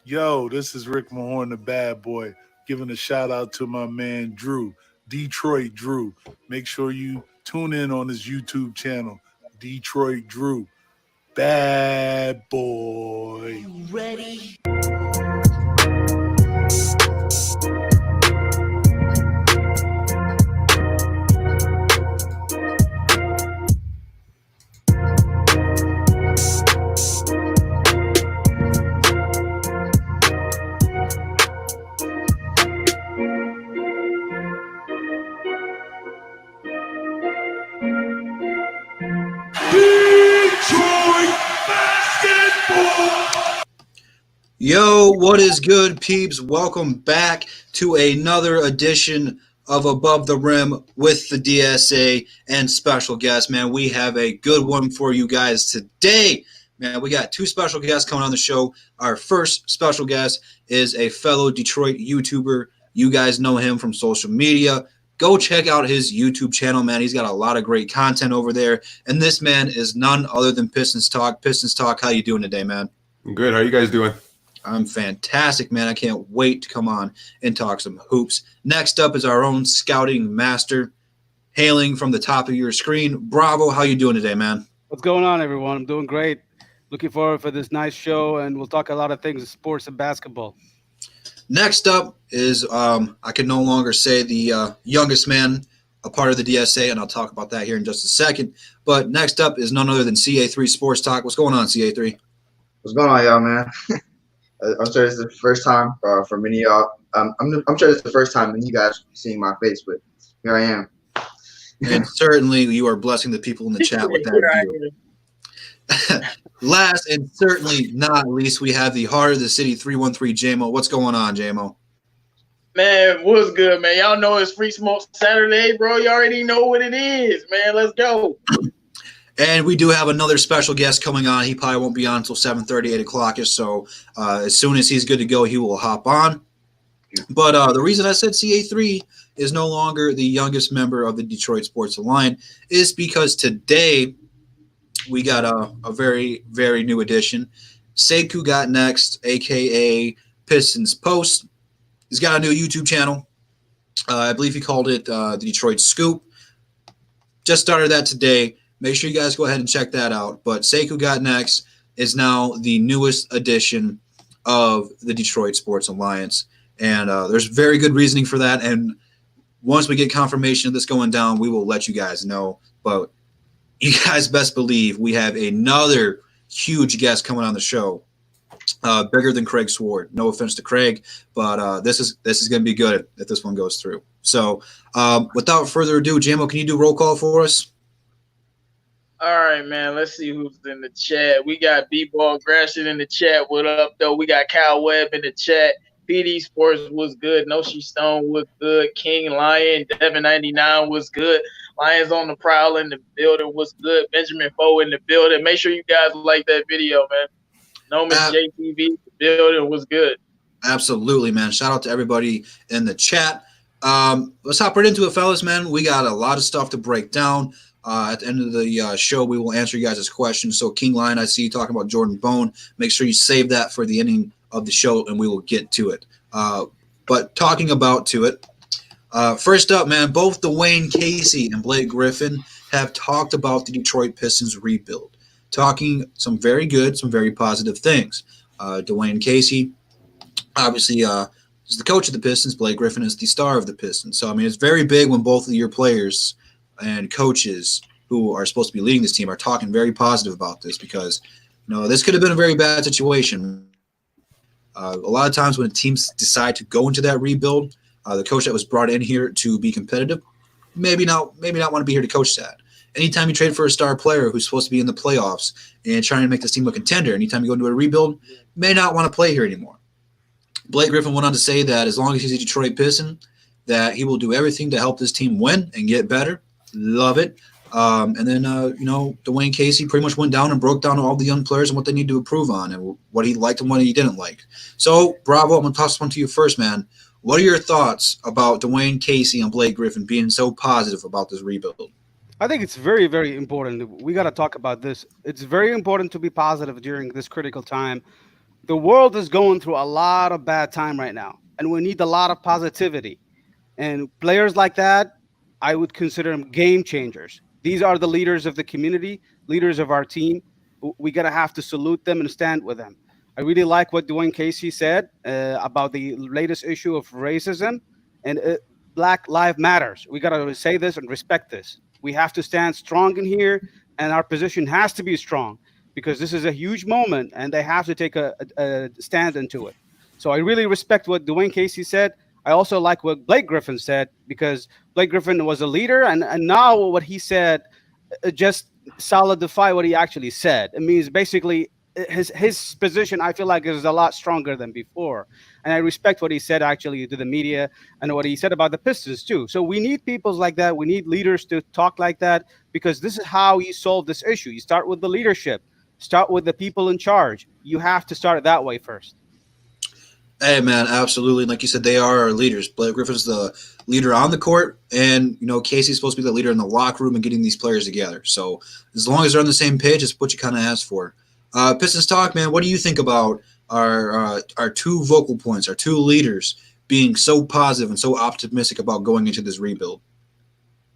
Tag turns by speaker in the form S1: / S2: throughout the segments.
S1: Yo, this is Rick Mahorn, the bad boy, giving a shout out to my man Drew, Detroit Drew. Make sure you tune in on his YouTube channel, Detroit Drew. Bad boy.
S2: Ready?
S1: Detroit basketball.
S3: Yo, what is good, peeps? Welcome back to another edition of Above the Rim with the DSA and special guests. Man, we have a good one for you guys today. Man, we got two special guests coming on the show. Our first special guest is a fellow Detroit YouTuber. You guys know him from social media. Go check out his YouTube channel, man. He's got a lot of great content over there. And this man is none other than Pistons Talk. Pistons Talk, how you doing today, man?
S4: I'm good. How you guys doing?
S3: I'm fantastic, man. I can't wait to come on and talk some hoops. Next up is our own scouting master, hailing from the top of your screen. Bravo, how you doing today, man?
S5: What's going on, everyone? I'm doing great. Looking forward for this nice show, and we'll talk a lot of things, sports and basketball.
S3: Next up is, I can no longer say the youngest man, a part of the DSA, and I'll talk about that here in just a second. But next up is none other than CA3 Sports Talk. What's going on, CA3?
S6: What's going on, y'all, man? I'm sure it's the first time for many of y'all. I'm sure it's the first time you guys seeing my face, but here I am.
S3: And certainly you are blessing the people in the chat with that view. Last and certainly not least, we have the heart of the city, 313 JMO. What's going on, JMO?
S7: Man, what's good, man? Y'all know it's Free Smoke Saturday, bro. You already know what it is, man. Let's go.
S3: And we do have another special guest coming on. He probably won't be on until 7:30, 8 o'clock-ish. So as soon as he's good to go, he will hop on. But the reason I said CA3 is no longer the youngest member of the Detroit Sports Alliance is because today we got a very, very new addition. Sekou got next, a.k.a. Pistons Post. He's got a new YouTube channel. I believe he called it the Detroit Scoop. Just started that today. Make sure you guys go ahead and check that out. But Sekou Got Next is now the newest edition of the Detroit Sports Alliance. And there's very good reasoning for that. And once we get confirmation of this going down, we will let you guys know. But you guys best believe we have another huge guest coming on the show, bigger than Craig Sword. No offense to Craig, but this is going to be good if this one goes through. So without further ado, JMO, can you do roll call for us?
S7: All right, man. Let's see who's in the chat. We got B-Ball Gratian in the chat. What up, though? We got Kyle Webb in the chat. PD Sports was good. Noshi Stone was good. King Lion, Devin 99 was good. Lions on the Prowl in the building was good. Benjamin Foe in the building. Make sure you guys like that video, man. Noman JTV, the building was good.
S3: Absolutely, man. Shout out to everybody in the chat. Let's hop right into it, fellas, man. We got a lot of stuff to break down. At the end of the show, we will answer you guys' questions. So, King Lion, I see you talking about Jordan Bone. Make sure you save that for the ending of the show, and we will get to it. But talking about to it, first up, man, both Dwayne Casey and Blake Griffin have talked about the Detroit Pistons rebuild, talking some very good, some very positive things. Dwayne Casey, obviously, is the coach of the Pistons. Blake Griffin is the star of the Pistons. So, I mean, it's very big when both of your players and coaches who are supposed to be leading this team are talking very positive about this because, you know, this could have been a very bad situation. A lot of times when teams decide to go into that rebuild, the coach that was brought in here to be competitive maybe not want to be here to coach that. Anytime you trade for a star player who's supposed to be in the playoffs and trying to make this team a contender, anytime you go into a rebuild, may not want to play here anymore. Blake Griffin went on to say that as long as he's a Detroit Piston, that he will do everything to help this team win and get better. Love it. And then, Dwayne Casey pretty much went down and broke down all the young players and what they need to improve on and what he liked and what he didn't like. So, Bravo, I'm going to toss this one to you first, man. What are your thoughts about Dwayne Casey and Blake Griffin being so positive about this rebuild?
S5: I think it's very, very important. We got to talk about this. It's very important to be positive during this critical time. The world is going through a lot of bad time right now, and we need a lot of positivity. And players like that, I would consider them game changers. These are the leaders of the community, leaders of our team. We gotta have to salute them and stand with them. I really like what Dwayne Casey said about the latest issue of racism and Black Lives Matters. We gotta say this and respect this. We have to stand strong in here, and our position has to be strong because this is a huge moment, and they have to take a stand into it. So I really respect what Dwayne Casey said. I also like what Blake Griffin said because Blake Griffin was a leader, and now what he said just solidify what he actually said. It means basically his position I feel like is a lot stronger than before, and I respect what he said actually to the media and what he said about the Pistons too. So we need people like that. We need leaders to talk like that because this is how you solve this issue. You start with the leadership, start with the people in charge. You have to start that way first.
S3: Hey, man, absolutely. Like you said, they are our leaders. Blake Griffin's the leader on the court, and, Casey's supposed to be the leader in the locker room and getting these players together. So as long as they're on the same page, it's what you kind of ask for. Pistons Talk, man, what do you think about our two vocal points, our two leaders being so positive and so optimistic about going into this rebuild?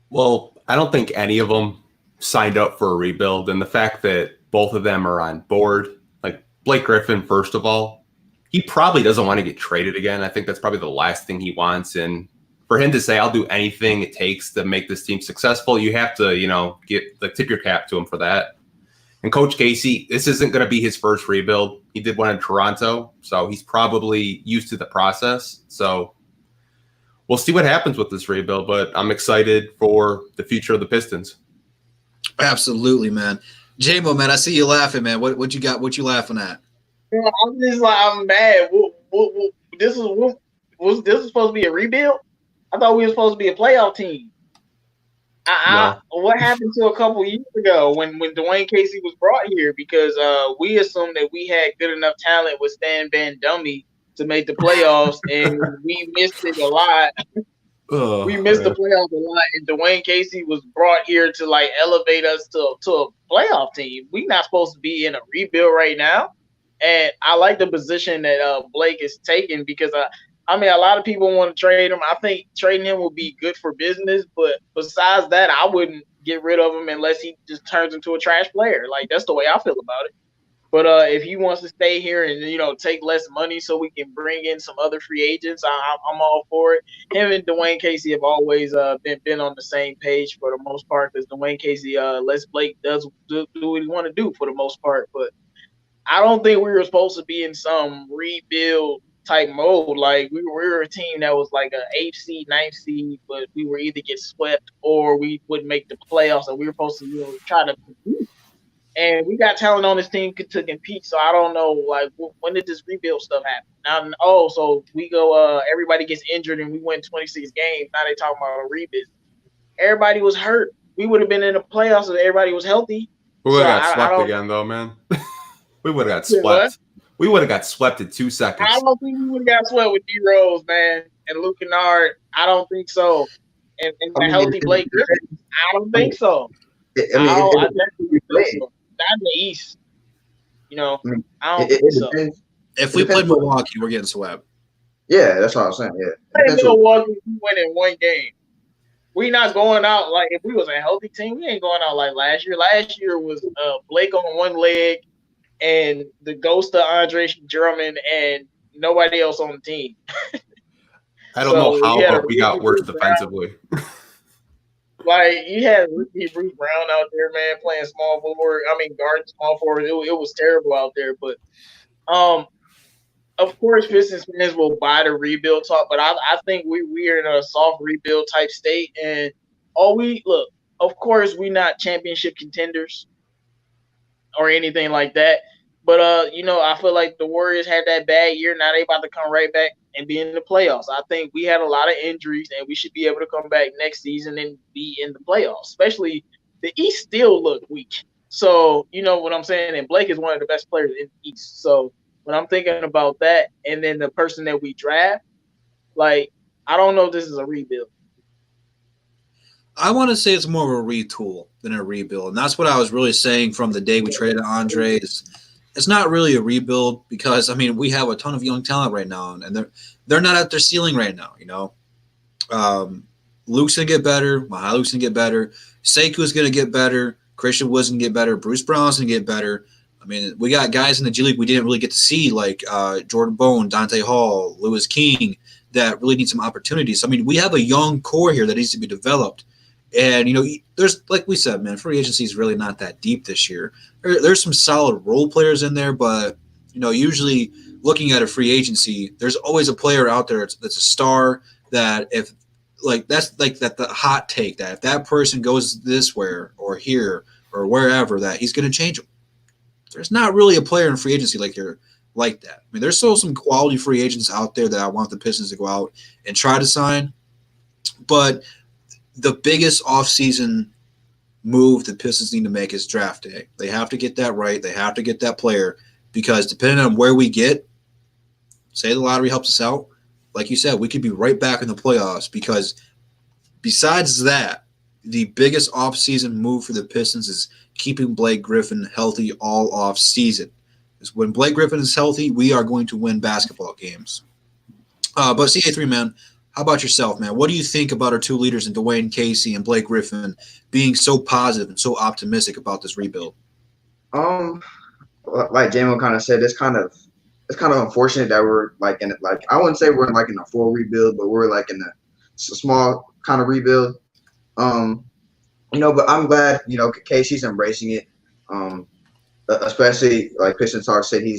S2: Well, I don't think any of them signed up for a rebuild, and the fact that both of them are on board, like Blake Griffin, first of all, he probably doesn't want to get traded again. I think that's probably the last thing he wants. And for him to say, I'll do anything it takes to make this team successful, you have to, tip your cap to him for that. And Coach Casey, this isn't going to be his first rebuild. He did one in Toronto, so he's probably used to the process. So we'll see what happens with this rebuild, but I'm excited for the future of the Pistons.
S3: Absolutely, man. J-Mo, man, I see you laughing, man. What you got? What you laughing at?
S7: I'm just like, I'm mad. This was supposed to be a rebuild? I thought we were supposed to be a playoff team. What happened to a couple years ago when Dwayne Casey was brought here? Because we assumed that we had good enough talent with Stan Van Dummy to make the playoffs, and we missed it a lot. We missed the playoffs a lot, and Dwayne Casey was brought here to elevate us to a playoff team. We're not supposed to be in a rebuild right now. And I like the position that Blake is taking because, a lot of people want to trade him. I think trading him will be good for business. But besides that, I wouldn't get rid of him unless he just turns into a trash player. That's the way I feel about it. But if he wants to stay here and, take less money so we can bring in some other free agents, I'm all for it. Him and Dwayne Casey have always been on the same page for the most part because Dwayne Casey lets Blake do what he want to do for the most part. But I don't think we were supposed to be in some rebuild type mode. We were a team that was like an 8th seed, 9th seed, but we were either get swept or we wouldn't make the playoffs, and we were supposed to try to compete. And we got talent on this team to compete. So I don't know, when did this rebuild stuff happen? Now, so we go, everybody gets injured and we win 26 games. Now they talking about a rebuild. Everybody was hurt. We would have been in the playoffs if everybody was healthy.
S2: We would have got swept again, though, man. We would have got swept. We would have got swept in 2 seconds.
S7: I don't think we would have got swept with D Rose, man, and Luke Kennard. I don't think so. And a healthy Blake Griffin. I don't think so. I definitely think so. Not in the East. I don't think so.
S3: If we played Milwaukee, we're getting swept.
S6: Yeah, that's what I'm saying. Yeah.
S7: In Milwaukee, we win in one game. We not going out if we was a healthy team, we ain't going out like last year. Last year was Blake on one leg and the ghost of Andre Drummond and nobody else on the team.
S2: I don't know how, but we got worse defensively.
S7: You had Ricky Bruce Brown out there, man, playing small forward. Guard small forward. It was terrible out there. But, of course, Pistons fans will buy the rebuild talk. But I think we are in a soft rebuild type state. And of course, we're not championship contenders or anything like that. But, I feel like the Warriors had that bad year. Now they about to come right back and be in the playoffs. I think we had a lot of injuries, and we should be able to come back next season and be in the playoffs, especially the East still look weak. So, you know what I'm saying? And Blake is one of the best players in the East. So when I'm thinking about that and then the person that we draft, I don't know if this is a rebuild.
S3: I want to say it's more of a retool than a rebuild. And that's what I was really saying from the day we traded Andre is it's not really a rebuild because, I mean, we have a ton of young talent right now, and they're not at their ceiling right now, you know. Luke's going to get better. Mahalu's going to get better. Seku's going to get better. Christian Wood's going to get better. Bruce Brown's going to get better. I mean, we got guys in the G League we didn't really get to see, like Jordan Bone, Dante Hall, Lewis King, that really need some opportunities. I mean, we have a young core here that needs to be developed. And, you know, there's, like we said, man, free agency is really not that deep this year. There's some solid role players in there, but, you know, usually looking at a free agency, there's always a player out there that's a star that if, like, that's like that the hot take that if that person goes this where or here or wherever, that he's going to change them. There's not really a player in free agency like that. I mean, there's still some quality free agents out there that I want the Pistons to go out and try to sign, but the biggest offseason move the Pistons need to make is draft day. They have to get that right. They have to get that player because depending on where we get, say the lottery helps us out, like you said, we could be right back in the playoffs because besides that, the biggest offseason move for the Pistons is keeping Blake Griffin healthy all offseason. Because when Blake Griffin is healthy, we are going to win basketball games. But CA3, man, how about yourself, man? What do you think about our two leaders in Dwayne Casey and Blake Griffin being so positive and so optimistic about this rebuild?
S6: Like Jamo kind of said, it's kind of unfortunate that we're like in I wouldn't say we're like in a full rebuild, but we're like in a small kind of rebuild. You know, but I'm glad, you know, Casey's embracing it. Especially like Piston Talk said, he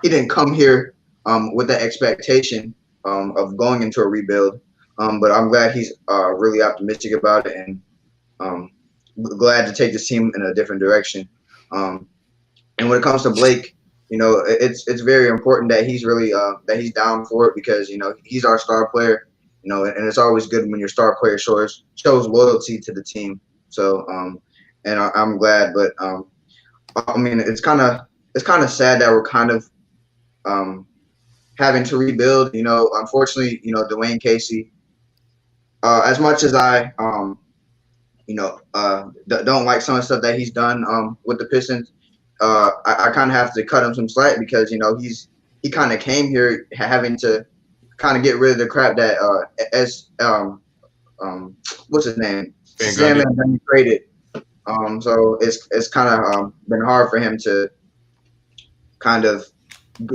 S6: didn't come here with that expectation of going into a rebuild. But I'm glad he's really optimistic about it and glad to take this team in a different direction. And when it comes to Blake, you know, it's very important that he's really that he's down for it because, you know, he's our star player, you know, and it's always good when your star player shows loyalty to the team. So and I'm glad, but I mean, it's kind of sad that we're kind of having to rebuild. You know, unfortunately, you know, Dwayne Casey, as much as I you know, don't like some of the stuff that he's done with the Pistons, I kind of have to cut him some slack because, you know, he kind of came here having to kind of get rid of the crap that what's his name? Sam and Deni traded. So it's kind of been hard for him to kind of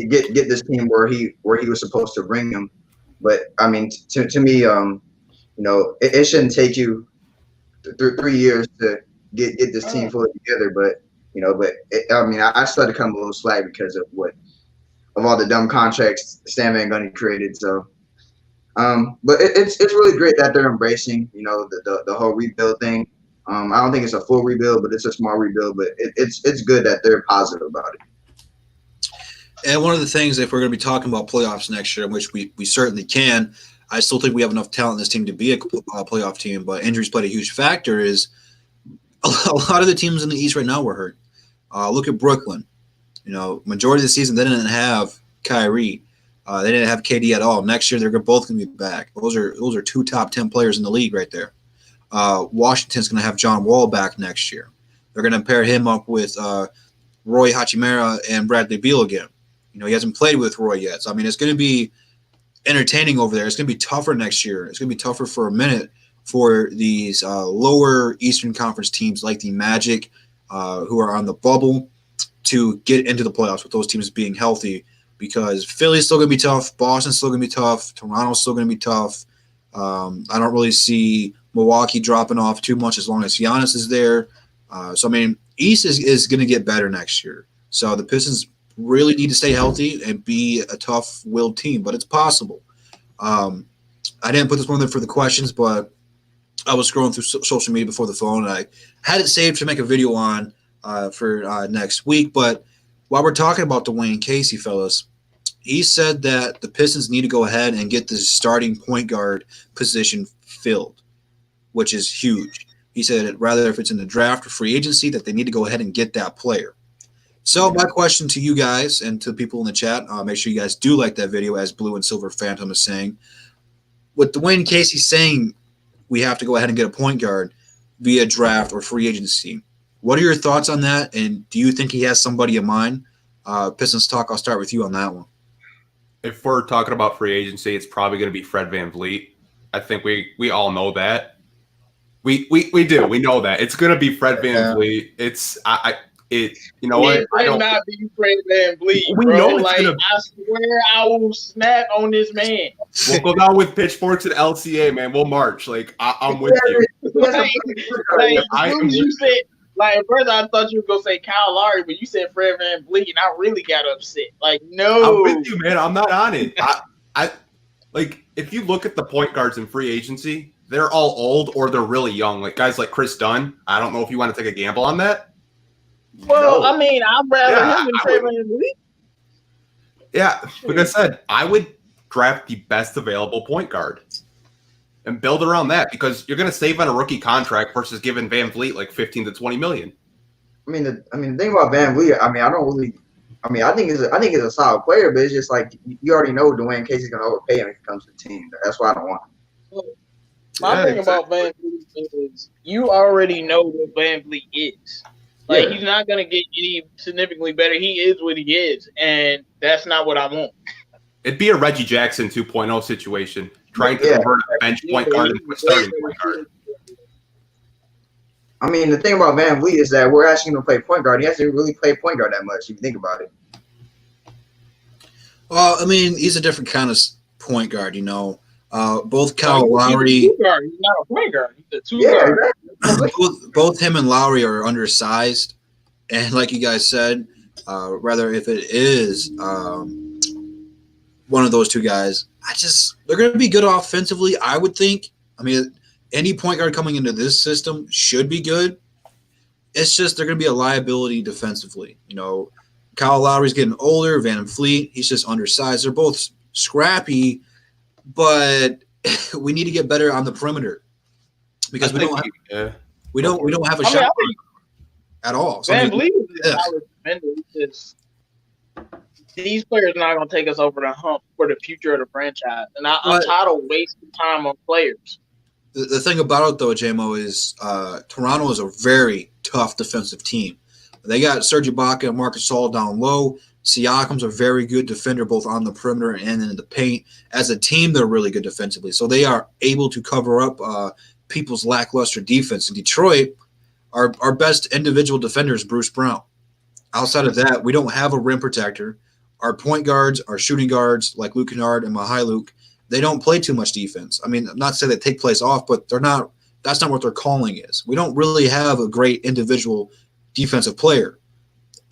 S6: get this team where he was supposed to bring them. But I mean, to me, you know, it shouldn't take you 3 years to get this team fully together. But you know, I mean, I started to come a little slack because of all the dumb contracts Stan Van Gundy created. So, but it's really great that they're embracing, you know, the whole rebuild thing. I don't think it's a full rebuild, but it's a small rebuild. But it's good that they're positive about it.
S3: And one of the things, if we're going to be talking about playoffs next year, which we certainly can, I still think we have enough talent in this team to be a playoff team, but injuries played a huge factor. Is a lot of the teams in the East right now were hurt. Look at Brooklyn. You know, majority of the season they didn't have Kyrie. They didn't have KD at all. Next year they're both going to be back. Those are two top 10 players in the league right there. Washington's going to have John Wall back next year. They're going to pair him up with Roy Hachimura and Bradley Beal again. You know, he hasn't played with Roy yet. So, I mean, it's going to be entertaining over there. It's going to be tougher next year. It's going to be tougher for a minute for these lower Eastern Conference teams like the Magic, who are on the bubble, to get into the playoffs with those teams being healthy, because Philly's still going to be tough. Boston's still going to be tough. Toronto's still going to be tough. I don't really see Milwaukee dropping off too much as long as Giannis is there. So, I mean, East is going to get better next year. So the Pistons really need to stay healthy and be a tough-willed team, but it's possible. I didn't put this one there for the questions, but I was scrolling through social media before the phone, and I had it saved to make a video on for next week. But while we're talking about Dwayne Casey, fellas, he said that the Pistons need to go ahead and get the starting point guard position filled, which is huge. He said rather if it's in the draft or free agency that they need to go ahead and get that player. So my question to you guys and to people in the chat, make sure you guys do like that video, as Blue and Silver Phantom is saying. With Dwayne Casey saying we have to go ahead and get a point guard via draft or free agency, What are your thoughts on that? And do you think he has somebody in mind? Pistons talk. I'll start with you on that one.
S2: If we're talking about free agency, it's probably going to be Fred VanVleet. I think we all know that. We do. We know that it's going to be Fred VanVleet. It's you know what?
S7: I don't not be Fred VanVleet,
S2: we
S7: bro.
S2: know it's
S7: like
S2: gonna...
S7: I swear, I will snap on this man.
S2: We'll go down with pitchforks and LCA, man. We'll march. Like I'm with you.
S7: You said, like at first I thought you were gonna say Kyle Lowry, but you said Fred VanVleet, and I really got upset. Like, no,
S2: I'm with you, man. I'm not on it. I like if you look at the point guards in free agency, they're all old or they're really young. Like guys like Chris Dunn. I don't know if you want to take a gamble on that.
S7: Well, I mean, I'd rather him than Fred VanVleet.
S2: Yeah, like I said, I would draft the best available point guard and build around that because you're going to save on a rookie contract versus giving VanVleet like 15 to 20 million.
S6: I mean, the thing about VanVleet, I think he's a solid player, but it's just like you already know Dwayne Casey's going to overpay him if he comes to the team. That's why I don't want him.
S7: My thing about VanVleet is you already know what VanVleet is. Like, he's not going to get any significantly better. He is what he is, and that's not what I want.
S2: It'd be a Reggie Jackson 2.0 situation, trying to convert a bench point guard into a starting point guard.
S6: I mean, the thing about VanVleet is that we're asking him to play point guard. He hasn't really played point guard that much, if you think about it.
S3: Well, I mean, he's a different kind of point guard, you know. Both Kyle Lowry.
S7: He's not a point guard. He's a two-guard.
S3: Both him and Lowry are undersized, and like you guys said, rather if it is one of those two guys, they're going to be good offensively. I would think. I mean, any point guard coming into this system should be good. It's just they're going to be a liability defensively. You know, Kyle Lowry's getting older. VanVleet, he's just undersized. They're both scrappy, but we need to get better on the perimeter. Because we don't have a shot at all. So
S7: VanVleet is a solid defender. These players are not going to take us over the hump for the future of the franchise. And I'm tired of wasting time on players.
S3: The thing about it, though, JMO, is Toronto is a very tough defensive team. They got Serge Ibaka and Marcus Gasol down low. Siakam's a very good defender both on the perimeter and in the paint. As a team, they're really good defensively. So they are able to cover up people's lackluster defense. In Detroit, our best individual defender is Bruce Brown. Outside of that, we don't have a rim protector. Our point guards, our shooting guards, like Luke Kennard and Mihailuk, they don't play too much defense. I mean, not to say they take plays off, but that's not what their calling is. We don't really have a great individual defensive player.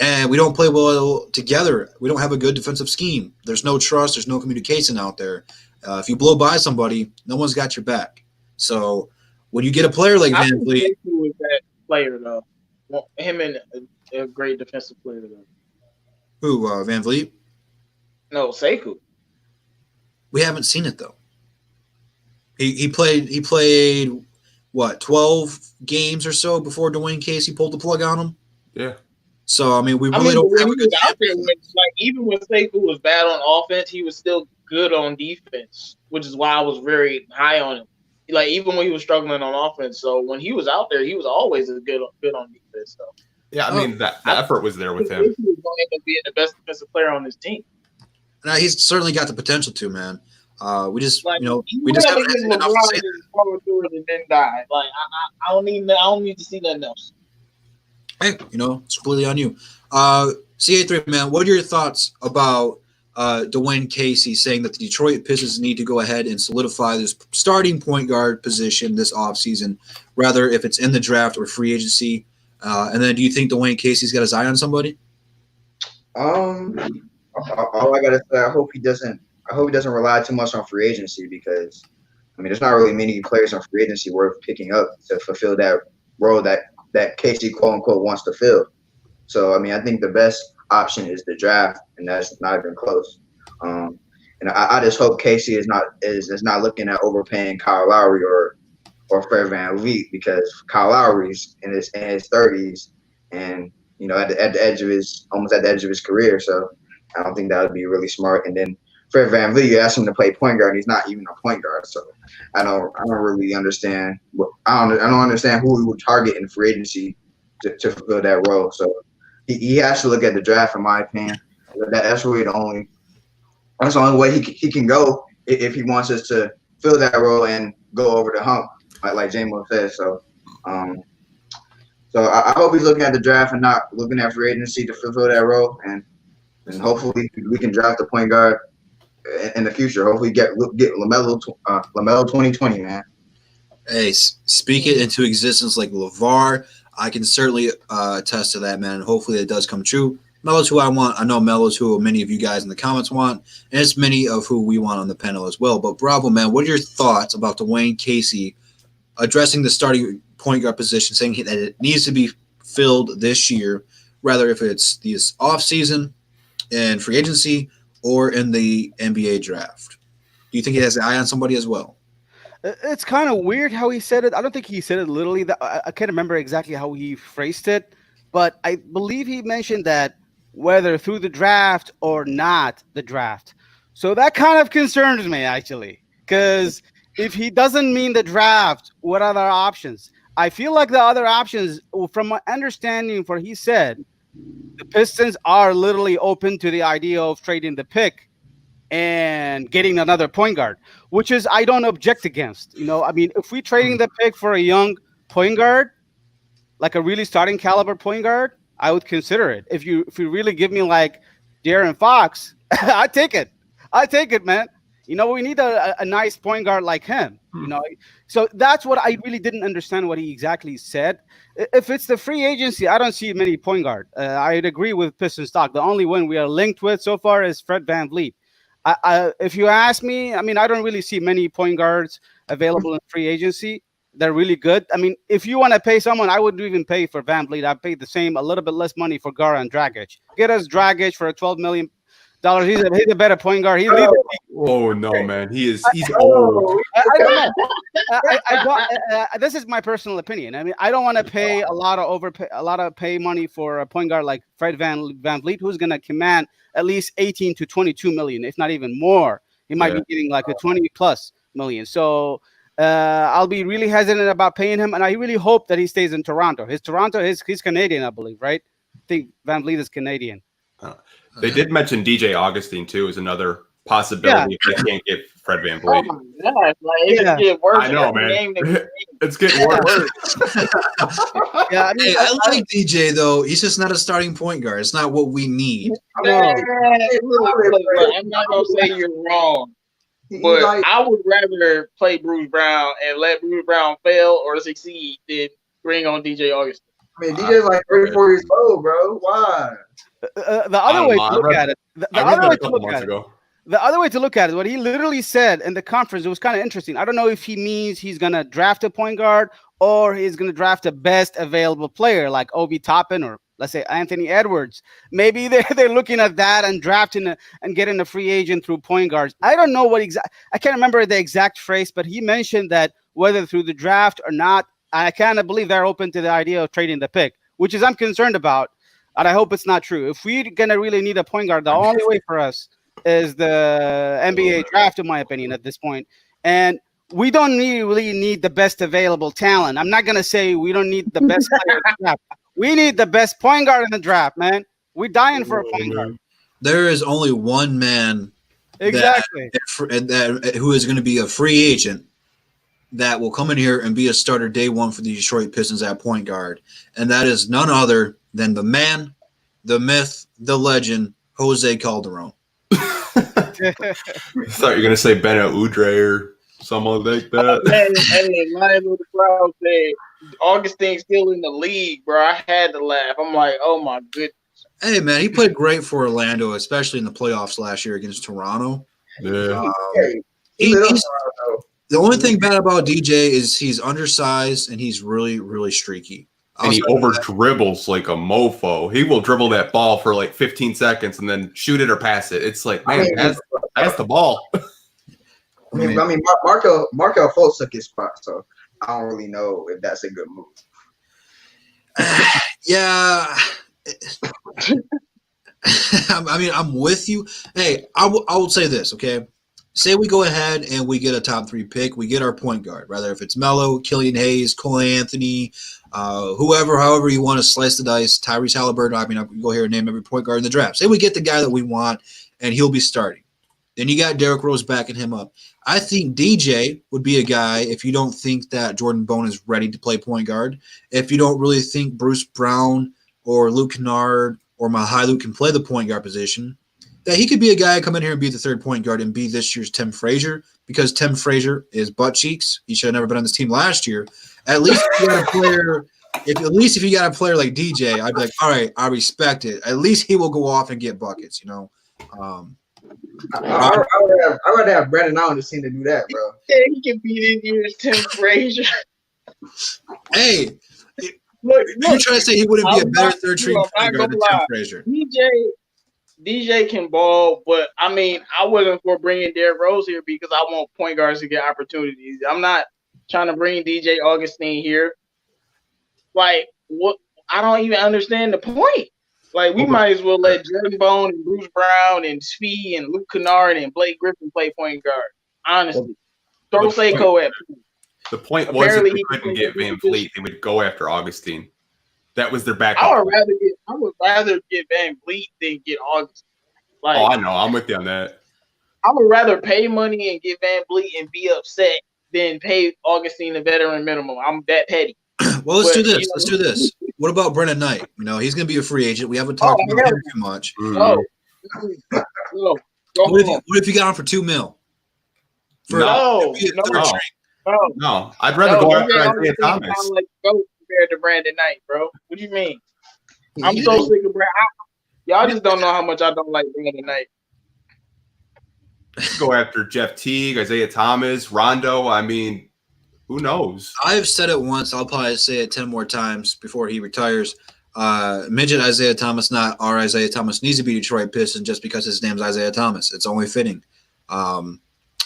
S3: And we don't play well together. We don't have a good defensive scheme. There's no trust. There's no communication out there. If you blow by somebody, no one's got your back. So when you get a player like VanVleet,
S7: who is that player though? Well, him and a great defensive player though.
S3: Who VanVleet?
S7: No, Sekou.
S3: We haven't seen it though. He played what 12 games or so before Dwayne Casey pulled the plug on him.
S2: Yeah.
S3: So I mean, we really don't have a good.
S7: Out there, even when Sekou was bad on offense, he was still good on defense, which is why I was very high on him. Like even when he was struggling on offense, so when he was out there, he was always good on defense. So
S2: yeah, I mean the effort was there with him.
S7: He was going to end up being the best defensive player on his team.
S3: Now he's certainly got the potential to, man. We just
S7: we
S3: just haven't had enough to say
S7: that. And then die. Like I don't need to see nothing else.
S3: Hey, it's completely on you. CA3, man, what are your thoughts about Dwayne Casey saying that the Detroit Pistons need to go ahead and solidify this starting point guard position this offseason, rather if it's in the draft or free agency? And then do you think Dwayne Casey's got his eye on somebody?
S6: All I gotta say, I hope he doesn't rely too much on free agency because, I mean, there's not really many players on free agency worth picking up to fulfill that role that Casey quote unquote wants to fill. So I mean, I think the best option is the draft, and that's not even close. And I just hope Casey is not looking at overpaying Kyle Lowry or Fred VanVleet because Kyle Lowry's in his 30s and at the edge of his career. So I don't think that would be really smart. And then Fred VanVleet, you ask him to play point guard, and he's not even a point guard. So I don't really understand. I don't understand who we would target in free agency to fulfill that role. So he has to look at the draft, in my opinion. That's really the only way he can go if he wants us to fill that role and go over the hump, like J-Mo said. So, I hope he's looking at the draft and not looking at free agency to fulfill that role, and hopefully we can draft a point guard in the future. Hopefully get LaMelo 2020, man.
S3: Hey, speak it into existence like LeVar. I can certainly attest to that, man. And hopefully it does come true. Melo's who I want. I know Melo's who many of you guys in the comments want, and it's many of who we want on the panel as well. But Bravo, man, what are your thoughts about Dwayne Casey addressing the starting point guard position, saying that it needs to be filled this year, rather if it's this offseason and free agency or in the NBA draft? Do you think he has an eye on somebody as well?
S5: It's kind of weird how he said it. I don't think he said it literally. I can't remember exactly how he phrased it, but I believe he mentioned that whether through the draft or not the draft. So that kind of concerns me, actually, because if he doesn't mean the draft, what other options? I feel like the other options, from my understanding, for he said, the Pistons are literally open to the idea of trading the pick and getting another point guard, which is I don't object against. I mean, if we trading the pick for a young point guard, like a really starting caliber point guard, I would consider it. If you really give me like De'Aaron Fox, I take it. I take it, man. We need a nice point guard like him. So that's what I really didn't understand what he exactly said. If it's the free agency, I don't see many point guard. I'd agree with Pistons talk. The only one we are linked with so far is Fred VanVleet. If you ask me, I mean, I don't really see many point guards available in free agency. They're really good. I mean, if you want to pay someone, I wouldn't even pay for VanVleet. I'd pay the same, a little bit less money for Gara and Dragic. Get us Dragic for $12 million. He's a better point guard.
S2: Oh no, man, he's old.
S5: This is my personal opinion. I mean, I don't want to pay a lot of pay money for a point guard like Fred VanVleet, who's going to command at least 18 to 22 million, if not even more. He might be getting like a 20 plus million. So I'll be really hesitant about paying him, and I really hope that he stays in Toronto. He's Canadian, I believe, right? I think VanVleet is Canadian.
S2: They did mention DJ Augustine too as another possibility if they can't get Fred VanVleet.
S7: Oh my God! It's getting worse.
S2: I know, man. It's getting worse.
S3: I like DJ though. He's just not a starting point guard. It's not what we need.
S7: I'm not gonna say you're wrong, but I would rather play Bruce Brown and let Bruce Brown fail or succeed than bring on DJ Augustine.
S6: I mean, DJ's like 34 years old, bro. Why?
S5: The other way to look at it. The other way to look at it, what he literally said in the conference, it was kind of interesting. I don't know if he means he's gonna draft a point guard or he's gonna draft the best available player like Obi Toppin or let's say Anthony Edwards. Maybe they're looking at that and drafting and getting a free agent through point guards. I don't know what I can't remember the exact phrase, but he mentioned that whether through the draft or not, I kind of believe they're open to the idea of trading the pick, which is I'm concerned about. And I hope it's not true. If we're going to really need a point guard, the only way for us is the NBA draft, in my opinion, at this point. And we don't really need the best available talent. I'm not going to say we don't need the best player in the draft. We need the best point guard in the draft, man. We're dying for a point guard.
S3: There is only one man
S5: exactly
S3: who is going to be a free agent that will come in here and be a starter day one for the Detroit Pistons at point guard. And that is none other than the man, the myth, the legend, Jose Calderon.
S2: I thought you were going to say Bennett Udre or someone like that.
S7: Hey, lying with the crowd said Augustine's still in the league, bro. I had to laugh. I'm like, oh my goodness.
S3: Hey, man, he played great for Orlando, especially in the playoffs last year against Toronto.
S2: Yeah.
S3: The only thing bad about DJ is he's undersized and he's really, really streaky.
S2: And he over dribbles like a mofo. He will dribble that ball for like 15 seconds and then shoot it or pass it. It's like, man, pass the ball.
S6: I mean, Markel Fultz took his spot, so I don't really know if that's a good move.
S3: Yeah. I mean, I'm with you. Hey, I will say this, okay? Say we go ahead and we get a top 3 pick. We get our point guard, rather if it's Melo, Killian Hayes, Cole Anthony, However you want to slice the dice, Tyrese Halliburton. I mean, I can go here and name every point guard in the draft. Say we get the guy that we want, and he'll be starting. Then you got Derrick Rose backing him up. I think DJ would be a guy if you don't think that Jordan Bone is ready to play point guard, if you don't really think Bruce Brown or Luke Kennard or Mahai can play the point guard position, that he could be a guy come in here and be the third point guard and be this year's Tim Frazier, because Tim Frazier is butt cheeks. He should have never been on this team last year. At least if you got a player, if you got a player like DJ, I'd be like, all right, I respect it. At least he will go off and get buckets, you know.
S6: I'd rather have Brandon on the team to do that, bro.
S7: Yeah, he can be this year's Tim Frazier.
S3: Hey,
S7: Look,
S3: you're trying to say he wouldn't be a better third string point guard than Tim Frazier.
S7: DJ can ball, but I mean, I wasn't for bringing Derrick Rose here because I want point guards to get opportunities. I'm not trying to bring DJ Augustine here. Like, what? I don't even understand the point. Like, we might as well let Jordan Bone and Bruce Brown and Svee and Luke Kennard and Blake Griffin play point guard. Honestly, throw Seiko at point.
S2: The point was if they couldn't get Van Vliet, they would go after Augustine. That was their backup.
S7: I would rather get Van Vliet than get Augustine. Like,
S2: I know. I'm with you on that.
S7: I would rather pay money and get Van Vliet and be upset than pay Augustine the veteran minimum. I'm that petty.
S3: Well, let's do this. Let's do this. What about Brennan Knight? You know, he's going to be a free agent. We haven't talked about him too much.
S7: No.
S3: What if you got him for $2 million?
S7: No.
S2: I'd rather go after Isaiah Thomas.
S7: Like compared to Brandon Knight, bro. What do you mean? I'm so sick of Brandon. Y'all just don't know how much I don't like Brandon Knight.
S2: Go after Jeff Teague, Isaiah Thomas, Rondo. I mean, who knows?
S3: I've said it once. I'll probably say it 10 more times before he retires. Midget Isaiah Thomas, not our Isaiah Thomas, needs to be Detroit Pistons just because his name's Isaiah Thomas. It's only fitting. And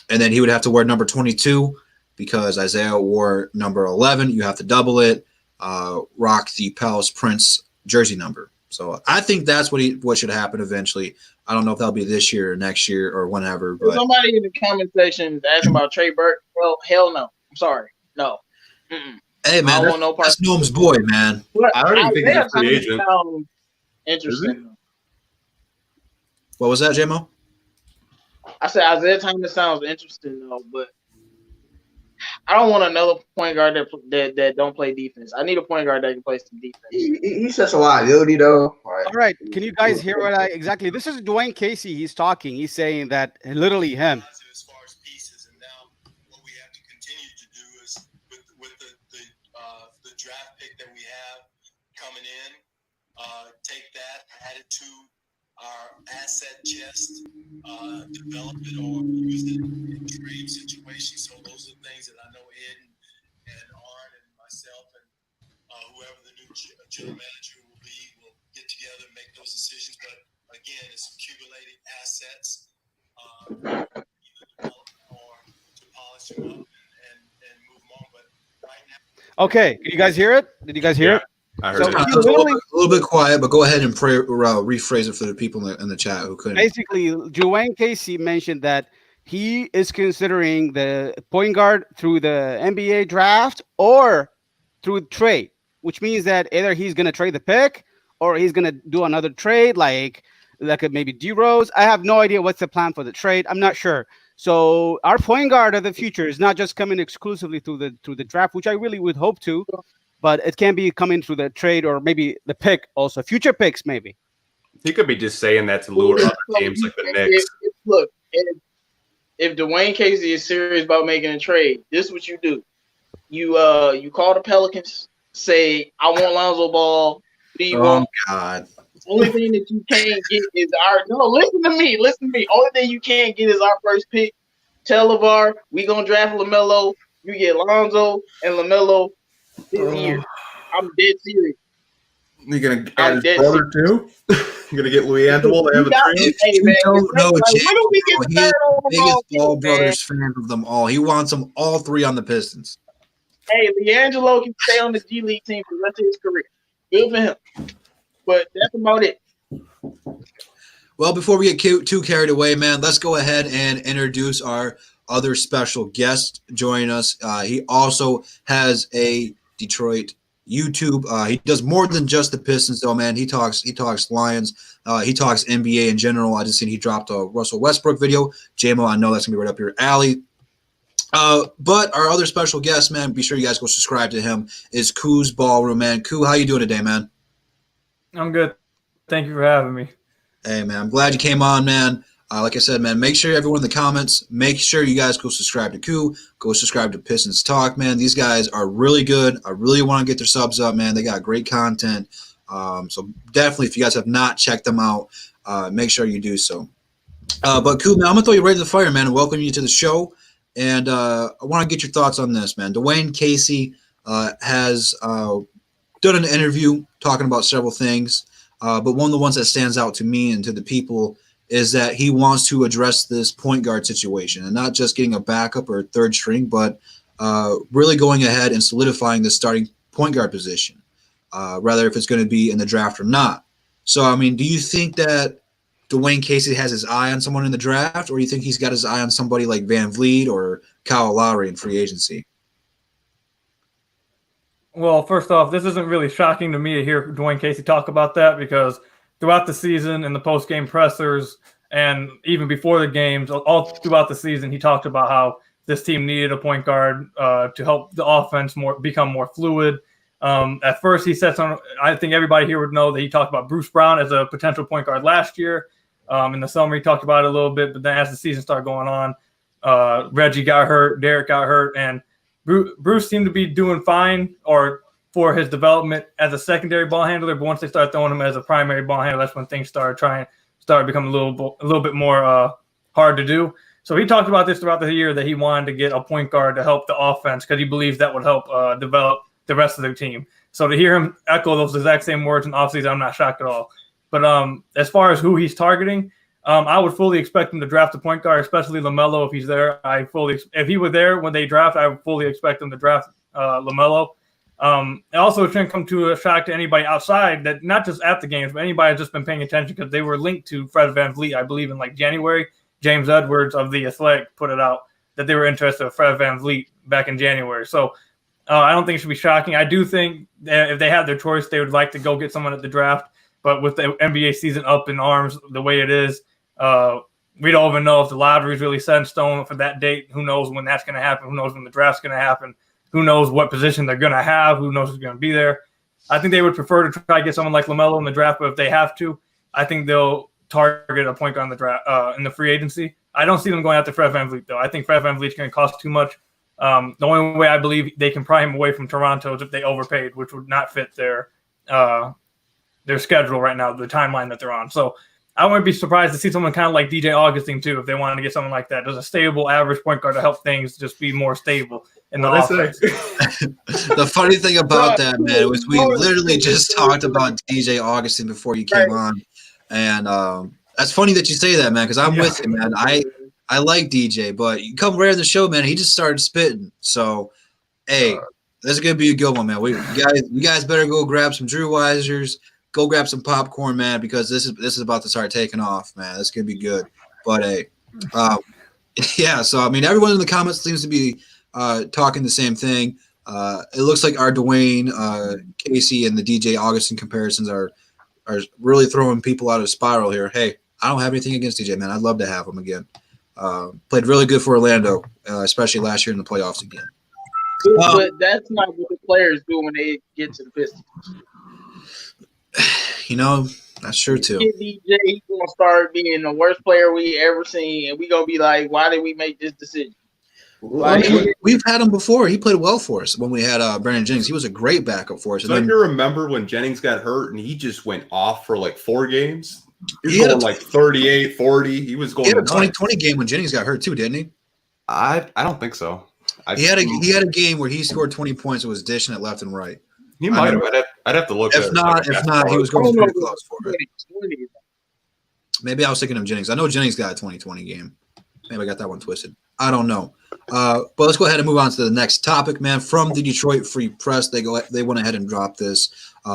S3: then he would have to wear number 22 because Isaiah wore number 11. You have to double it. Rock the Palace Prince jersey number. So I think that's what should happen eventually. I don't know if that'll be this year or next year or whenever. But
S7: somebody in the comment section is asking about Trey Burke. Well, hell no. I'm sorry. No. Mm-mm.
S3: Hey, man, that's Noam's boy, man.
S2: I don't even think he's a free agent.
S7: Interesting.
S3: What was that, J-Mo?
S7: I said Isaiah Thomas sounds interesting, though, but I don't want another point guard that don't play defense. I need a point guard that can play some defense.
S6: He's such a liability, though.
S5: All right. Can you guys hear what exactly? This is Dwayne Casey. He's talking. He's saying that literally him.
S4: As far as pieces, and now what we have to continue to do is with the draft pick that we have coming in, take that, add it to our asset chest, develop it or use it in trade situations. So those are the things that I know Ed and Arn and myself and whoever the new general manager will be will get together and make those decisions. But again, it's accumulating assets, either develop or to polish them up and move them on. But right now,
S5: okay, can you guys hear it? Did you guys hear it?
S2: I heard it.
S3: A little bit quiet, but go ahead and rephrase it for the people in the chat who couldn't.
S5: Basically, Dwayne Casey mentioned that he is considering the point guard through the NBA draft or through trade, which means that either he's going to trade the pick or he's going to do another trade like maybe D-Rose. I have no idea what's the plan for the trade. I'm not sure. So our point guard of the future is not just coming exclusively through the draft, which I really would hope to. But it can be coming through the trade or maybe the pick also. Future picks, maybe.
S2: He could be just saying that to lure other teams like the Knicks.
S7: Look, if Dwayne Casey is serious about making a trade, this is what you do. You call the Pelicans, say, I want Lonzo Ball. Do you want?
S3: God.
S7: The only thing that you can't get is listen to me. Only thing you can't get is our first pick. Tell LeVar, we going to draft LaMelo. You get Lonzo and LaMelo this year. I'm dead serious.
S2: You're gonna add his brother too? You're gonna get Louis Angelo to have a trade?
S3: Hey, man, don't know,
S7: he's
S3: the biggest Ball Brothers fan of them all. He wants them all three on the Pistons.
S7: Hey, LiAngelo can stay on the G League team for the rest of his career. Good for him. But that's about it.
S3: Well, before we get too carried away, man, let's go ahead and introduce our other special guest joining us. He also has a Detroit YouTube. He does more than just the Pistons, though, man. He talks Lions. He talks NBA in general. I just seen he dropped a Russell Westbrook video. JMO, I know that's gonna be right up your alley. But our other special guest, man, be sure you guys go subscribe to him, is Koo's Ballroom, man. Koo, how you doing today, man?
S8: I'm good. Thank you for having me.
S3: Hey, man, I'm glad you came on, man. Like I said, man, make sure everyone in the comments, make sure you guys go subscribe to Koo, go subscribe to Pistons Talk, man. These guys are really good. I really want to get their subs up, man. They got great content. So definitely, if you guys have not checked them out, make sure you do so. But Koo, man, I'm going to throw you right to the fire, man, and welcome you to the show. And I want to get your thoughts on this, man. Dwayne Casey has done an interview talking about several things, but one of the ones that stands out to me and to the people is that he wants to address this point guard situation and not just getting a backup or a third string, but really going ahead and solidifying the starting point guard position, rather if it's going to be in the draft or not. So, I mean, do you think that Dwayne Casey has his eye on someone in the draft, or do you think he's got his eye on somebody like Van Vliet or Kyle Lowry in free agency?
S8: Well, first off, this isn't really shocking to me to hear Dwayne Casey talk about that, because throughout the season and the post-game pressers and even before the games, all throughout the season, he talked about how this team needed a point guard to help the offense become more fluid. At first, he said something. I think everybody here would know that he talked about Bruce Brown as a potential point guard last year. In the summer, he talked about it a little bit, but then as the season started going on, Reggie got hurt, Derek got hurt, and Bruce seemed to be doing fine for his development as a secondary ball handler. But once they started throwing him as a primary ball handler, that's when things started becoming a little bit more hard to do. So he talked about this throughout the year, that he wanted to get a point guard to help the offense because he believes that would help develop the rest of their team. So to hear him echo those exact same words in offseason, I'm not shocked at all. But as far as who he's targeting, I would fully expect him to draft a point guard, especially LaMelo if he's there. If he were there when they draft, I would fully expect him to draft LaMelo. And also, it shouldn't come to a shock to anybody outside that not just at the games, but anybody has just been paying attention, because they were linked to Fred VanVleet, I believe, in like January. James Edwards of The Athletic put it out that they were interested in Fred VanVleet back in January. So I don't think it should be shocking. I do think that if they had their choice, they would like to go get someone at the draft. But with the NBA season up in arms the way it is, we don't even know if the lottery is really set in stone for that date. Who knows when that's going to happen? Who knows when the draft's going to happen? Who knows what position they're going to have? Who knows who's going to be there? I think they would prefer to try to get someone like LaMelo in the draft, but if they have to, I think they'll target a point guard in the draft in the free agency. I don't see them going after Fred VanVleet, though. I think Fred VanVleet's going to cost too much. The only way I believe they can pry him away from Toronto is if they overpaid, which would not fit their schedule right now, the timeline that they're on. So I wouldn't be surprised to see someone kind of like DJ Augustine, too, if they wanted to get someone like that. There's a stable average point guard to help things just be more stable in the offense.
S3: The funny thing about that, man, was we literally just talked about DJ Augustine before you came on. And that's funny that you say that, man, because I'm with you, man. I like DJ, but you come right on the show, man, he just started spitting. So, hey, this is going to be a good one, man. You guys better go grab some Drew Weisers. Go grab some popcorn, man, because this is about to start taking off, man. It's gonna be good. But hey, yeah. So I mean, everyone in the comments seems to be talking the same thing. It looks like our Dwayne Casey and the DJ Augustine comparisons are really throwing people out of spiral here. Hey, I don't have anything against DJ, man. I'd love to have him again. Played really good for Orlando, especially last year in the playoffs again.
S7: But that's not what the players do when they get to the Pistons.
S3: You know, that's true too.
S7: DJ, he's gonna start being the worst player we ever seen, and we gonna be like, "Why did we make this decision?"
S3: Like, we've had him before. He played well for us when we had Brandon Jennings. He was a great backup for us.
S2: So you remember when Jennings got hurt and he just went off for like 4 games? He was going like 38, 40. He was going.
S3: He had a 2020 game when Jennings got hurt too, didn't he?
S2: I don't think so.
S3: He had a game where he scored 20 points and was dishing it left and right.
S2: He might have. I'd have to look.
S3: If not, he was going pretty close for it. Maybe I was thinking of Jennings. I know Jennings got a 2020 game. Maybe I got that one twisted. I don't know. But let's go ahead and move on to the next topic, man. From the Detroit Free Press, they went ahead and dropped this.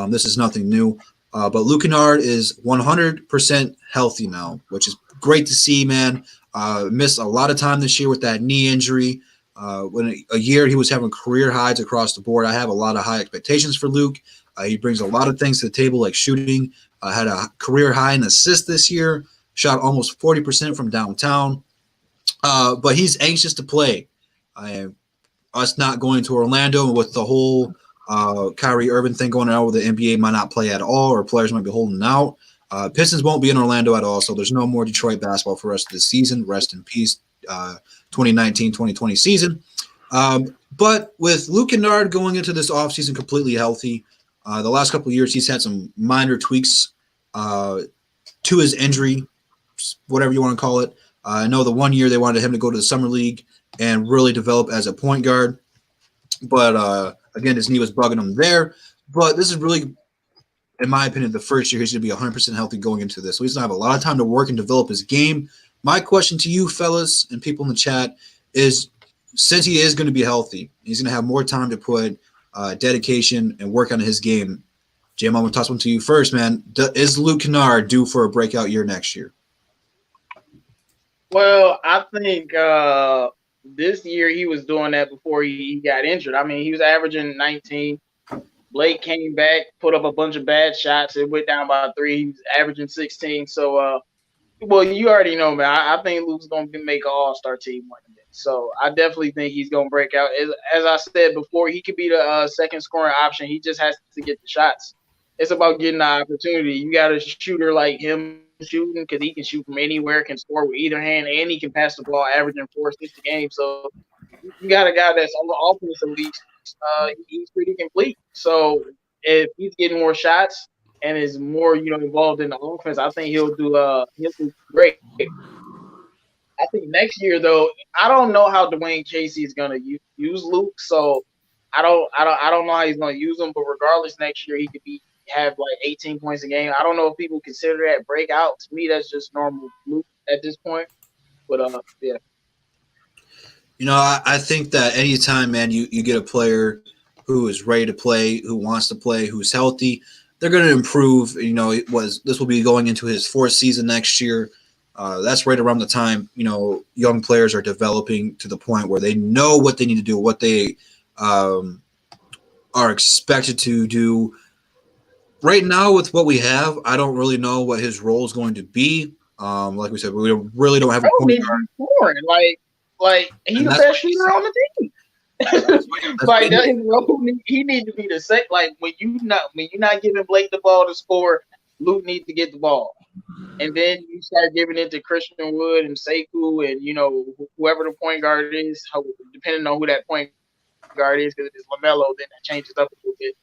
S3: This is nothing new. But Luke Kennard is 100% healthy now, which is great to see, man. Missed a lot of time this year with that knee injury. When a year he was having career highs across the board. I have a lot of high expectations for Luke. He brings a lot of things to the table, like shooting. Had a career high in assists this year. Shot almost 40% from downtown. But he's anxious to play. Us not going to Orlando with the whole Kyrie Irving thing going on, where the NBA might not play at all, or players might be holding out. Pistons won't be in Orlando at all, so there's no more Detroit basketball for us this season. Rest in peace, 2019-2020 season. But with Luke Kennard going into this offseason completely healthy, the last couple of years he's had some minor tweaks to his injury, whatever you want to call it. I know the 1 year they wanted him to go to the summer league and really develop as a point guard. But, again, his knee was bugging him there. But this is really, in my opinion, the first year he's going to be 100% healthy going into this. So he's going to have a lot of time to work and develop his game. My question to you, fellas, and people in the chat is, since he is going to be healthy, he's going to have more time to put dedication and work on his game. Jim, I'm going to toss one to you first, man. Is Luke Kennard due for a breakout year next year?
S7: Well, I think this year he was doing that before he got injured. I mean, he was averaging 19. Blake came back, put up a bunch of bad shots. It went down by 3. He was averaging 16. So, well, you already know, man. I think Luke's going to make an all-star team one day. So I definitely think he's going to break out. As I said before, he could be the second scoring option. He just has to get the shots. It's about getting the opportunity. You got a shooter like him shooting, because he can shoot from anywhere, can score with either hand, and he can pass the ball, averaging 4 assists a game. So you got a guy that's on the offense at least. He's pretty complete. So if he's getting more shots and is more, involved in the offense, I think he'll do great. I think next year though, I don't know how Dwayne Casey is gonna use Luke. So I don't know how he's gonna use him. But regardless, next year he could have like 18 points a game. I don't know if people consider that breakout. To me, that's just normal Luke at this point. But yeah.
S3: I think that anytime, man, you get a player who is ready to play, who wants to play, who's healthy, they're going to improve. This will be going into his 4th season next year. That's right around the time, young players are developing to the point where they know what they need to do, what they are expected to do. Right now, with what we have, I don't really know what his role is going to be. Like we said, we really don't have a point guard.
S7: Like he's the best shooter on the team. Like his role, he needs to be the same. Like when you're not giving Blake the ball to score, Luke needs to get the ball, and then you start giving it to Christian Wood and Sekou and whoever the point guard is, depending on who that point guard is, because if it's LaMelo, then that changes up a little bit.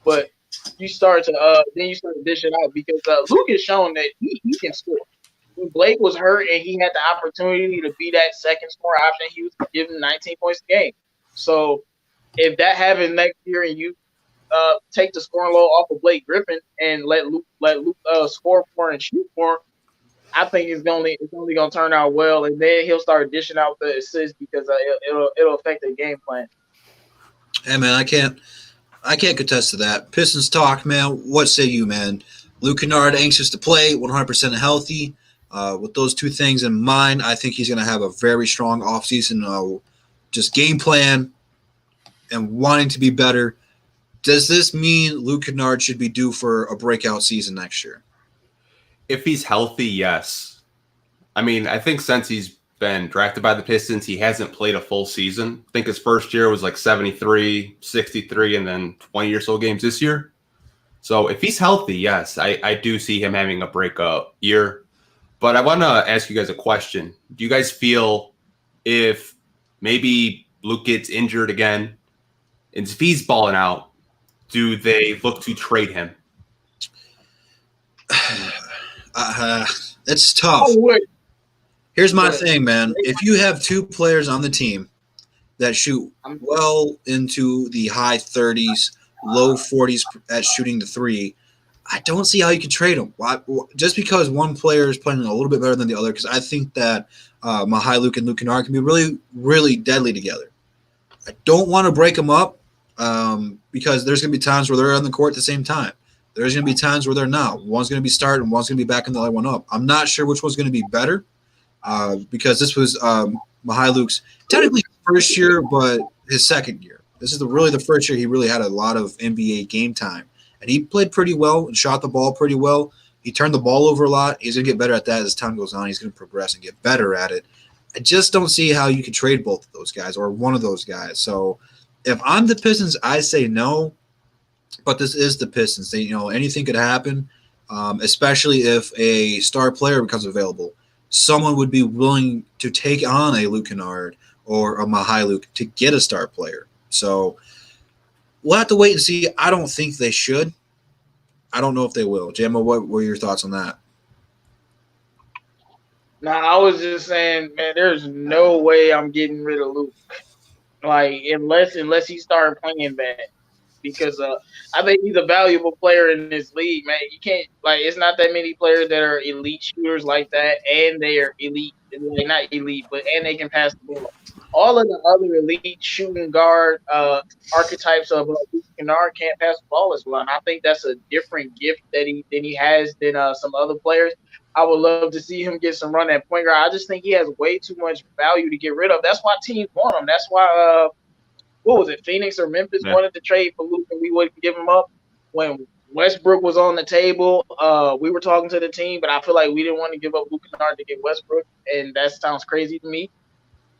S7: But you start to dish it out, because Luke has shown that he can score. When Blake was hurt and he had the opportunity to be that second scorer option, he was giving 19 points a game. So if that happens next year and you take the scoring load off of Blake Griffin and let Luke score for and shoot for him, I think it's only gonna turn out well, and then he'll start dishing out the assists, because it'll affect the game plan.
S3: Hey man, I can't contest to that. Pistons talk, man. What say you, man? Luke Kennard anxious to play, 100% healthy. With those two things in mind, I think he's going to have a very strong offseason, just game plan and wanting to be better. Does this mean Luke Kennard should be due for a breakout season next year?
S2: If he's healthy, yes. I mean, I think since he's been drafted by the Pistons, he hasn't played a full season. I think his first year was like 73, 63, and then 20 or so games this year. So if he's healthy, yes, I do see him having a breakout year. But I want to ask you guys a question. Do you guys feel if maybe Luke gets injured again, and if he's balling out, do they look to trade him?
S3: It's tough. Here's my thing, man. If you have 2 players on the team that shoot well into the high 30s, low 40s at shooting the 3, I don't see how you can trade them. Just because one player is playing a little bit better than the other, because I think that Luke and Luke Kennard can be really, really deadly together. I don't want to break them up because there's going to be times where they're on the court at the same time. There's going to be times where they're not. One's going to be starting, one's going to be backing the other one up. I'm not sure which one's going to be better because this was Luke's technically first year, but his second year. This is really the first year he really had a lot of NBA game time. And he played pretty well and shot the ball pretty well. He turned the ball over a lot. He's going to get better at that as time goes on. He's going to progress and get better at it. I just don't see how you could trade both of those guys or one of those guys. So if I'm the Pistons, I say no. But this is the Pistons. Anything could happen, especially if a star player becomes available. Someone would be willing to take on a Luke Kennard or a Mihailuk to get a star player. So we'll have to wait and see. I don't think they should. I don't know if they will. Jamma, what were your thoughts on that?
S7: Nah, I was just saying, man, there's no way I'm getting rid of Luke. Like, unless he started playing bad. Because I think he's a valuable player in this league, man. You can't, it's not that many players that are elite shooters like that, and they are elite, not elite, and they can pass the ball. All of the other elite shooting guard archetypes of Luke Kennard can't pass the ball as well. And I think that's a different gift that he has than some other players. I would love to see him get some run at point guard. I just think he has way too much value to get rid of. That's why teams want him. That's why what was it, Phoenix or Memphis wanted to trade for Luke and we wouldn't give him up. When Westbrook was on the table, we were talking to the team, but I feel like we didn't want to give up Luke Kennard to get Westbrook, and that sounds crazy to me,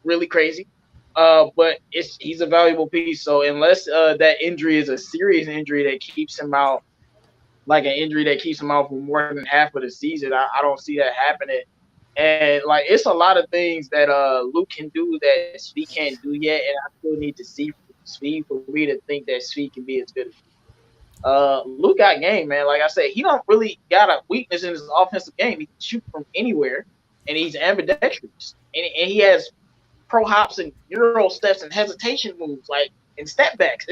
S7: really crazy. But he's a valuable piece. So unless that injury is a serious injury that keeps him out, like an injury that keeps him out for more than half of the season, I don't see that happening. And it's a lot of things that Luke can do that Svi can't do yet, and I still need to see Svi for me to think that Svi can be as good as Luke got game, man. Like I said, he don't really got a weakness in his offensive game. He can shoot from anywhere, and he's ambidextrous, and he has pro hops and euro steps and hesitation moves, and step backs.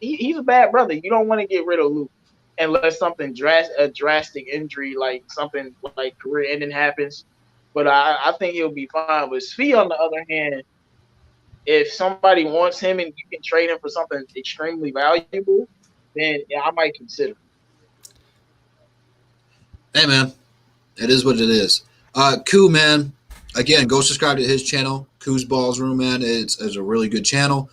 S7: He's a bad brother. You don't want to get rid of Luke unless something a drastic injury, like something like career ending happens. But I think he'll be fine. But Svi, on the other hand, if somebody wants him and you can trade him for something extremely valuable, then I might consider.
S3: Hey, man. It is what it is. Koo, man. Again, go subscribe to his channel, Koo's Balls Room, man. It's a really good channel.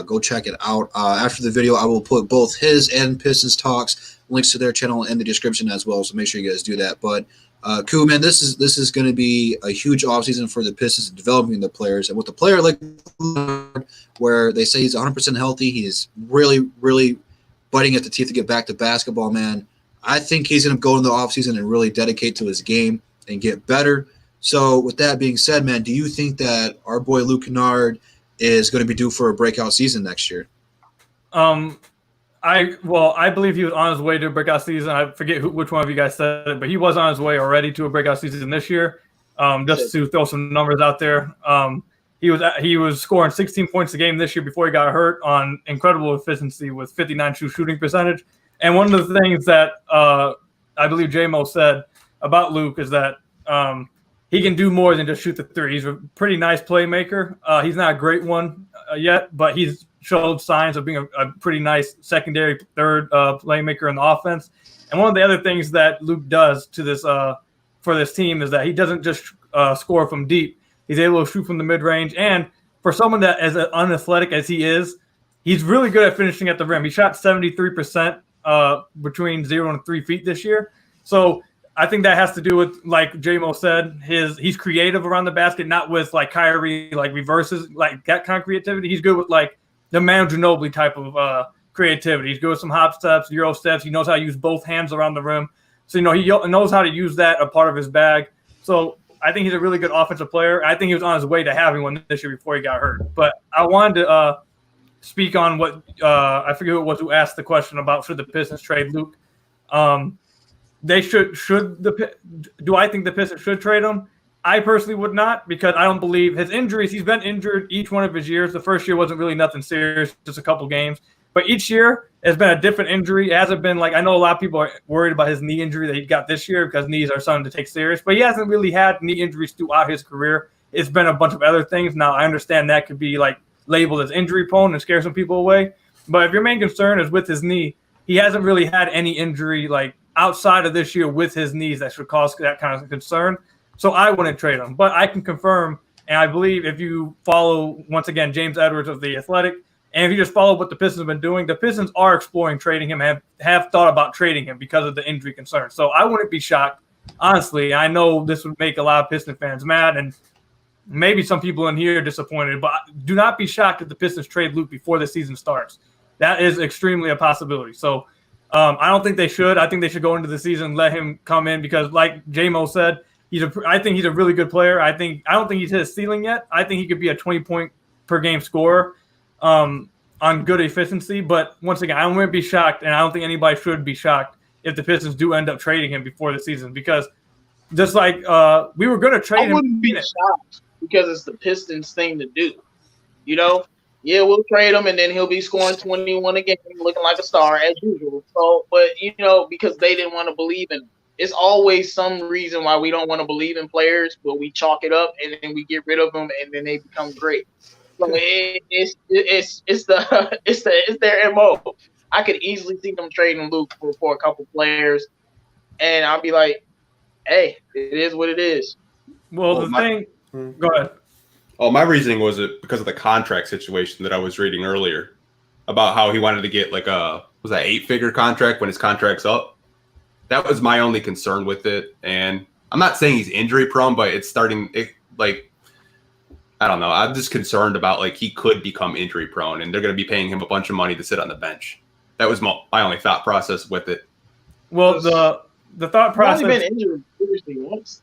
S3: Go check it out. After the video, I will put both his and Pistons Talks links to their channel in the description as well, so make sure you guys do that. But cool, man, this is going to be a huge offseason for the Pistons developing the players. And with a player like where they say he's 100% healthy, he's really, really biting at the teeth to get back to basketball, man. I think he's going to go into the offseason and really dedicate to his game and get better. So with that being said, man, do you think that our boy Luke Kennard is going to be due for a breakout season next year?
S8: I believe he was on his way to a breakout season. I forget which one of you guys said it, but he was on his way already to a breakout season this year. Just to throw some numbers out there, he was scoring 16 points a game this year before he got hurt on incredible efficiency with 59 shooting percentage. And one of the things that I believe J-Mo said about Luke is that he can do more than just shoot the three. He's a pretty nice playmaker. He's not a great one yet, but he's showed signs of being a pretty nice secondary third playmaker in the offense. And one of the other things that Luke does to this for this team is that he doesn't just score from deep. He's able to shoot from the mid-range. And for someone that as unathletic as he is, he's really good at finishing at the rim. He shot 73% between 0 and 3 feet this year. So I think that has to do with, like J-Mo said, he's creative around the basket, not with like Kyrie, like reverses, like that kind of creativity. He's good with like the Manu Ginobili type of creativity. He's good with some hop steps, euro steps. He knows how to use both hands around the rim. So, he knows how to use that a part of his bag. So I think he's a really good offensive player. I think he was on his way to having one this year before he got hurt. But I wanted to speak on what I forget who it was who asked the question about should the Pistons trade Luke. They do I think the Pistons should trade him? I personally would not, because I don't believe his injuries. He's been injured each one of his years. The first year wasn't really nothing serious, just a couple games. But each year has been a different injury. It hasn't been like, I know a lot of people are worried about his knee injury that he got this year because knees are something to take serious. But he hasn't really had knee injuries throughout his career. It's been a bunch of other things. Now, I understand that could be like labeled as injury prone and scare some people away. But if your main concern is with his knee, he hasn't really had any injury like outside of this year with his knees that should cause that kind of concern. So I wouldn't trade him. But I can confirm And I believe if you follow, once again, James Edwards of The Athletic, and if you just follow what the Pistons have been doing, the Pistons are exploring trading him, have thought about trading him because of the injury concerns. So I wouldn't be shocked, honestly. I know this would make a lot of Piston fans mad, and maybe some people in here are disappointed, but do not be shocked if the Pistons trade Luke before the season starts. That is extremely a possibility. So I don't think they should. I think they should go into the season and let him come in because, like J-Mo said, I think he's a really good player. I don't think he's hit his ceiling yet. I think he could be a 20-point-per-game scorer on good efficiency. But once again, I wouldn't be shocked, and I don't think anybody should be shocked if the Pistons do end up trading him before the season because just like we were going to trade him.
S7: I wouldn't be shocked because it's the Pistons thing to do. You know? Yeah, we'll trade him, and then he'll be scoring 21 a game, looking like a star as usual. So, but, because they didn't want to believe in him. It's always some reason why we don't want to believe in players, but we chalk it up, and then we get rid of them, and then they become great. So it's their MO. I could easily see them trading Luke for a couple players, and I'll be like, hey, it is what it is.
S8: Well, go ahead.
S2: Oh, my reasoning was because of the contract situation that I was reading earlier about how he wanted to get like was that 8-figure contract when his contract's up? That was my only concern with it. And I'm not saying he's injury prone, but it's I don't know. I'm just concerned about he could become injury prone and they're going to be paying him a bunch of money to sit on the bench. That was my only thought process with it.
S8: Well, the thought process.
S7: He's only been injured seriously once.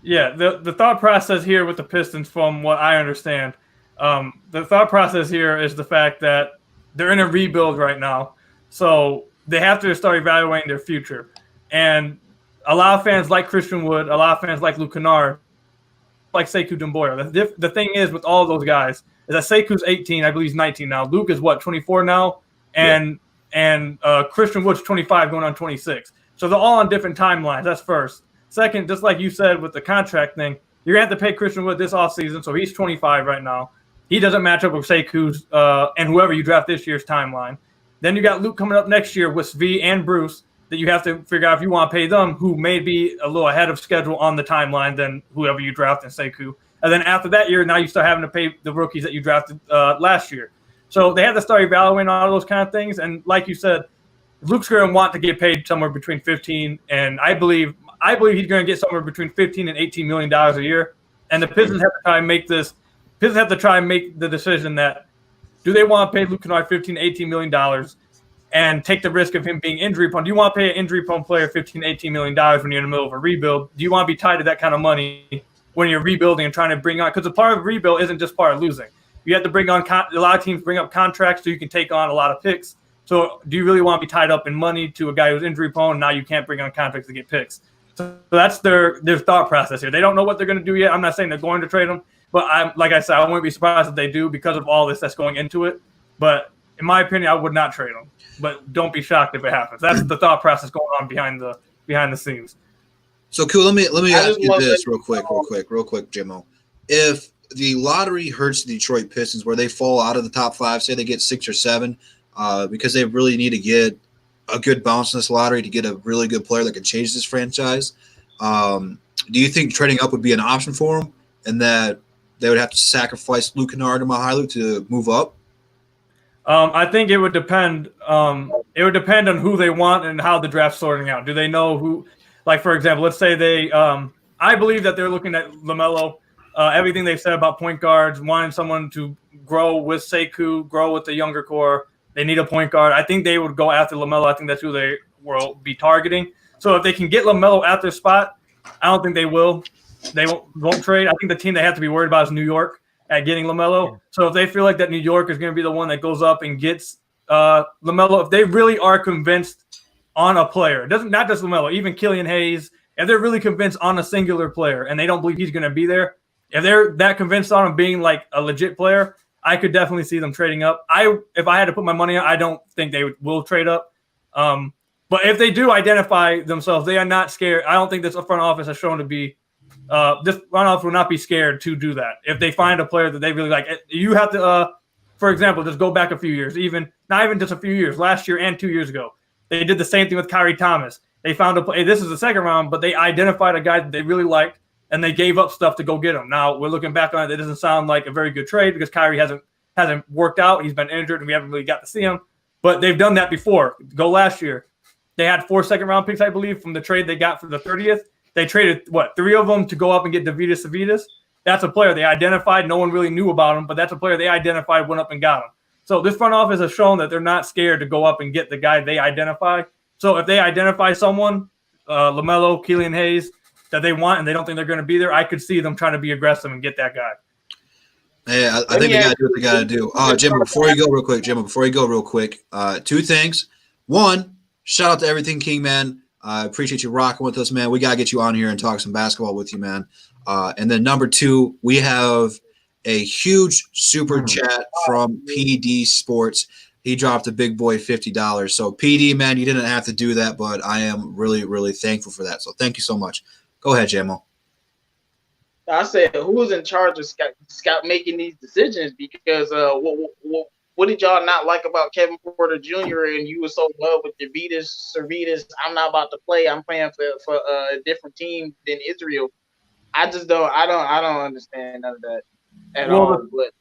S8: Yeah, the thought process here with the Pistons, from what I understand, the thought process here is the fact that they're in a rebuild right now. So they have to start evaluating their future. And a lot of fans like Christian Wood, a lot of fans like Luke Kennard, like Sekou Doumbouya. The thing is with all of those guys is that Sekou's 18, I believe he's 19 now. Luke is 24 now, and Christian Wood's 25 going on 26. So they're all on different timelines. That's first. Second, just like you said with the contract thing, you're going to have to pay Christian Wood this offseason, so he's 25 right now. He doesn't match up with Sekou's and whoever you draft this year's timeline. Then you got Luke coming up next year with Svi and Bruce that you have to figure out if you want to pay them, who may be a little ahead of schedule on the timeline than whoever you draft in Sekou. And then after that year, now you start having to pay the rookies that you drafted last year. So they have to start evaluating all those kind of things. And like you said, Luke's going to want to get paid somewhere between 15 and I believe he's going to get somewhere between $15 and $18 million a year. And the Pistons have to try and make this. Pistons have to try and make the decision that do they want to pay Luke Kennard $15, $18 million and take the risk of him being injury prone? Do you want to pay an injury prone player $15, $18 million when you're in the middle of a rebuild? Do you want to be tied to that kind of money when you're rebuilding and trying to bring on? Because a part of a rebuild isn't just part of losing. You have to bring on a lot of teams bring up contracts so you can take on a lot of picks. So do you really want to be tied up in money to a guy who's injury prone? Now you can't bring on contracts to get picks. So that's their thought process here. They don't know what they're going to do yet. I'm not saying they're going to trade him, but like I said, I wouldn't be surprised if they do because of all this that's going into it. But in my opinion, I would not trade him. But don't be shocked if it happens. That's the thought process going on behind the scenes.
S3: So cool. Let me ask you this real quick, Jimmo. If the lottery hurts the Detroit Pistons, where they fall out of the top 5, say they get 6 or 7, because they really need to get a good bounce in this lottery to get a really good player that can change this franchise. Do you think trading up would be an option for them, and that they would have to sacrifice Luke Kennard and Mahalo to move up?
S8: I think it would depend. It would depend on who they want and how the draft's sorting out. Do they know who? Like, for example, let's say they. I believe that they're looking at LaMelo. Everything they've said about point guards, wanting someone to grow with Sekou, grow with the younger core. They need a point guard. I think they would go after LaMelo. I think that's who they will be targeting. So if they can get LaMelo at their spot, I don't think they will. They won't trade. I think the team they have to be worried about is New York at getting LaMelo. So if they feel like that New York is going to be the one that goes up and gets LaMelo, if they really are convinced on a player, not just LaMelo, even Killian Hayes, if they're really convinced on a singular player and they don't believe he's going to be there, if they're that convinced on him being like a legit player, I could definitely see them trading up. If I had to put my money on, I don't think they will trade up. But if they do identify themselves, they are not scared. I don't think this front office has shown to be this front office will not be scared to do that. If they find a player that they really like, you have to, for example, just go back a few years, not even just a few years, last year and 2 years ago. They did the same thing with Kyrie Thomas. They found a play. This is the second round, but they identified a guy that they really liked, and they gave up stuff to go get him. Now we're looking back on it. It doesn't sound like a very good trade because Kyrie hasn't worked out. He's been injured, and we haven't really got to see him. But they've done that before. Go last year. They had 4 second-round picks, I believe, from the trade they got for the 30th. They traded, 3 of them to go up and get Davidas. That's a player they identified. No one really knew about him, but that's a player they identified, went up and got him. So this front office has shown that they're not scared to go up and get the guy they identify. So if they identify someone, LaMelo, Killian Hayes, that they want and they don't think they're going to be there, I could see them trying to be aggressive and get that guy.
S3: Yeah, I think they got to do what they got to do. Jimbo, before you go real quick, 2 things. 1, shout out to Everything King, man. I appreciate you rocking with us, man. We got to get you on here and talk some basketball with you, man. And then number 2, we have a huge super chat from PD Sports. He dropped a big boy $50. So PD, man, you didn't have to do that, but I am really, really thankful for that. So thank you so much. Go ahead, Jamo.
S7: I said, who's in charge of Scott making these decisions? Because what did y'all not like about Kevin Porter Jr. and you were so in love with Servetus? I'm not about to play. I'm playing for a different team than Israel. I don't understand none of that at all. But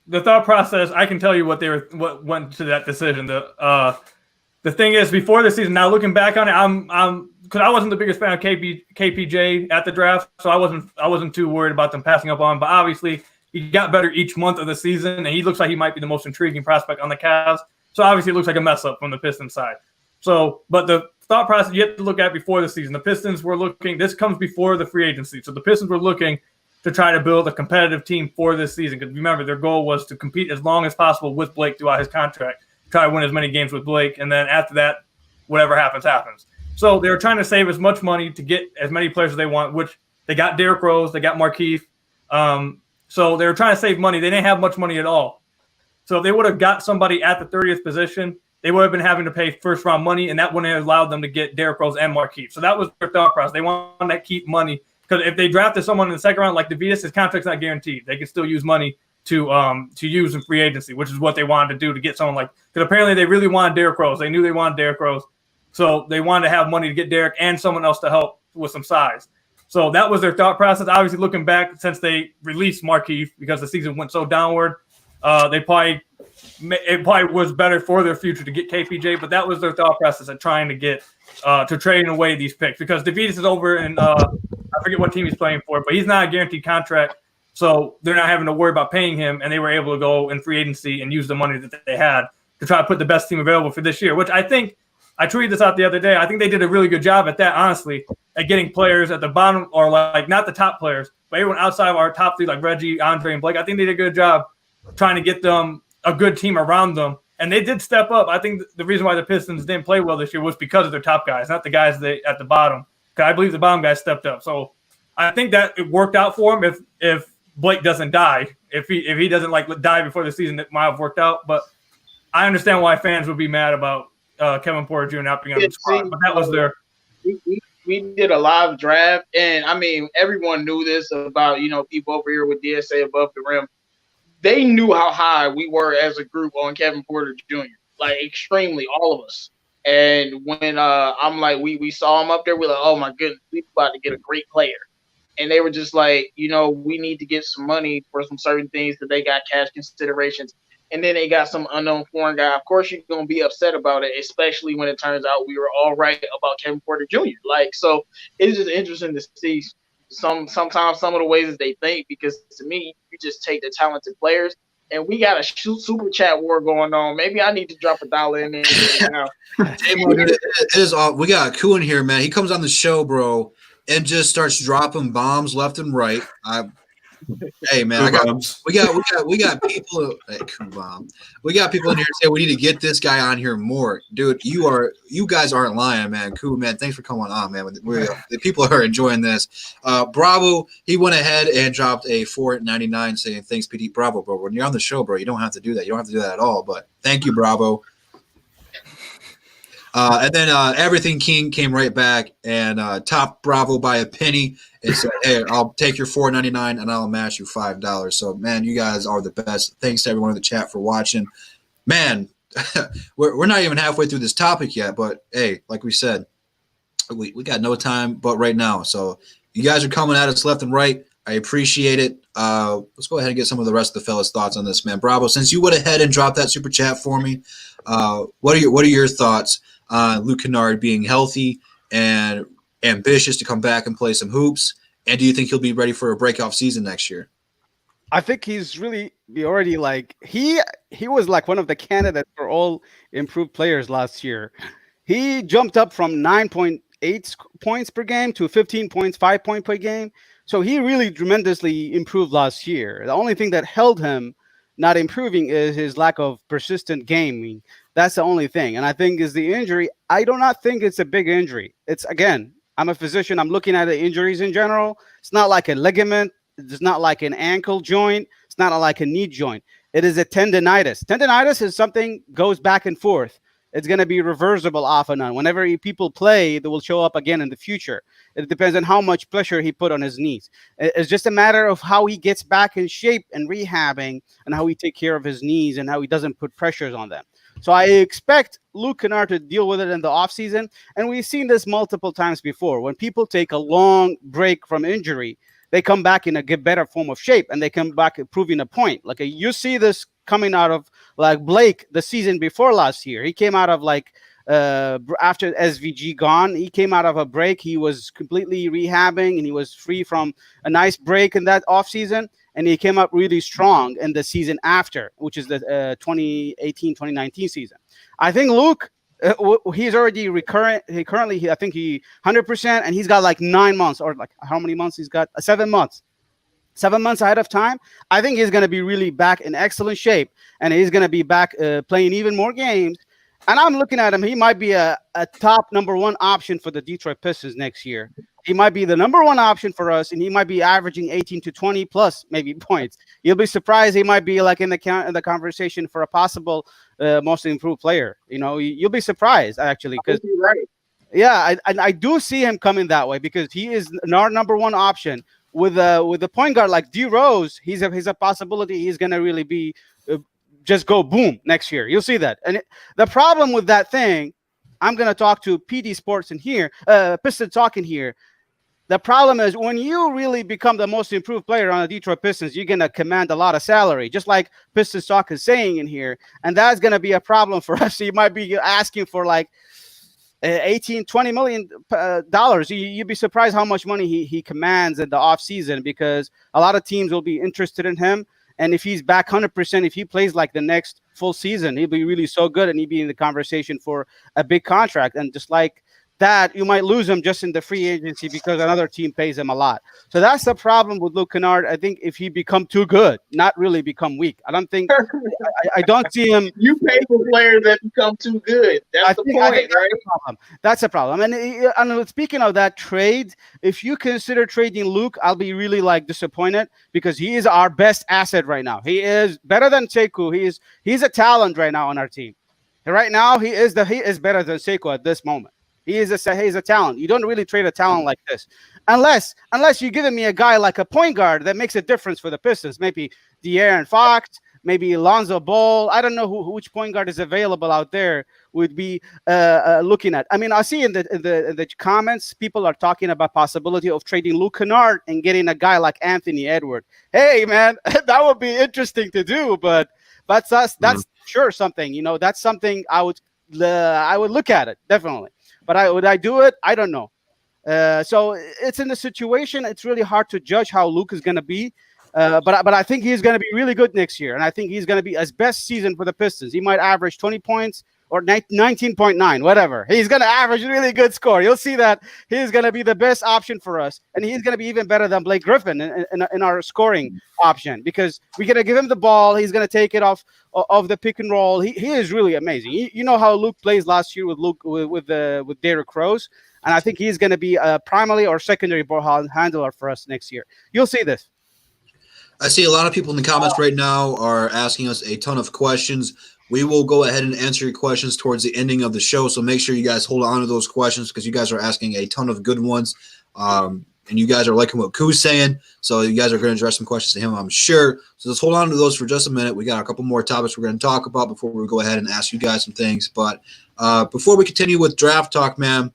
S8: the thought process, I can tell you what went to that decision. The thing is, before the season, now looking back on it, I'm because I wasn't the biggest fan of KPJ at the draft, so I wasn't too worried about them passing up on him. But obviously, he got better each month of the season, and he looks like he might be the most intriguing prospect on the Cavs. So obviously, it looks like a mess up from the Pistons side. So, but the thought process you have to look at before the season, the Pistons were looking. This comes before the free agency, so the Pistons were looking to try to build a competitive team for this season. Because remember, their goal was to compete as long as possible with Blake throughout his contract, try to win as many games with Blake, and then after that, whatever happens, happens. So they were trying to save as much money to get as many players as they want, which they got Derrick Rose, they got Markieff. So they were trying to save money. They didn't have much money at all. So if they would have got somebody at the 30th position, they would have been having to pay first-round money, and that wouldn't have allowed them to get Derrick Rose and Markieff. So that was their thought process. They wanted to keep money because if they drafted someone in the second round like Davidas, his contract's not guaranteed. They can still use money to use in free agency, which is what they wanted to do to get someone like – because apparently they really wanted Derrick Rose. They knew they wanted Derrick Rose. So they wanted to have money to get Derrick and someone else to help with some size. So that was their thought process. Obviously, looking back, since they released Markieff because the season went so downward, it probably was better for their future to get KPJ. But that was their thought process of trying to get to trading away these picks because Davidas is over and I forget what team he's playing for, but he's not a guaranteed contract. So they're not having to worry about paying him, and they were able to go in free agency and use the money that they had to try to put the best team available for this year, which I think – I tweeted this out the other day. I think they did a really good job at that, honestly, at getting players at the bottom or like not the top players, but everyone outside of our top 3 like Reggie, Andre, and Blake. I think they did a good job trying to get them a good team around them. And they did step up. I think the reason why the Pistons didn't play well this year was because of their top guys, not the guys at the bottom. Because I believe the bottom guys stepped up. So I think that it worked out for him if Blake doesn't die. If he doesn't like die before the season, it might have worked out. But I understand why fans would be mad about Kevin Porter Jr. not being on the squad, but that was their.
S7: We did a live draft, and I mean everyone knew this about people over here with DSA above the rim. They knew how high we were as a group on Kevin Porter Jr. Like extremely, all of us. And when I'm like, we saw him up there, we're like, oh my goodness, we about to get a great player. And they were just like, we need to get some money for some certain things that they got cash considerations. And then they got some unknown foreign guy. Of course, you're going to be upset about it, especially when it turns out we were all right about Kevin Porter Jr. Like, so it's just interesting to see sometimes some of the ways that they think, because to me, you just take the talented players, and we got a super chat war going on. Maybe I need to drop $1 in there now.
S3: We got Koo in here, man. He comes on the show, bro, and just starts dropping bombs left and right. Hey man, we got people. Hey, we got people in here saying we need to get this guy on here more, dude. You guys aren't lying, man. Cool, man. Thanks for coming on, man. The people are enjoying this. Bravo, he went ahead and dropped a $4.99 saying thanks, PD. Bravo, bro. When you're on the show, bro, you don't have to do that. You don't have to do that at all. But thank you, Bravo. And then Everything King came right back and topped Bravo by a penny. It said, hey, I'll take your $4.99 and I'll match you $5. So, man, you guys are the best. Thanks to everyone in the chat for watching. Man, we're not even halfway through this topic yet. But, hey, like we said, we got no time but right now. So, You guys are coming at us left and right. I appreciate it. Let's go ahead and get some of the rest of the fellas' thoughts on this, man. Bravo, since you went ahead and dropped that super chat for me, what are your thoughts on Luke Kennard being healthy and ambitious to come back and play some hoops? And do you think he'll be ready for a breakoff season next year?
S5: I think he's really already like he was like one of the candidates for all improved players last year. He jumped up from 9.8 points per game to 15 points, 5 points per game. So he really tremendously improved last year. The only thing that held him not improving is his lack of persistent gaming. That's the only thing. And I think is the injury. I do not think it's a big injury. It's, again, I'm a physician. I'm looking at the injuries in general. It's not like a ligament. It's not like an ankle joint. It's not like a knee joint. It is a tendonitis. Tendonitis is something goes back and forth. It's going to be reversible off and on. Whenever people play, they will show up again in the future. It depends on how much pressure he put on his knees. It's just a matter of how he gets back in shape and rehabbing and how he take care of his knees and how he doesn't put pressures on them. So I expect Luke Kennard to deal with it in the offseason. And we've seen this multiple times before. When people take a long break from injury, they come back in a better form of shape and they come back proving a point. Like you see this coming out of like Blake the season before last year. He came out of like after SVG gone, he came out of a break. He was completely rehabbing and he was free from a nice break in that offseason. And he came up really strong in the season after, which is the 2018-2019 season. I think Luke, he's already recurrent. I think he 100%, and he's got like 9 months, or like how many months he's got? 7 months. 7 months ahead of time. I think he's going to be really back in excellent shape, and he's going to be back playing even more games. And I'm looking at him. He might be a top #1 option for the Detroit Pistons next year. He might be the #1 option for us, and he might be averaging 18 to 20 plus maybe points. You'll be surprised. He might be like in the conversation for a possible most improved player. You know, you'll be surprised actually, because
S7: right.
S5: Yeah, I do see him coming that way because he is our #1 option. With the point guard like D Rose, he's a possibility. He's gonna really be just go boom next year. You'll see that. And the problem with that thing, I'm gonna talk to PD Sports in here, Piston Talk in here. The problem is when you really become the most improved player on the Detroit Pistons, you're gonna command a lot of salary, just like Piston Talk is saying in here, and that's gonna be a problem for us. So you might be asking for like 18, 20 million dollars. You'd be surprised how much money he commands in the off season, because a lot of teams will be interested in him. And if he's back 100%, if he plays like the next full season, he'll be really so good, and he'll be in the conversation for a big contract. And just like that, you might lose him just in the free agency because another team pays him a lot. So that's the problem with Luke Kennard. I think if he become too good, not really become weak. I don't think I don't see him.
S7: You pay for players that become too good. That's the point, right?
S5: That's a problem. And speaking of that trade, if you consider trading Luke, I'll be really like disappointed, because he is our best asset right now. He is better than Sekou. He's a talent right now on our team. Right now, he is better than Sekou at this moment. He's a talent. You don't really trade a talent like this, unless you're giving me a guy like a point guard that makes a difference for the Pistons. Maybe De'Aaron Fox, maybe Lonzo Ball. I don't know which point guard is available out there. Would be looking at. I mean, I see in the comments people are talking about possibility of trading Luke Kennard and getting a guy like Anthony Edwards. Hey, man, that would be interesting to do, but that's sure something. You know, that's something I would look at it definitely. But would I do it? I don't know. So it's in the situation. It's really hard to judge how Luke is going to be. But I think he's going to be really good next year. And I think he's going to be his best season for the Pistons. He might average 20 points or 19.9, whatever. He's going to average a really good score. You'll see that he's going to be the best option for us. And he's going to be even better than Blake Griffin in our scoring option, because we're going to give him the ball. He's going to take it off of the pick and roll. He is really amazing. You know how Luke plays last year with Derrick Rose. And I think he's going to be a primary or secondary ball handler for us next year. You'll see this.
S3: I see a lot of people in the comments right now are asking us a ton of questions. We will go ahead and answer your questions towards the ending of the show, so make sure you guys hold on to those questions, because you guys are asking a ton of good ones, and you guys are liking what Ku's saying, so you guys are going to address some questions to him, I'm sure. So let's hold on to those for just a minute. We got a couple more topics we're going to talk about before we go ahead and ask you guys some things. But before we continue with draft talk, man,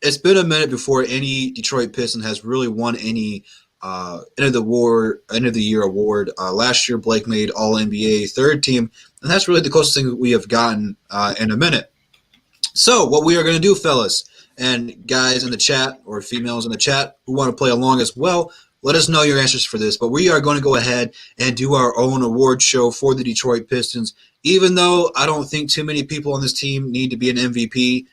S3: it's been a minute before any Detroit Piston has really won any end of the year award. Last year, Blake made All NBA third team, and that's really the closest thing we have gotten in a minute. So, what we are going to do, fellas, and guys in the chat or females in the chat who want to play along as well, let us know your answers for this. But we are going to go ahead and do our own award show for the Detroit Pistons. Even though I don't think too many people on this team need to be an MVP,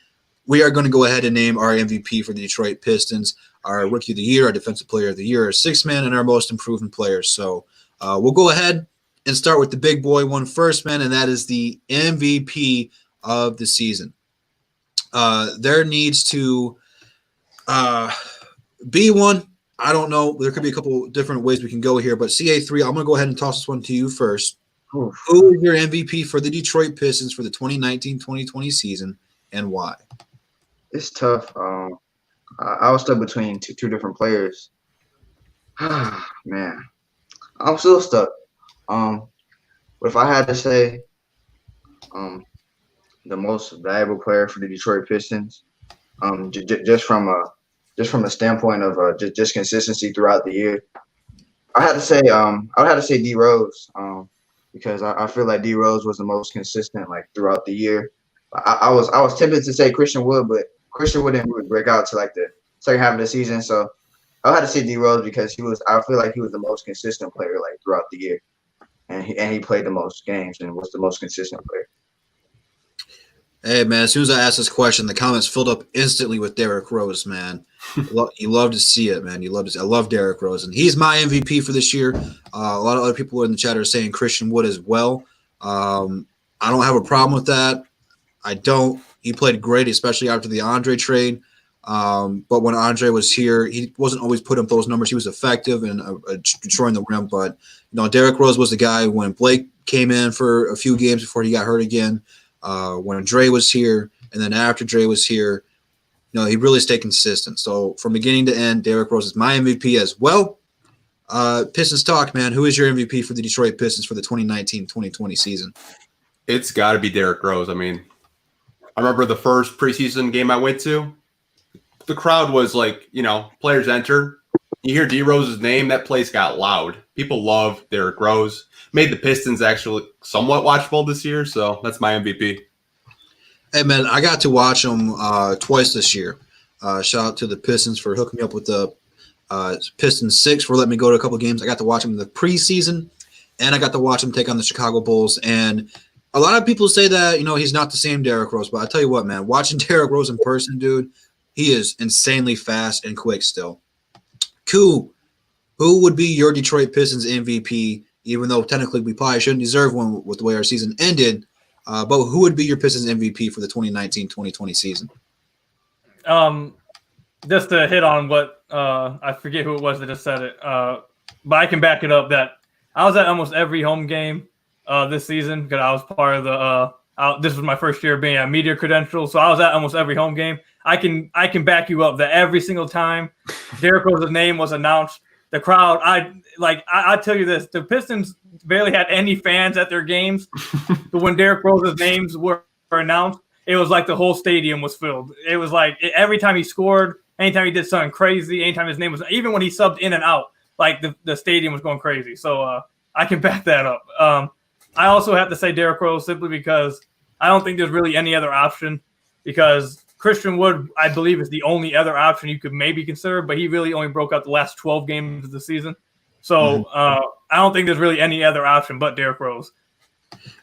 S3: we are going to go ahead and name our MVP for the Detroit Pistons, our Rookie of the Year, our Defensive Player of the Year, our Sixth Man, and our Most Improved Player. So we'll go ahead and start with the big boy one first, man, and that is the MVP of the season. There needs to be one. I don't know. There could be a couple different ways we can go here, but CA3, I'm going to go ahead and toss this one to you first.
S6: Oof.
S3: Who is your MVP for the Detroit Pistons for the 2019-2020 season, and why?
S6: It's tough. I was stuck between two different players. Man, I'm still stuck. But if I had to say the most valuable player for the Detroit Pistons, just from a standpoint of just consistency throughout the year, I would have to say D Rose, because I feel like D Rose was the most consistent like throughout the year. I was tempted to say Christian Wood, but Christian Wood didn't really break out to like the second half of the season, so I had to say D Rose because I feel like he was the most consistent player like throughout the year, and he played the most games and was the most consistent player.
S3: Hey, man, as soon as I asked this question, the comments filled up instantly with Derrick Rose, man. You love to see it, man. I love Derrick Rose, and he's my MVP for this year. A lot of other people in the chat are saying Christian Wood as well. I don't have a problem with that. I don't. He played great, especially after the Andre trade. But when Andre was here, he wasn't always putting up those numbers. He was effective and destroying the rim. But, Derrick Rose was the guy when Blake came in for a few games before he got hurt again. When Dre was here, and then after Dre was here, he really stayed consistent. So from beginning to end, Derrick Rose is my MVP as well. Pistons talk, man. Who is your MVP for the Detroit Pistons for the 2019-2020 season?
S2: It's got to be Derrick Rose. I mean, I remember the first preseason game I went to. The crowd was like, players enter. You hear D Rose's name, that place got loud. People love Derrick Rose. Made the Pistons actually somewhat watchable this year, so that's my MVP.
S3: Hey, man, I got to watch them twice this year. Shout out to the Pistons for hooking me up with the Pistons 6 for letting me go to a couple games. I got to watch them in the preseason, and I got to watch them take on the Chicago Bulls. And a lot of people say that, he's not the same Derrick Rose, but I tell you what, man, watching Derrick Rose in person, dude, he is insanely fast and quick still. Cool. Who would be your Detroit Pistons MVP, even though technically we probably shouldn't deserve one with the way our season ended? But who would be your Pistons MVP for the 2019-2020 season?
S8: Just to hit on what I forget who it was that just said it, but I can back it up that I was at almost every home game this season because I was part of the this was my first year being a media credential, so I was at almost every home game. I can back you up that every single time Derrick Rose's name was announced, the crowd, I tell you this, the Pistons barely had any fans at their games, but when Derrick Rose's names were announced, it was like the whole stadium was filled. It was like every time he scored, anytime he did something crazy, anytime his name was, even when he subbed in and out, like the stadium was going crazy. So I can back that up. I also have to say Derrick Rose simply because I don't think there's really any other option, because Christian Wood, I believe, is the only other option you could maybe consider, but he really only broke out the last 12 games of the season. So I don't think there's really any other option but Derrick Rose.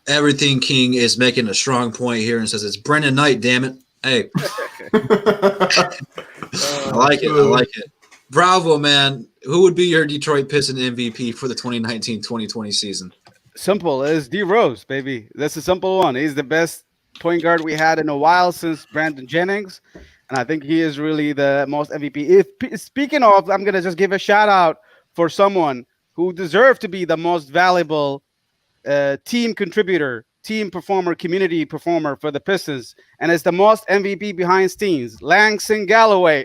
S3: Everything King is making a strong point here and says it's Brendan Knight, damn it. Hey. I like it. Bravo, man. Who would be your Detroit Pistons MVP for the 2019-2020 season?
S5: Simple. It's D Rose, baby. That's a simple one. He's the best point guard we had in a while since Brandon Jennings, and I think he is really the most MVP. Speaking of, I'm gonna just give a shout out for someone who deserved to be the most valuable team contributor, team performer, community performer for the Pistons, and it's the most MVP behind scenes, Langston Galloway.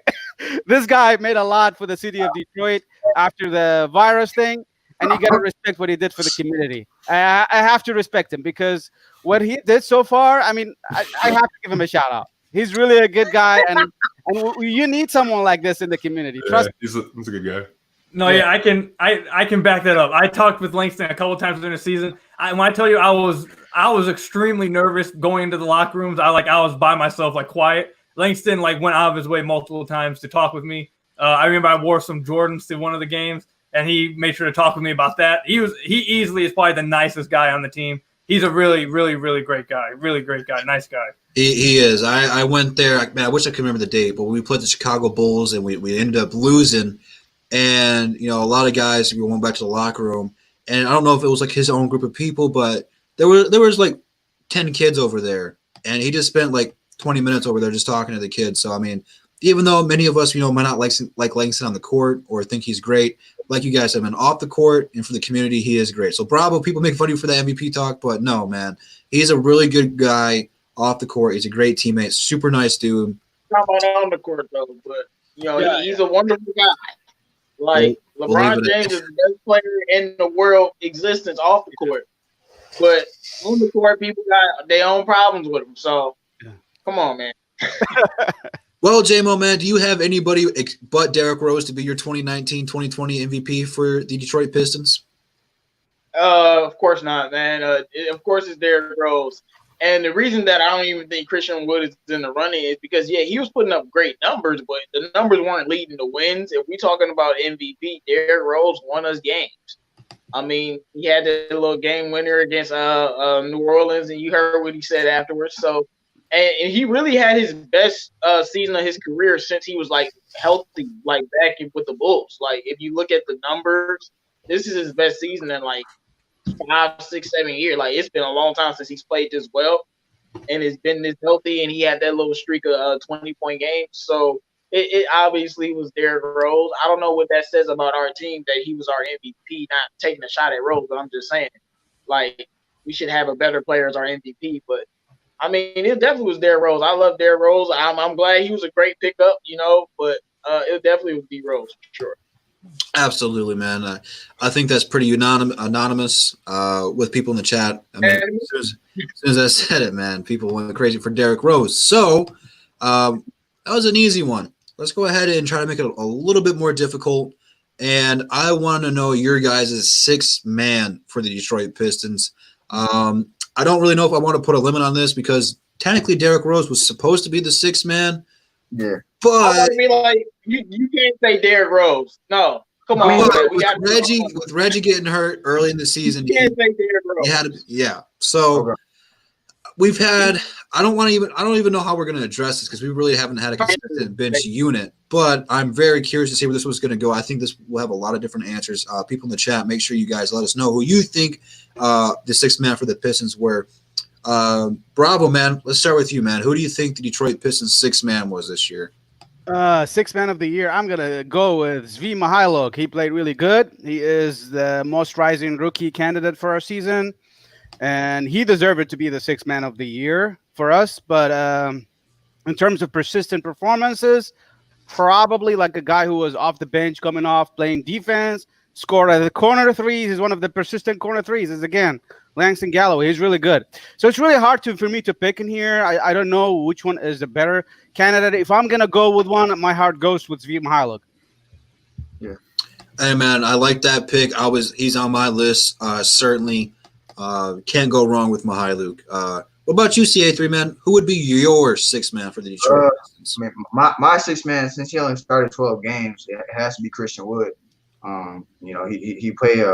S5: This guy made a lot for the city of Detroit after the virus thing, and you got to respect what he did for the community. I have to respect him because what he did so far, I mean, I have to give him a shout out. He's really a good guy, and you need someone like this in the community. Trust
S2: he's a good guy.
S8: No, yeah, I can back that up. I talked with Langston a couple of times during the season. When I tell you I was extremely nervous going into the locker rooms. I was by myself, like quiet. Langston went out of his way multiple times to talk with me. I remember I wore some Jordans to one of the games, and he made sure to talk with me about that. He easily is probably the nicest guy on the team. He's a really, really, really great guy. Really great guy. Nice guy.
S3: He is. I went there. Man, I wish I could remember the date, but we played the Chicago Bulls, and we ended up losing. And, a lot of guys went back to the locker room. And I don't know if it was like his own group of people, but there was like 10 kids over there. And he just spent like 20 minutes over there just talking to the kids. So, I mean, even though many of us, might not like Langston on the court or think he's great, like you guys have been off the court and for the community, he is great. So bravo, people make fun of you for the MVP talk, but no, man, he's a really good guy off the court. He's a great teammate, super nice dude.
S7: Not on the court though, but he's a wonderful guy. Like LeBron James is the best player in the world existence off the court, but on the court, people got their own problems with him. So come on, man.
S3: Well, J-Mo, man, do you have anybody but Derrick Rose to be your 2019-2020 MVP for the Detroit Pistons?
S7: Of course not, man. Of course it's Derrick Rose. And the reason that I don't even think Christian Wood is in the running is because, he was putting up great numbers, but the numbers weren't leading to wins. If we're talking about MVP, Derrick Rose won us games. I mean, he had that little game winner against New Orleans, and you heard what he said afterwards. So, and he really had his best season of his career since he was healthy, back with the Bulls. If you look at the numbers, this is his best season in 5, 6, 7 years. It's been a long time since he's played this well, and it's been this healthy. And he had that little streak of 20-point games. So it obviously was Derrick Rose. I don't know what that says about our team that he was our MVP, not taking a shot at Rose. But I'm just saying, we should have a better player as our MVP. But I mean, it definitely was Derrick Rose. I love Derrick Rose. I'm glad he was a great pickup, but it definitely would be Rose for sure.
S3: Absolutely, man. I think that's pretty anonymous with people in the chat. I mean, as soon as I said it, man, people went crazy for Derrick Rose. So that was an easy one. Let's go ahead and try to make it a little bit more difficult. And I want to know your guys' sixth man for the Detroit Pistons. I don't really know if I want to put a limit on this because technically Derrick Rose was supposed to be the sixth man.
S6: Yeah.
S3: But
S7: I want to be you can't say Derrick Rose. No. Come on.
S3: With Reggie getting hurt early in the season,
S7: you can't say Derrick Rose.
S3: So we've had I don't even know how we're going to address this because we really haven't had a consistent bench unit. But I'm very curious to see where this was going to go. I think this will have a lot of different answers. People in the chat, make sure you guys let us know who you think the sixth man for the Pistons were. Bravo, man. Let's start with you, man. Who do you think the Detroit Pistons sixth man was this year?
S5: Sixth man of the year. I'm gonna go with Svi Mykhailiuk. He played really good. He is the most rising rookie candidate for our season, and he deserved to be the sixth man of the year for us. But in terms of persistent performances, probably like a guy who was off the bench, coming off, playing defense, scored at the corner threes. He's one of the persistent corner threes. Is again Langston Galloway. He's really good. So it's really hard for me to pick in here. I don't know which one is the better candidate. If I'm going to go with one, my heart goes with Svi Mykhailiuk.
S3: Yeah. Hey, man, I like that pick. He's on my list. Certainly can't go wrong with Mykhailiuk. What about you, CA3, man? Who would be your sixth man for the Detroit Pistons?
S6: My sixth man, since he only started 12 games, it has to be Christian Wood. He played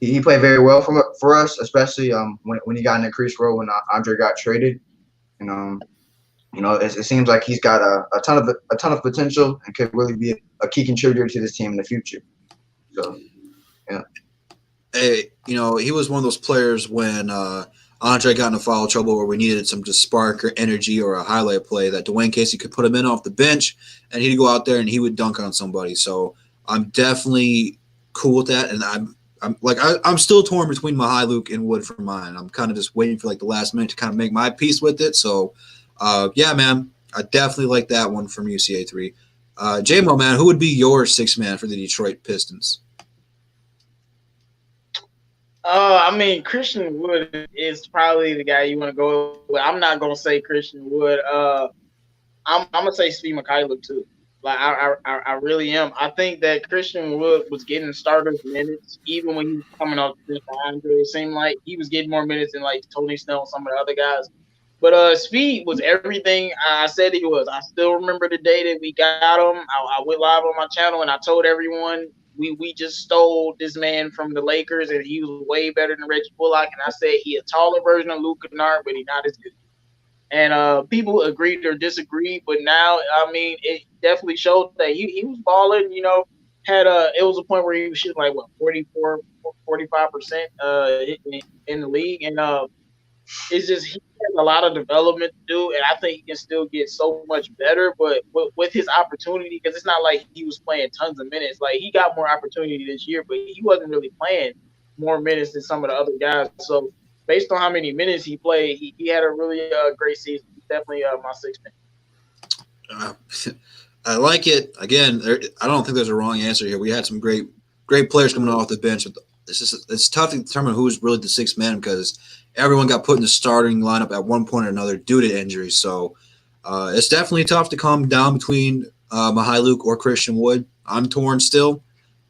S6: he played very well for us, especially when he got in the crease role when Andre got traded. And it seems like he's got a ton of potential and could really be a key contributor to this team in the future. So, yeah.
S3: Hey, he was one of those players when Andre got into foul trouble where we needed some just spark or energy or a highlight play that Dwayne Casey could put him in off the bench, and he'd go out there and he would dunk on somebody. So I'm definitely cool with that, and I'm still torn between Mykhailiuk and Wood for mine. I'm kind of just waiting for the last minute to kind of make my peace with it. So, yeah, man, I definitely like that one from UCA3. J-Mo, man, who would be your sixth man for the Detroit Pistons?
S7: I mean, Christian Wood is probably the guy you want to go with. I'm not going to say Christian Wood. I'm gonna say Steve Mikhailuk too. Like I really am. I think that Christian Wood was getting starters minutes even when he was coming off the bench. It seemed like he was getting more minutes than like Tony Snell and some of the other guys. But Speed was everything I said he was. I still remember the day that we got him. I went live on my channel and I told everyone we just stole this man from the Lakers and he was way better than Reggie Bullock. And I said he a taller version of Luke Kennard, but he's not as good. And people agreed or disagreed, but now, I mean, it definitely showed that he was balling, you know, it was a point where he was shooting like, what, 44, 45% in the league. And it's just, he has a lot of development to do, and I think he can still get so much better, but with his opportunity, because it's not like he was playing tons of minutes. Like, he got more opportunity this year, but he wasn't really playing more minutes than some of the other guys. So, based on how many minutes he played, he had a really great season. He's definitely my sixth man.
S3: I like it. Again, I don't think there's a wrong answer here. We had some great players coming off the bench. It's tough to determine who's really the sixth man because everyone got put in the starting lineup at one point or another due to injury. So it's definitely tough to come down between Mikhailuk or Christian Wood. I'm torn still.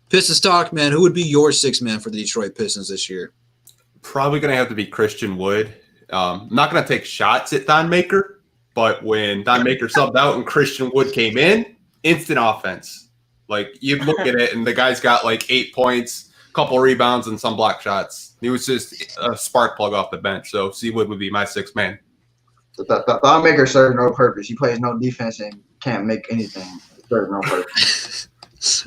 S3: Pistons talk, man. Who would be your sixth man for the Detroit Pistons this year?
S2: Probably going to have to be Christian Wood. I'm not going to take shots at Don Maker, but when Don Maker subbed out and Christian Wood came in, instant offense. Like, you look at it, and the guy's got like 8 points, a couple rebounds, and some block shots. He was just a spark plug off the bench. So C. Wood would be my sixth man.
S6: Don Maker serves no purpose. He plays no defense and can't make anything. Serves no purpose.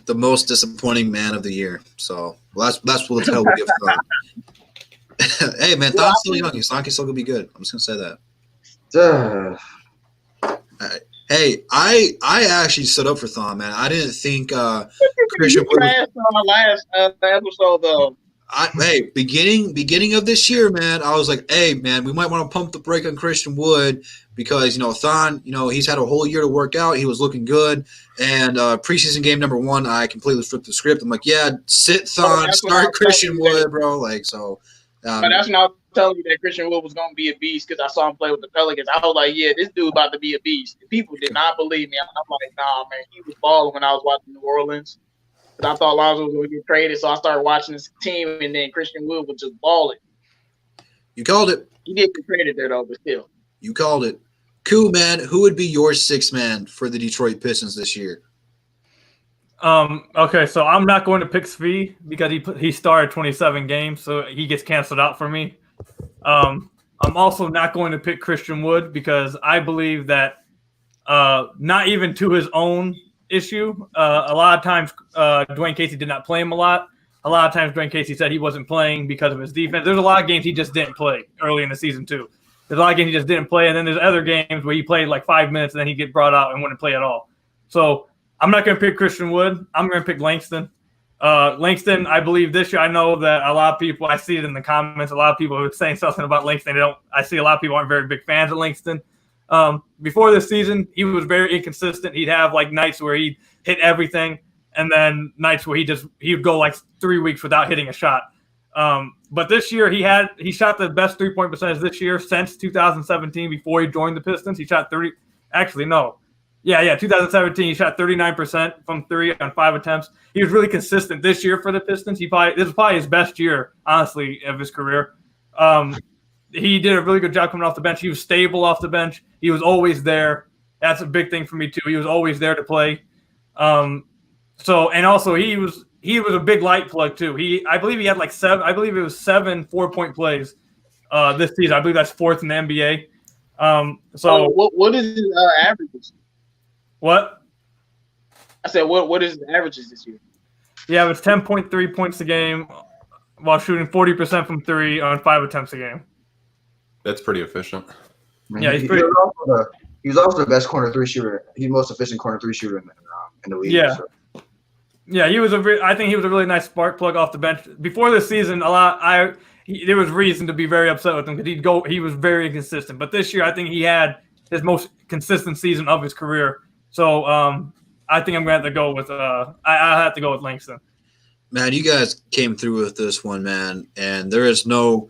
S3: The most disappointing man of the year. So that's what the hell we give Thon. Hey, man, Thon's still young. Thon can still be good. I'm just going to say that. Hey, I actually stood up for Thon, man. I didn't think Christian Wood
S7: on our last episode, though.
S3: Beginning of this year, man, I was like, hey, man, we might want to pump the brake on Christian Wood because, you know, Thon, you know, he's had a whole year to work out. He was looking good. And preseason game number 1, I completely flipped the script. I'm like, yeah, sit Thon, start Christian Wood, bro. Like, so.
S7: But that's when I was telling you that Christian Wood was going to be a beast because I saw him play with the Pelicans. I was like, yeah, this dude about to be a beast. People did not believe me. I'm like, nah, man, he was balling when I was watching New Orleans. But I thought Lonzo was going to get traded, so I started watching this team, and then Christian Wood was just balling.
S3: You called it.
S7: He did get traded there, though, but still.
S3: You called it. Cool, man. Who would be your sixth man for the Detroit Pistons this year?
S8: Okay, so I'm not going to pick Svi because he started 27 games, so he gets canceled out for me. I'm also not going to pick Christian Wood because I believe that not even to his own issue. A lot of times Dwayne Casey did not play him a lot. A lot of times Dwayne Casey said he wasn't playing because of his defense. There's a lot of games he just didn't play early in the season too. There's a lot of games he just didn't play, and then there's other games where he played like 5 minutes and then he'd get brought out and wouldn't play at all. So I'm not going to pick Christian Wood. I'm going to pick Langston. Langston, I believe this year, I know that a lot of people, I see it in the comments, a lot of people are saying something about Langston. I see a lot of people aren't very big fans of Langston. Before this season, he was very inconsistent. He'd have like nights where he'd hit everything, and then nights where he'd go like 3 weeks without hitting a shot. But this year he shot the best 3-point percentage this year since 2017 before he joined the Pistons. He shot 30. Actually, no. Yeah. 2017, he shot 39% from 3 on 5 attempts. He was really consistent this year for the Pistons. This is probably his best year, honestly, of his career. He did a really good job coming off the bench. He was stable off the bench. He was always there. That's a big thing for me too. He was always there to play. And also he was a big light plug too. I believe he had like 7 4-point plays this season. I believe that's 4th in the NBA.
S7: What is his averages?
S8: What?
S7: I said, what is the averages this year?
S8: Yeah, it's 10.3 points a game while shooting 40% from 3 on 5 attempts a game.
S2: That's pretty efficient.
S8: Yeah,
S6: He was also the best corner 3 shooter. He's the most efficient corner 3 shooter in the league.
S8: Yeah.
S6: So.
S8: Yeah, I think he was a really nice spark plug off the bench. Before this season, there was reason to be very upset with him because he was very inconsistent. But this year, I think he had his most consistent season of his career. So I think I'm going to have to go with I have to go with Langston.
S3: Man, you guys came through with this one, man, and there is no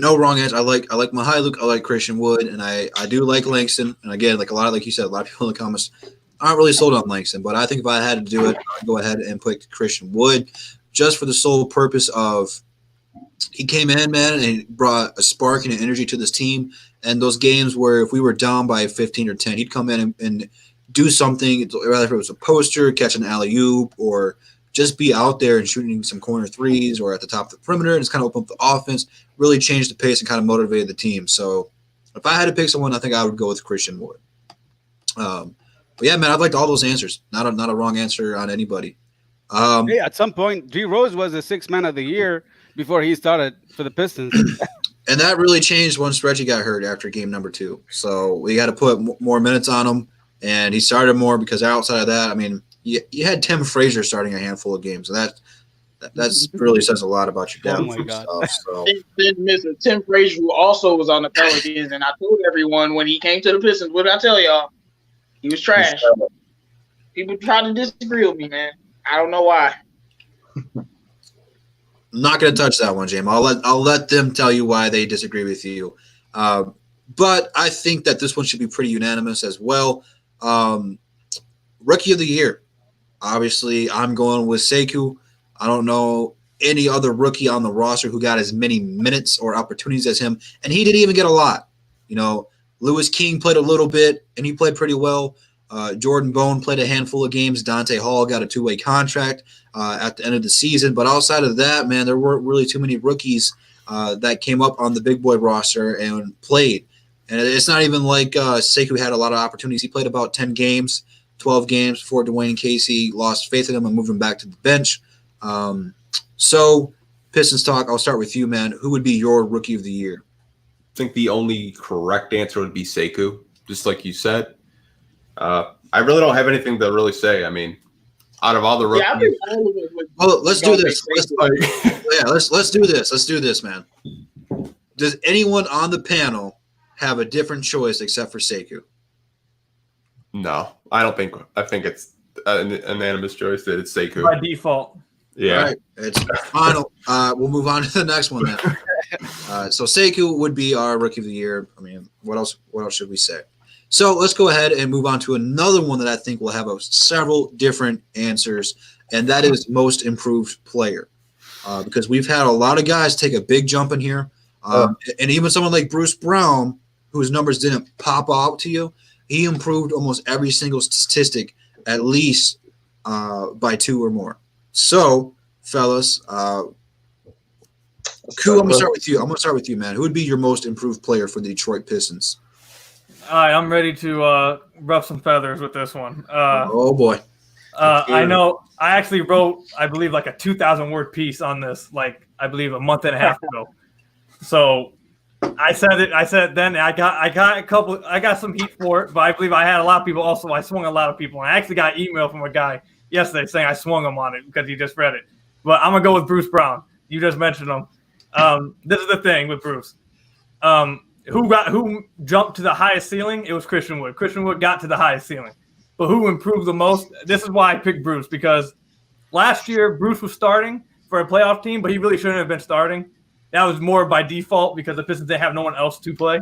S3: no wrong answer. I like Mihailuk. I like Christian Wood, and I do like Langston. And again, like you said, a lot of people in the comments aren't really sold on Langston. But I think if I had to do it, I'd go ahead and pick Christian Wood, just for the sole purpose of he came in, man, and he brought a spark and an energy to this team. And those games where if we were down by 15 or 10, he'd come in and do something, whether if it was a poster, catch an alley-oop, or just be out there and shooting some corner threes or at the top of the perimeter and just kind of open up the offense, really changed the pace and kind of motivated the team. So if I had to pick someone, I think I would go with Christian Wood. But yeah, man, I'd like all those answers. Not a wrong answer on anybody.
S5: Hey, at some point, D Rose was the sixth man of the year before he started for the Pistons.
S3: And that really changed once Reggie got hurt after game number 2. So we got to put more minutes on him, and he started more because outside of that, I mean, you had Tim Frazier starting a handful of games, and that really says a lot about your depth.
S5: Oh my God.
S3: So.
S7: Tim Frazier, who also was on the Pelicans, and I told everyone when he came to the Pistons, what did I tell y'all? He was trash. People try to disagree with me, man. I don't know why.
S3: I'm not going to touch that one, James. I'll let them tell you why they disagree with you. But I think that this one should be pretty unanimous as well. Rookie of the year. Obviously, I'm going with Sekou. I don't know any other rookie on the roster who got as many minutes or opportunities as him, and he didn't even get a lot. You know, Lewis King played a little bit, and he played pretty well. Jordan Bone played a handful of games. Dante Hall got a 2-way contract at the end of the season. But outside of that, man, there weren't really too many rookies that came up on the big boy roster and played. And it's not even like Sekou had a lot of opportunities. He played about 10 games, 12 games before Dwayne Casey lost faith in him and moved him back to the bench. So, Pistons talk, I'll start with you, man. Who would be your rookie of the year?
S2: I think the only correct answer would be Sekou, just like you said. I really don't have anything to really say. I mean, out of all the rookies,
S3: well, let's do this. Let's do this. Let's do this, man. Does anyone on the panel have a different choice except for Sekou?
S2: No, I don't think. I think it's an unanimous choice that it's Sekou
S8: by default.
S2: Yeah,
S3: all right, it's final. We'll move on to the next one then. So Sekou would be our rookie of the year. I mean, what else? What else should we say? So let's go ahead and move on to another one that I think will have several different answers, and that is most improved player. Because we've had a lot of guys take a big jump in here, and even someone like Bruce Brown, whose numbers didn't pop out to you, he improved almost every single statistic, at least by 2 or more. So, fellas, Ku, I'm gonna start with you. I'm gonna start with you, man. Who would be your most improved player for the Detroit Pistons?
S8: All right, I'm ready to ruff some feathers with this one.
S3: Oh boy!
S8: I know. I actually wrote, I believe, like a 2,000-word piece on this, like I believe a month and a half ago. So I said it. I said it then. I got some heat for it, but I believe I had a lot of people also. I swung a lot of people, and I actually got an email from a guy yesterday saying I swung him on it because he just read it. But I'm gonna go with Bruce Brown. You just mentioned him. This is the thing with Bruce. Who jumped to the highest ceiling? It was Christian Wood. Christian Wood got to the highest ceiling. But who improved the most? This is why I picked Bruce, because last year Bruce was starting for a playoff team, but he really shouldn't have been starting. That was more by default because the Pistons didn't have no one else to play.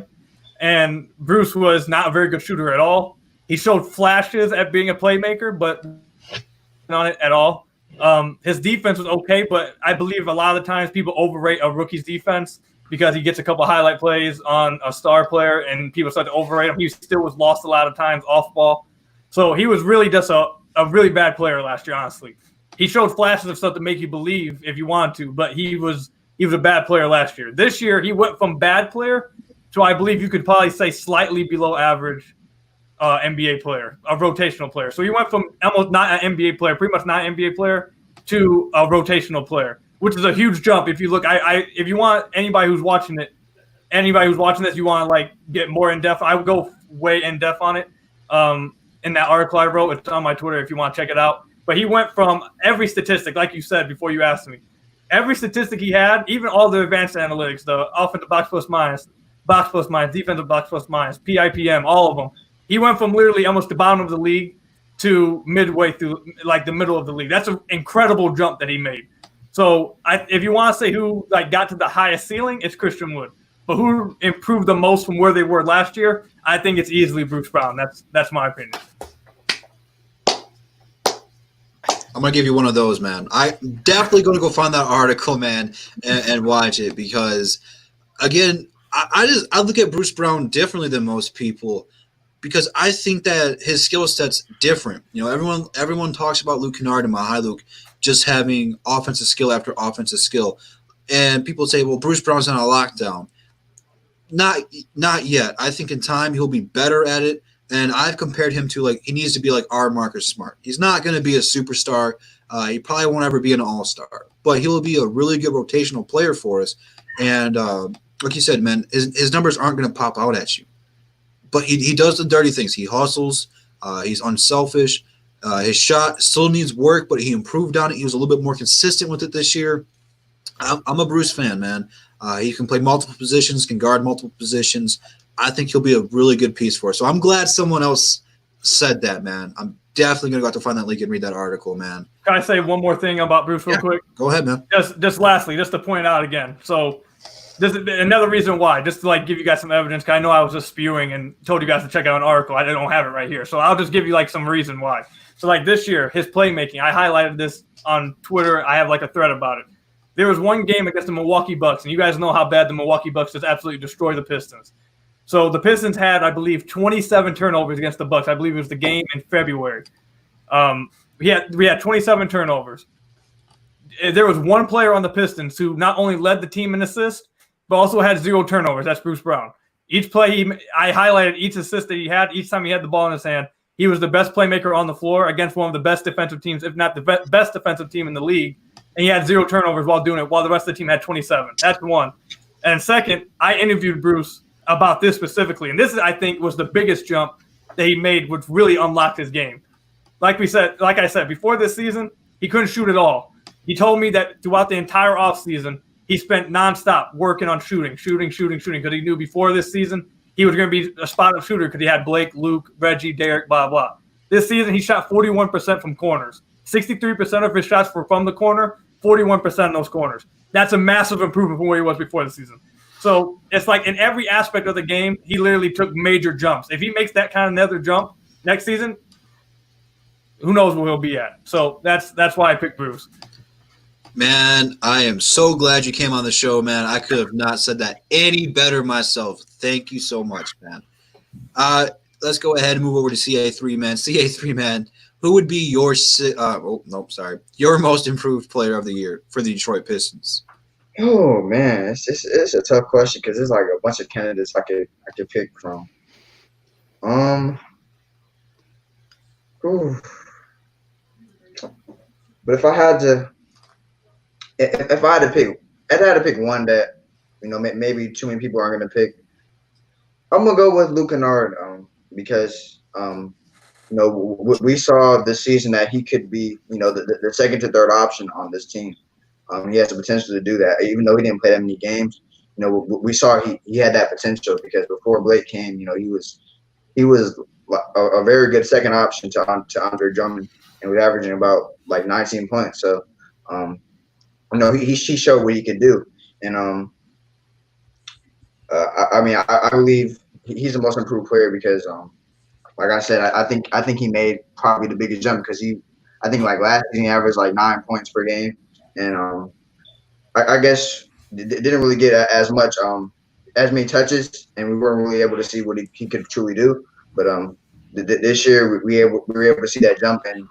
S8: And Bruce was not a very good shooter at all. He showed flashes at being a playmaker, but not on it at all. His defense was okay, but I believe a lot of the times people overrate a rookie's defense because he gets a couple highlight plays on a star player and people start to overrate him. He still was lost a lot of times off ball. So he was really just a really bad player last year, honestly. He showed flashes of stuff to make you believe if you want to, but he was a bad player last year. This year, he went from bad player to, I believe you could probably say, slightly below average NBA player, a rotational player. So he went from almost not an NBA player, pretty much not an NBA player, to a rotational player, which is a huge jump. If you look, if you want anybody who's watching this, you want to like get more in depth, I would go way in depth on it. In that article I wrote, it's on my Twitter if you want to check it out. But he went from every statistic, like you said before you asked me, every statistic he had, even all the advanced analytics, the offensive box plus minus, defensive box plus minus, PIPM, all of them. He went from literally almost the bottom of the league to midway through, like the middle of the league. That's an incredible jump that he made. So if you want to say who like got to the highest ceiling, it's Christian Wood. But who improved the most from where they were last year? I think it's easily Bruce Brown. That's my opinion.
S3: I'm gonna give you one of those, man. I'm definitely gonna go find that article, man, and watch it because, again, I look at Bruce Brown differently than most people because I think that his skill set's different. You know, everyone talks about Luke Kennard and Luke just having offensive skill after offensive skill, and people say, well, Bruce Brown's on a lockdown. Not yet. I think in time he'll be better at it. And I've compared him to he needs to be like our Marcus Smart. He's not going to be a superstar. He probably won't ever be an all-star, but he'll be a really good rotational player for us. And like you said, man, his numbers aren't going to pop out at you, but he does the dirty things. He hustles. He's unselfish. His shot still needs work, but he improved on it. He was a little bit more consistent with it this year. I'm a Bruce fan, man. He can play multiple positions, can guard multiple positions. I think he'll be a really good piece for us. So I'm glad someone else said that, man. I'm definitely going to go out to find that link and read that article, man.
S8: Can I say one more thing about Bruce real quick?
S3: Go ahead, man.
S8: Just lastly, just to point out again. So this is another reason why, just to give you guys some evidence, because I know I was just spewing and told you guys to check out an article. I don't have it right here. So I'll just give you some reason why. So this year, his playmaking, I highlighted this on Twitter. I have a thread about it. There was one game against the Milwaukee Bucks, and you guys know how bad the Milwaukee Bucks just absolutely destroy the Pistons. So the Pistons had, I believe, 27 turnovers against the Bucks. I believe it was the game in February. We had 27 turnovers. There was one player on the Pistons who not only led the team in assists, but also had 0 turnovers. That's Bruce Brown. Each play, I highlighted each assist that he had. Each time he had the ball in his hand, he was the best playmaker on the floor against one of the best defensive teams, if not the best defensive team in the league. And he had 0 turnovers while doing it, while the rest of the team had 27. That's one. And second, I interviewed Bruce about this specifically. And this, I think, was the biggest jump that he made, which really unlocked his game. Like I said, before this season, he couldn't shoot at all. He told me that throughout the entire offseason, he spent nonstop working on shooting, because he knew before this season he was going to be a spot-up shooter because he had Blake, Luke, Reggie, Derek, blah, blah. This season, he shot 41% from corners. 63% of his shots were from the corner, 41% of those corners. That's a massive improvement from where he was before the season. So it's in every aspect of the game, he literally took major jumps. If he makes that kind of another jump next season, who knows where he'll be at. So that's why I picked Bruce.
S3: Man, I am so glad you came on the show, man. I could have not said that any better myself. Thank you so much, man. Let's go ahead and move over to CA3, man. CA3, man, who would be your most improved player of the year for the Detroit Pistons?
S6: Oh man, it's a tough question because there's a bunch of candidates I could pick from. But if I had to pick one that maybe too many people aren't gonna pick, I'm gonna go with Luke Kennard because we saw this season that he could be the second to third option on this team. He has the potential to do that, even though he didn't play that many games. We saw he had that potential because before Blake came, he was a very good second option to Andre Drummond, and was averaging about 19 points. So, he showed what he could do, and I believe he's the most improved player because, like I said, I think he made probably the biggest jump because I think last season he averaged 9 points per game. And I guess didn't really get as many touches, and we weren't really able to see what he could truly do. But this year we were able to see that jump, and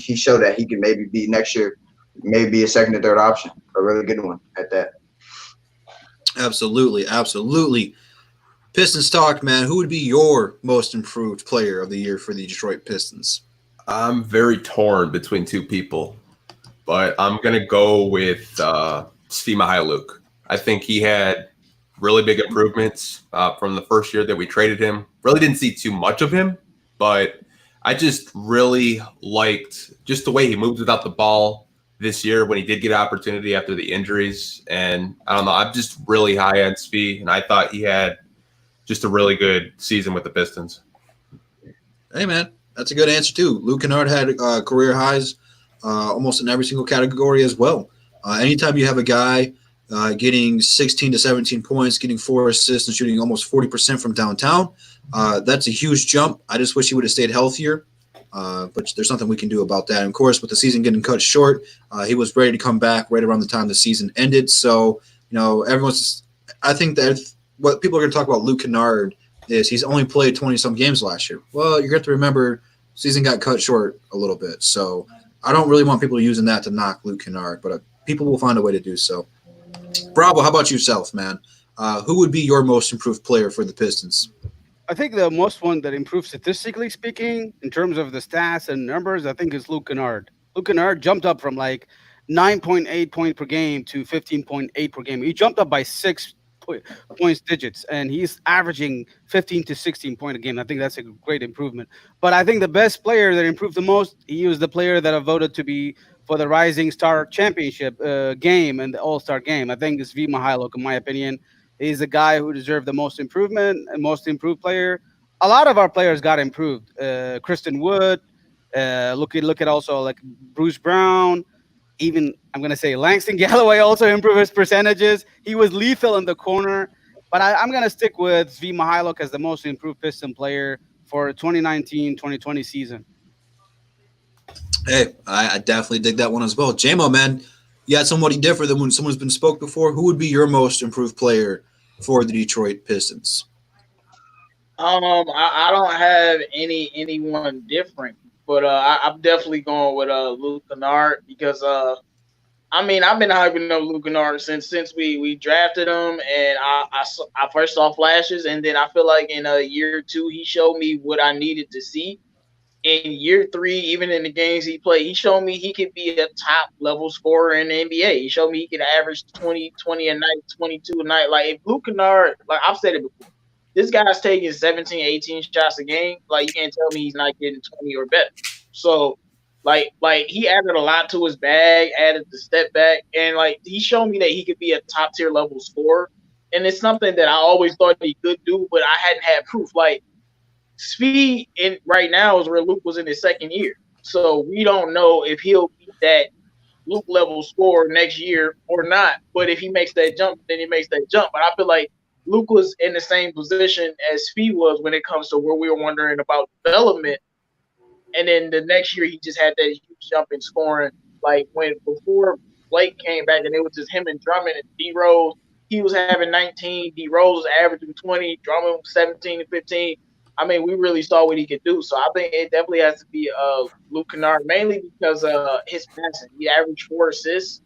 S6: he showed that he could maybe be next year, maybe be a second or third option, a really good one at that.
S3: Absolutely. Pistons talk, man. Who would be your most improved player of the year for the Detroit Pistons?
S2: I'm very torn between two people. But I'm going to go with Steve Mykhailiuk. I think he had really big improvements from the first year that we traded him. Really didn't see too much of him, but I just really liked just the way he moved without the ball this year when he did get an opportunity after the injuries. And I don't know, I'm just really high on Svi, and I thought he had just a really good season with the Pistons.
S3: Hey, man, that's a good answer, too. Luke Kennard had career highs almost in every single category as well. Anytime you have a guy getting 16 to 17 points, getting 4 assists, and shooting almost 40% from downtown, that's a huge jump. I just wish he would have stayed healthier, but there's nothing we can do about that. And of course, with the season getting cut short, he was ready to come back right around the time the season ended. So, I think that what people are going to talk about Luke Kennard is he's only played 20-some games last year. Well, you're going to remember season got cut short a little bit. So I don't really want people using that to knock Luke Kennard, but people will find a way to do so. Bravo, how about yourself, man? Who would be your most improved player for the Pistons?
S5: I think the most one that improved statistically speaking, in terms of the stats and numbers, I think is Luke Kennard. Luke Kennard jumped up from like 9.8 point per game to 15.8 per game. He jumped up by 6 points digits, and he's averaging 15 to 16 point a game. I think that's a great improvement. But I think the best player that improved the most, he was the player that I voted to be for the Rising Star Championship game and the All-Star game. I think it's V. Mihailuk, in my opinion. He's the guy who deserved the most improvement and most improved player. A lot of our players got improved. Kristen Wood, look at also like Bruce Brown. Even I'm going to say Langston Galloway also improved his percentages. He was lethal in the corner. But I'm going to stick with Svi Mihailuk as the most improved Piston player for 2019-2020 season.
S3: Hey, I definitely dig that one as well. J-Mo, man, you had somebody different than when someone's been spoke before. Who would be your most improved player for the Detroit Pistons?
S7: I don't have anyone different, but I'm definitely going with Luke Kennard because I've been hyping up Luke Kennard since we drafted him, and I first saw flashes, and then I feel like in year 2 he showed me what I needed to see. In year 3, even in the games he played, he showed me he could be a top level scorer in the NBA. He showed me he could average 20 a night, 22 a night. Like if Luke Kennard, like I've said it before, this guy's taking 17, 18 shots a game. Like you can't tell me he's not getting 20 or better. So like he added a lot to his bag, added the step back, and like he showed me that he could be a top tier level scorer. And it's something that I always thought he could do, but I hadn't had proof. Like speed in right now is where Luke was in his second year. So we don't know if he'll be that Luke level scorer next year or not. But if he makes that jump, then he makes that jump. But I feel like Luke was in the same position as Speed was when it comes to where we were wondering about development. And then the next year he just had that huge jump in scoring. Like before Blake came back and it was just him and Drummond and D Rose. He was having 19, D Rose was averaging 20, Drummond 17 and 15. I mean, we really saw what he could do. So I think it definitely has to be Luke Kennard, mainly because his passing. He averaged 4 assists.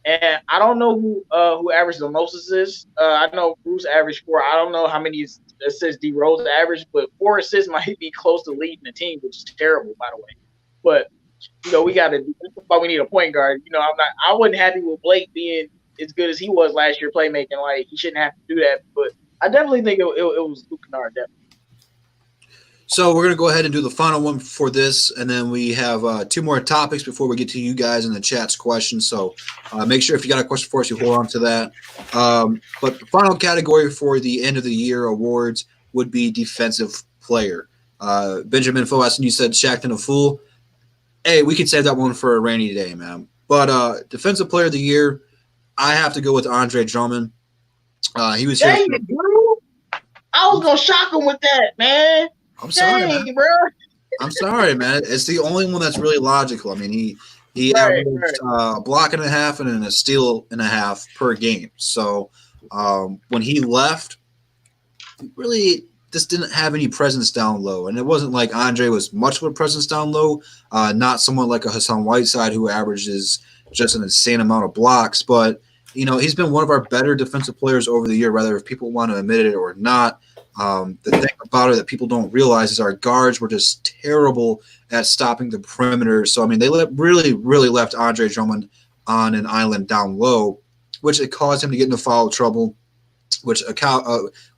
S7: And I don't know who averaged the most assists. I know Bruce averaged 4. I don't know how many assists D Rose averaged, but 4 assists might be close to leading the team, which is terrible, by the way. But we got to. That's why we need a point guard. I wasn't happy with Blake being as good as he was last year playmaking. Like he shouldn't have to do that. But I definitely think it was Luke Kennard. Definitely.
S3: So we're going to go ahead and do the final one for this, and then we have 2 more topics before we get to you guys in the chat's questions. So make sure if you got a question for us, you hold on to that. But the final category for the end of the year awards would be defensive player. Benjamin Foaston, you said Shaqtin' a fool. Hey, we could save that one for a rainy day, man. But defensive player of the year, I have to go with Andre Drummond. He was here.
S7: Dang it, bro. I was going to shock him with that, man.
S3: I'm sorry, man.
S7: Bro.
S3: I'm sorry, man. It's the only one that's really logical. I mean, he averaged a block and a half and a steal and a half per game. So when he left, he really just didn't have any presence down low. And it wasn't like Andre was much of a presence down low. Not someone like a Hassan Whiteside who averages just an insane amount of blocks. But, he's been one of our better defensive players over the year, whether if people want to admit it or not. The thing about it that people don't realize is our guards were just terrible at stopping the perimeter. So, I mean, they really left Andre Drummond on an island down low, which it caused him to get into foul trouble, which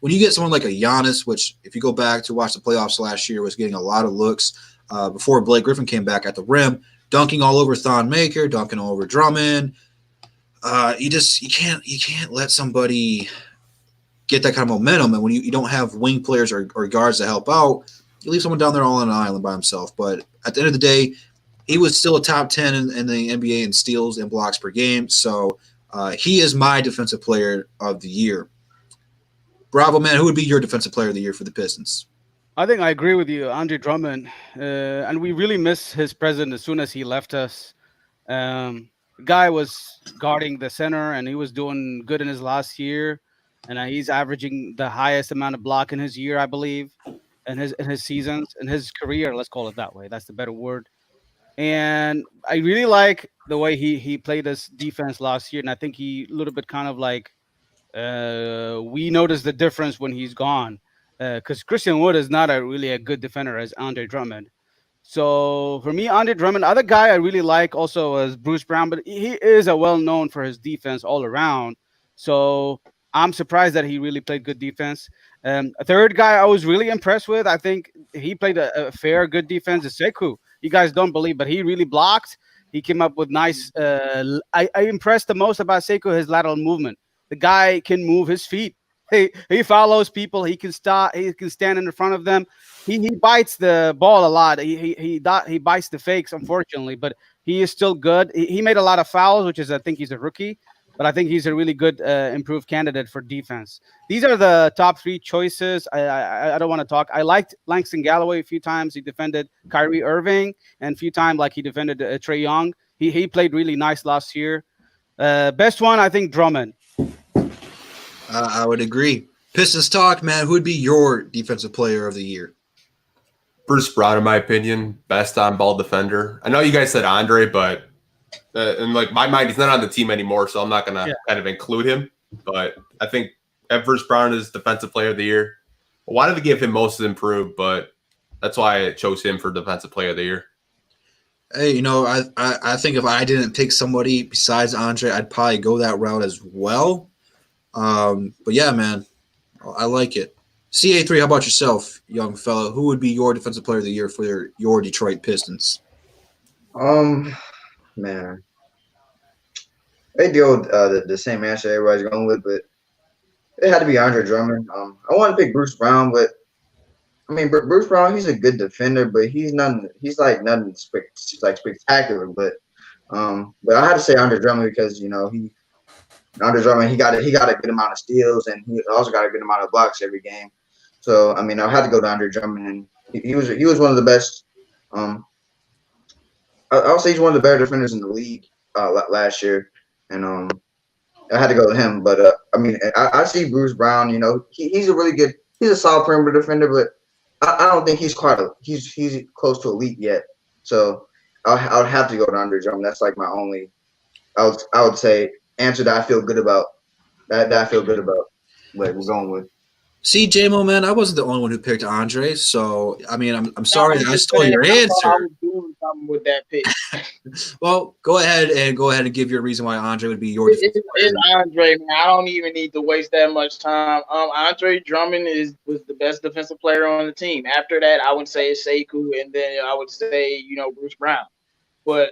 S3: when you get someone like a Giannis, which if you go back to watch the playoffs last year was getting a lot of looks before Blake Griffin came back at the rim, dunking all over Thon Maker, dunking all over Drummond. You can't let somebody get that kind of momentum. And when you don't have wing players or guards to help out, you leave someone down there all on an island by himself. But at the end of the day, he was still a top 10 in the NBA in steals and blocks per game. So he is my defensive player of the year. Bravo, man. Who would be your defensive player of the year for the Pistons?
S5: I think I agree with you, Andre Drummond. And we really miss his presence as soon as he left us. Guy was guarding the center, and he was doing good in his last year. And he's averaging the highest amount of block in his year, I believe, in his seasons, in his career. Let's call it that way. That's the better word. And I really like the way he played his defense last year. And I think he a little bit kind of like we noticed the difference when he's gone. Because Christian Wood is not really a good defender as Andre Drummond. So for me, Andre Drummond, other guy I really like also is Bruce Brown, but he is a well-known for his defense all around. So I'm surprised that he really played good defense. A third guy I was really impressed with, I think he played a fair, good defense, is Sekou. You guys don't believe, but he really blocked. He came up with nice. I impressed the most about Sekou, his lateral movement. The guy can move his feet. He follows people. He can stop. He can stand in front of them. He bites the ball a lot. He bites the fakes, unfortunately, but he is still good. He made a lot of fouls, which is I think he's a rookie, but I think he's a really good improved candidate for defense. These are the top three choices. I don't want to talk. I liked Langston Galloway a few times. He defended Kyrie Irving, and a few times like he defended Trae Young. He played really nice last year. Best one, I think Drummond.
S3: I would agree. Pistons talk, man. Who would be your defensive player of the year?
S2: Bruce Brown, in my opinion, best on-ball defender. I know you guys said Andre, but in like my mind, he's not on the team anymore, so I'm not gonna kind of include him. But I think Bruce Brown is defensive player of the year. I wanted to give him most improved, but that's why I chose him for defensive player of the year.
S3: Hey, I think if I didn't pick somebody besides Andre, I'd probably go that route as well. But yeah, man, I like it. CA3, how about yourself, young fella? Who would be your defensive player of the year for your Detroit Pistons?
S6: Man, they go the same answer everybody's going with, but it had to be Andre Drummond. I want to pick Bruce Brown, but I mean, Bruce Brown, he's a good defender, but he's nothing spectacular. But I had to say Andre Drummond because Andre Drummond, he got a good amount of steals, and he also got a good amount of blocks every game. So I mean, I had to go to Andre Drummond, and he was one of the best. I'll say he's one of the better defenders in the league last year, and I had to go with him. But I mean, I see Bruce Brown. He's a solid perimeter defender, but I don't think he's he's close to elite yet. So I would have to go to Andre Drummond. That's like my only. I would say answer that I feel good about. That I feel good about. What we're going with.
S3: See, J-Mo, man, I wasn't the only one who picked Andre, so I mean, I'm sorry that I stole your answer.
S7: I was doing something with that pick.
S3: Well, go ahead and give your reason why Andre would be your.
S7: It's Andre, man. I don't even need to waste that much time. Andre Drummond was the best defensive player on the team. After that, I would say Sekou, and then I would say Bruce Brown. But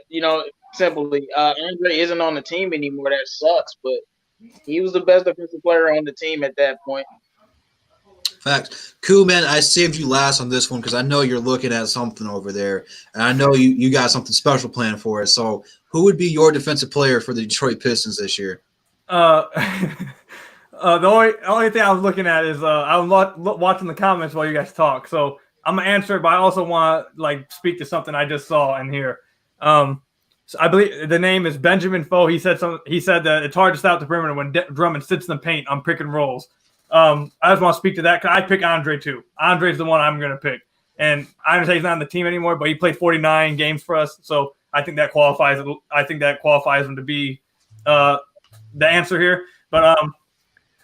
S7: simply, Andre isn't on the team anymore. That sucks. But he was the best defensive player on the team at that point.
S3: Facts. Cool, man. I saved you last on this one because I know you're looking at something over there, and I know you got something special planned for us. So, who would be your defensive player for the Detroit Pistons this year?
S8: The only thing I was looking at is I was watching the comments while you guys talk. So I'm gonna answer it, but I also want to speak to something I just saw in here. So I believe the name is Benjamin Foe. He said that it's hard to stop the perimeter when Drummond sits in the paint on pick and rolls. I just want to speak to that because I pick Andre too. Andre's the one I'm going to pick, and I understand he's not on the team anymore, but he played 49 games for us, so I think that qualifies. Him to be the answer here. But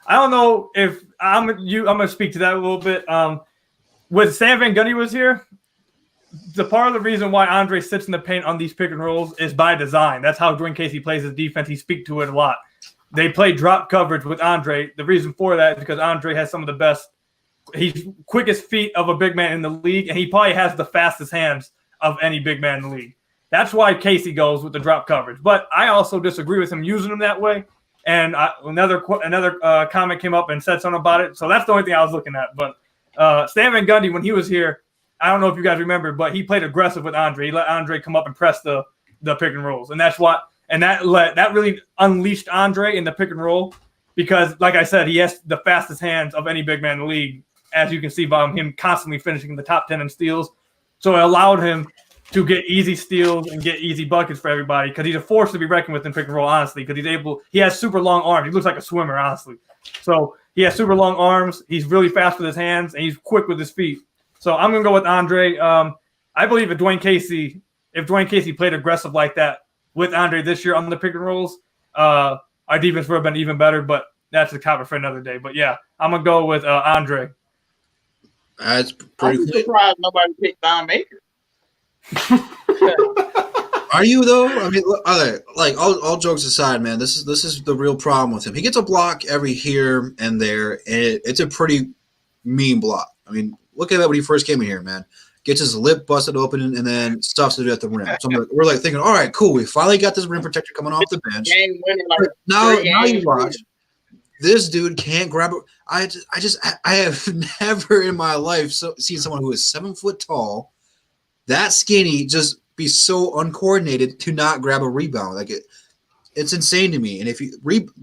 S8: I don't know if I'm going to speak to that a little bit. When Stan Van Gundy was here, the part of the reason why Andre sits in the paint on these pick and rolls is by design. That's how Dwayne Casey plays his defense. He speaks to it a lot. They play drop coverage with Andre. The reason for that is because Andre has some of the best, he's quickest feet of a big man in the league, and he probably has the fastest hands of any big man in the league. That's why Casey goes with the drop coverage. But I also disagree with him using him that way. And another comment came up and said something about it. So that's the only thing I was looking at. But Stan Van Gundy, when he was here, I don't know if you guys remember, but he played aggressive with Andre. He let Andre come up and press the pick and rolls, and that's what. And that really unleashed Andre in the pick and roll because, like I said, he has the fastest hands of any big man in the league, as you can see by him constantly finishing in the top 10 in steals. So it allowed him to get easy steals and get easy buckets for everybody because he's a force to be reckoned with in pick and roll, honestly, because he has super long arms. He looks like a swimmer, honestly. So he has super long arms. He's really fast with his hands, and he's quick with his feet. So I'm going to go with Andre. I believe if Dwayne Casey played aggressive like that with Andre this year on the pick and rolls, our defense would have been even better, but that's a topic for another day. But, yeah, I'm going to go with Andre.
S3: That's pretty
S7: I'm surprised nobody picked Don Maker.
S3: Are you though? I mean, like all jokes aside, man, this is the real problem with him. He gets a block every here and there, and it's a pretty mean block. I mean, look at that when he first came in here, man. Gets his lip busted open and then stuffs it at the rim. So we're like thinking, all right, cool, we finally got this rim protector coming off the bench. Now you watch. This dude can't grab it. I have never in my life seen someone who is 7 foot tall, that skinny, just be so uncoordinated to not grab a rebound. Like it's insane to me. And if you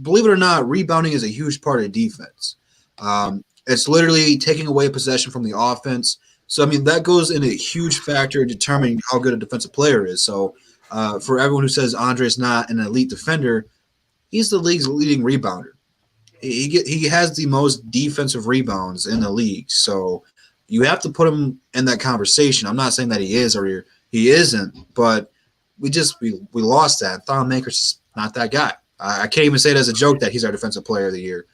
S3: believe it or not, rebounding is a huge part of defense. It's literally taking away possession from the offense. So I mean that goes in a huge factor in determining how good a defensive player is. So for everyone who says Andre's not an elite defender, he's the league's leading rebounder. He has the most defensive rebounds in the league. So you have to put him in that conversation. I'm not saying that he is or he isn't, but we lost that. Thon Maker's just not that guy. I can't even say it as a joke that he's our defensive player of the year.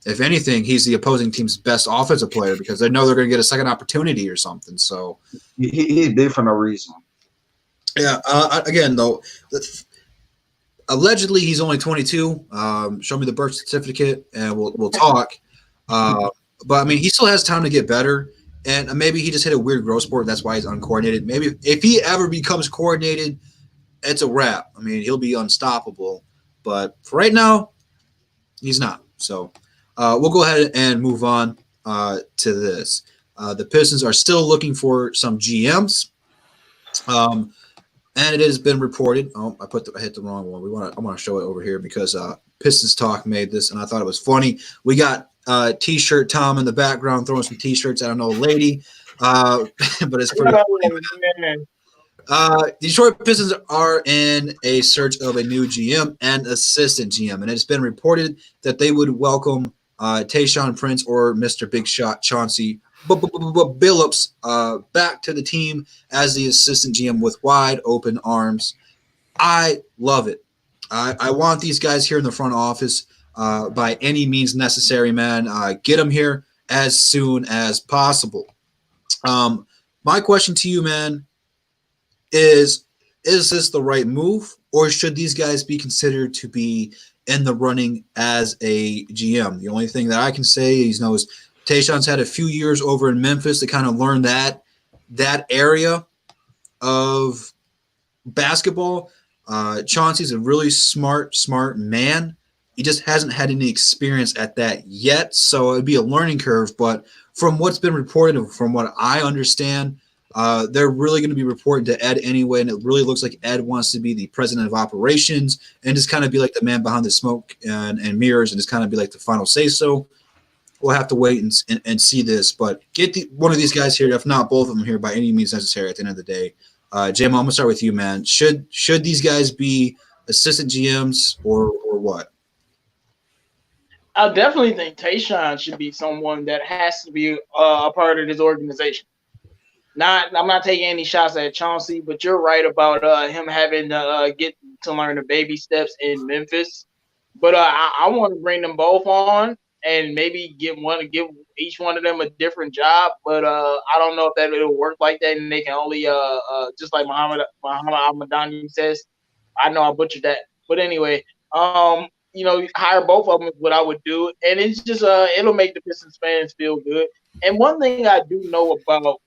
S3: If anything, he's the opposing team's best offensive player because they know they're going to get a second opportunity or something. So
S6: he's big for no reason.
S3: Yeah. Again, though, allegedly he's only 22. Show me the birth certificate and we'll talk. But I mean, he still has time to get better. And maybe he just hit a weird growth spurt. That's why he's uncoordinated. Maybe if he ever becomes coordinated, it's a wrap. I mean, he'll be unstoppable. But for right now, he's not. So we'll go ahead and move on to this. The Pistons are still looking for some GMs. And it has been reported. Oh, I hit the wrong one. I want to show it over here because Pistons Talk made this, and I thought it was funny. We got T-shirt Tom in the background throwing some T-shirts at an old lady, but it's pretty funny. Detroit Pistons are in a search of a new GM and assistant GM, and it's been reported that they would welcome Tayshaun Prince or Mr. Big Shot Chauncey Billups back to the team as the assistant GM with wide open arms. I love it. I want these guys here in the front office by any means necessary, man. Get them here as soon as possible. My question to you, man, is this the right move, or should these guys be considered to be in the running as a GM? The only thing that I can say is, Tayshaun's had a few years over in Memphis to kind of learn that area of basketball. Chauncey's a really smart man. He just hasn't had any experience at that yet, so it'd be a learning curve. But from what's been reported and from what I understand, they're really going to be reporting to Ed anyway, and it really looks like Ed wants to be the president of operations and just kind of be like the man behind the smoke and mirrors and just kind of be like the final say-so. We'll have to wait and see this, but get one of these guys here, if not both of them here, by any means necessary at the end of the day. Jim, I'm going to start with you, man. Should these guys be assistant GMs or what?
S7: I definitely think Tayshaun should be someone that has to be a part of this organization. I'm not taking any shots at Chauncey, but you're right about him having to get to learn the baby steps in Memphis. But I want to bring them both on and maybe give each one of them a different job. But I don't know if that it'll work like that, and they can only just like Muhammad Al-Madani says. I know I butchered that, but anyway, hire both of them is what I would do, and it's just it'll make the Pistons fans feel good. And one thing I do know about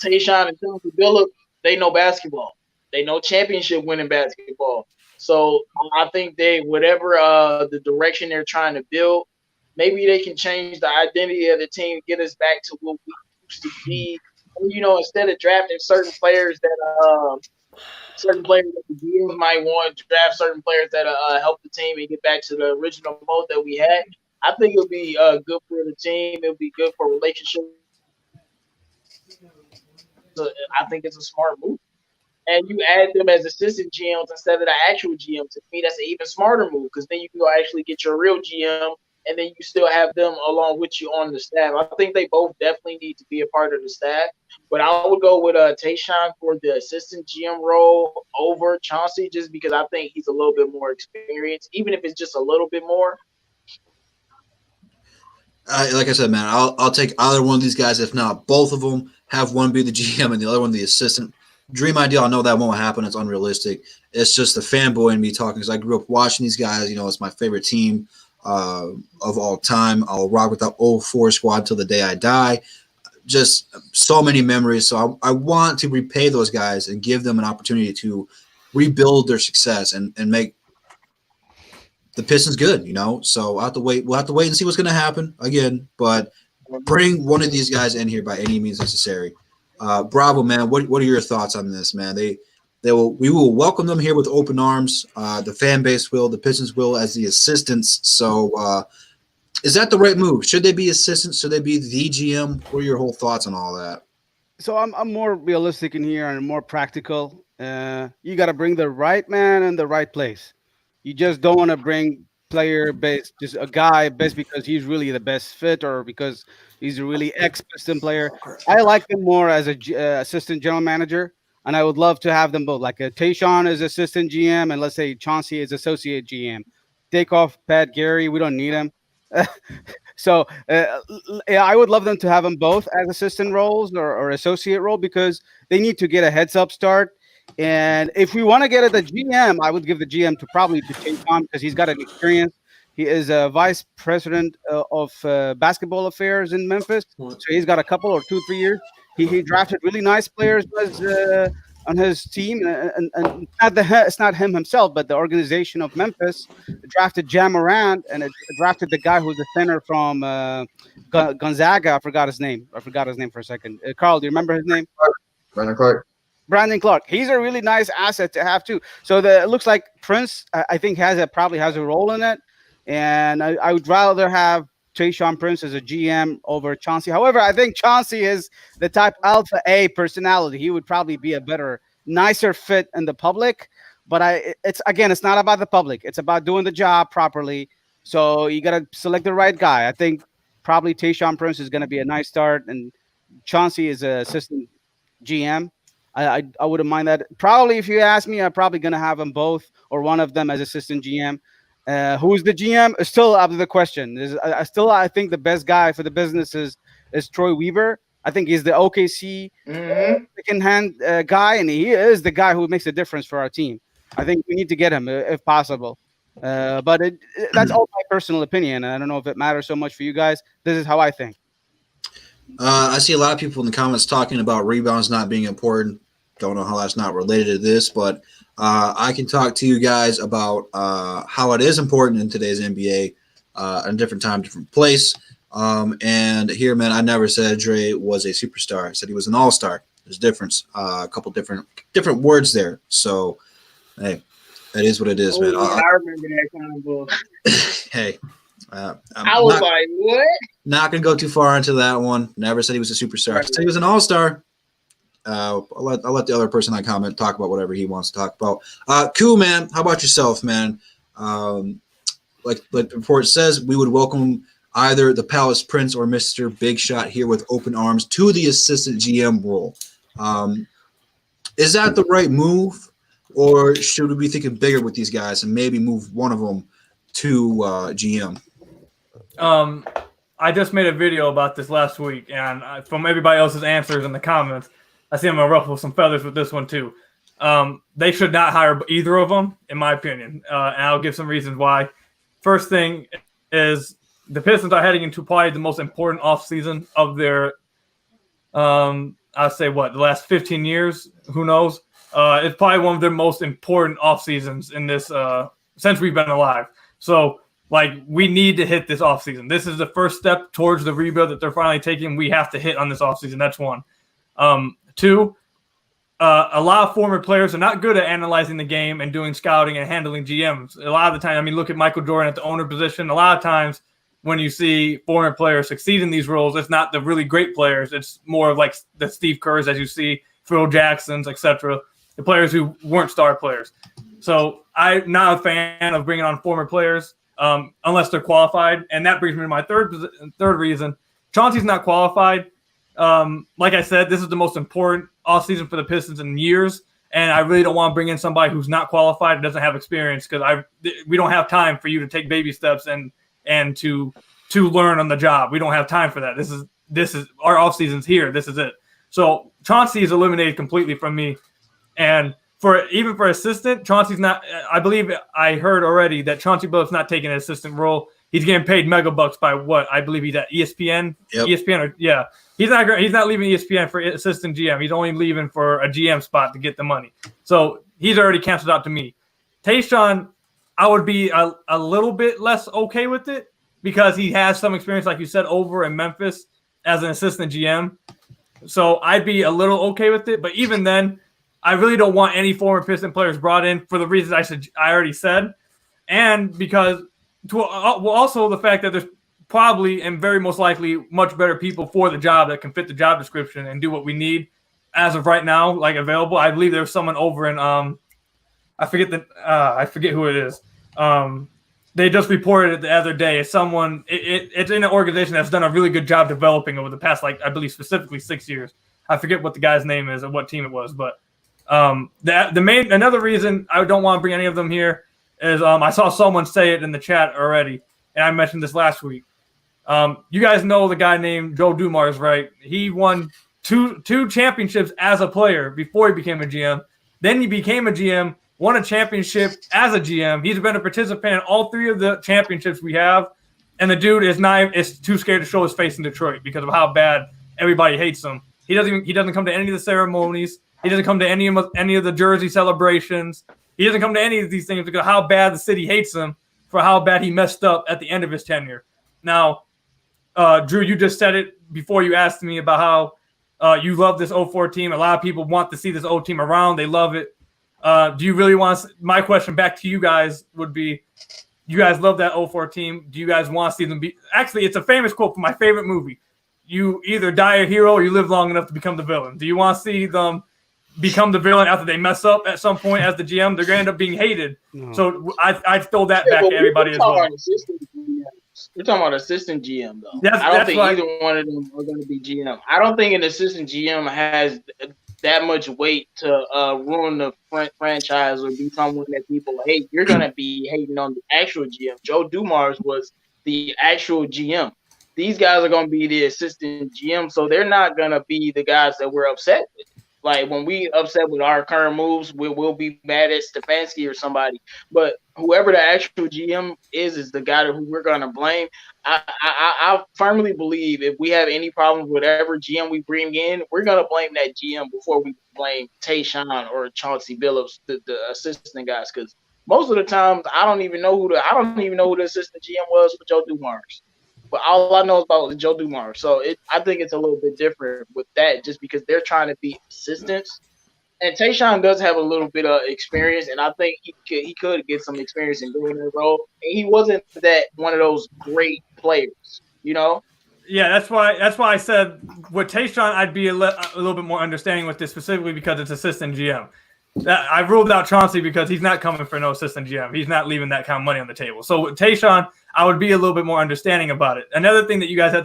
S7: Tayshaun and Chauncey Billups, they know basketball. They know championship winning basketball. So I think whatever the direction they're trying to build, maybe they can change the identity of the team, get us back to what we used to be instead of drafting certain players that the GMs might want to draft certain players that help the team and get back to the original mode that we had. I think it'll be good for the team. It'll be good for relationships. So I think it's a smart move. And you add them as assistant GMs instead of the actual GM. To me, that's an even smarter move because then you can go actually get your real GM, and then you still have them along with you on the staff. I think they both definitely need to be a part of the staff. But I would go with Tayshaun for the assistant GM role over Chauncey just because I think he's a little bit more experienced, even if it's just a little bit more.
S3: Like I said, man, I'll take either one of these guys, if not both of them. Have one be the GM and the other one the assistant. Dream ideal. I know that won't happen. It's unrealistic. It's just the fanboy in me talking because I grew up watching these guys. It's my favorite team of all time. I'll rock with that 04 squad till the day I die. Just so many memories. So I want to repay those guys and give them an opportunity to rebuild their success and make the Pistons good, So we'll have to wait and see what's going to happen again. But bring one of these guys in here by any means necessary. Bravo, man. What are your thoughts on this, man? We will welcome them here with open arms. The fan base will, the Pistons will as the assistants. So is that the right move? Should they be assistants? Should they be the GM? What are your whole thoughts on all that?
S5: So I'm more realistic in here and more practical. You got to bring the right man in the right place. You just don't want to bring player based, just a guy based because he's really the best fit or because he's a really ex-Piston player. I like him more as a assistant general manager, and I would love to have them both. Like Tayshaun is assistant GM, and let's say Chauncey is associate GM. Take off Pat Gary. We don't need him. So I would love them to have them both as assistant roles or associate role because they need to get a heads up start. And if we want to get at the GM, I would give the GM to probably to Tayshaun because he's got an experience. He is a vice president of basketball affairs in Memphis, so he's got a couple or 2-3 years. He drafted really nice players on his team, and it's not him himself, but the organization of Memphis drafted Ja Morant and it drafted the guy who's the center from Gonzaga. I forgot his name for a second. Carl, do you remember his name? Brandon Clark. He's a really nice asset to have too. So it looks like Prince, I think, probably has a role in it. And I would rather have Tayshaun Prince as a GM over Chauncey. However, I think Chauncey is the type alpha A personality. He would probably be a better, nicer fit in the public. But it's not about the public. It's about doing the job properly. So you got to select the right guy. I think probably Tayshaun Prince is going to be a nice start. And Chauncey is an assistant GM. I wouldn't mind that. Probably, if you ask me, I'm probably going to have them both or one of them as assistant GM. Who's the GM? Is still up to the question. I think the best guy for the business is Troy Weaver. I think he's the OKC second-hand guy, and he is the guy who makes a difference for our team. I think we need to get him if possible. But that's all my personal opinion. I don't know if it matters so much for you guys. This is how I think.
S3: I see a lot of people in the comments talking about rebounds not being important. Don't know how that's not related to this, but I can talk to you guys about how it is important in today's NBA, at a different time, different place. And here, man, I never said Dre was a superstar. I said he was an all-star. There's a difference, a couple different words there. So, hey, that is what it is, man.
S7: I remember that kind of book.
S3: Hey.
S7: I was like, what?
S3: Not going to go too far into that one. Never said he was a superstar. I said he was an all-star. I'll let the other person that comment talk about whatever he wants to talk about. Cool, man. How about yourself, man? Like the report says, we would welcome either the Palace Prince or Mr. Big Shot here with open arms to the assistant GM role. Is that the right move, or should we be thinking bigger with these guys and maybe move one of them to GM?
S8: I just made a video about this last week, and from everybody else's answers in the comments, I see I'm going to ruffle some feathers with this one too. They should not hire either of them, in my opinion, and I'll give some reasons why. First thing is the Pistons are heading into probably the most important offseason of their, I'd say, the last 15 years? Who knows? It's probably one of their most important off seasons in this since we've been alive. So, we need to hit this offseason. This is the first step towards the rebuild that they're finally taking. We have to hit on this offseason. That's one. Two, a lot of former players are not good at analyzing the game and doing scouting and handling GMs. A lot of the time, I mean, look at Michael Jordan at the owner position. A lot of times when you see former players succeed in these roles, it's not the really great players. It's more of like the Steve Kerrs, as you see, Phil Jacksons, etc., the players who weren't star players. So I'm not a fan of bringing on former players unless they're qualified. And that brings me to my third reason. Chauncey's not qualified. Like I said, this is the most important offseason for the Pistons in years. And I really don't want to bring in somebody who's not qualified and doesn't have experience, because we don't have time for you to take baby steps and to learn on the job. We don't have time for that. This is our offseason's here. This is it. So Chauncey is eliminated completely from me. And even for assistant, Chauncey's not. I believe I heard already that Chauncey Billups not taking an assistant role. He's getting paid mega bucks by what I believe he's at ESPN.
S3: Yep.
S8: ESPN, He's not leaving ESPN for assistant GM. He's only leaving for a GM spot to get the money. So he's already canceled out to me. Tayshaun, I would be a little bit less okay with it because he has some experience, like you said, over in Memphis as an assistant GM. So I'd be a little okay with it. But even then, I really don't want any former Piston players brought in for the reasons I already said. And because also the fact that there's probably and very most likely much better people for the job that can fit the job description and do what we need as of right now, like available. I believe there's someone over in I forget who it is. They just reported it the other day. It's someone. It's in an organization that's done a really good job developing over the past, like I believe specifically 6 years. I forget what the guy's name is and what team it was, but another reason I don't want to bring any of them here is I saw someone say it in the chat already, and I mentioned this last week. You guys know the guy named Joe Dumars, right? He won two championships as a player before he became a GM. Then he became a GM, won a championship as a GM. He's been a participant in all three of the championships we have, and the dude is too scared to show his face in Detroit because of how bad everybody hates him. He doesn't come to any of the ceremonies. He doesn't come to any of the jersey celebrations. He doesn't come to any of these things because of how bad the city hates him for how bad he messed up at the end of his tenure. Now, Drew, you just said it before you asked me about how you love this 04 team. A lot of people want to see this old team around. They love it. Do you really want to – my question back to you guys would be, you guys love that 04 team. Do you guys want to see them be – actually, it's a famous quote from my favorite movie. You either die a hero or you live long enough to become the villain. Do you want to see them become the villain after they mess up at some point as the GM? They're going to end up being hated. No. So I'd throw that back to everybody as well.
S7: We're talking about assistant GM, though. I don't think either one of them are going to be GM. I don't think an assistant GM has that much weight to ruin the franchise or be someone that people hate. You're going to be hating on the actual GM. Joe Dumars was the actual GM. These guys are going to be the assistant GM, so they're not going to be the guys that we're upset with. Like, when we upset with our current moves, we'll be mad at Stefanski or somebody. But whoever the actual GM is the guy who we're going to blame. I firmly believe if we have any problems with whatever GM we bring in, we're going to blame that GM before we blame Tayshaun or Chauncey Billups, the assistant guys. Because most of the times, I don't even know who the assistant GM was for Joe Dumars. But all I know is about Joe Dumars. So I think it's a little bit different with that just because they're trying to be assistants. And Tayshaun does have a little bit of experience, and I think he could get some experience in doing that role. And he wasn't that one of those great players, you know?
S8: Yeah, that's why I said with Tayshaun, I'd be a little bit more understanding with this specifically because it's assistant GM. I ruled out Chauncey because he's not coming for no assistant GM. He's not leaving that kind of money on the table. So with Tayshaun, I would be a little bit more understanding about it. Another thing that you guys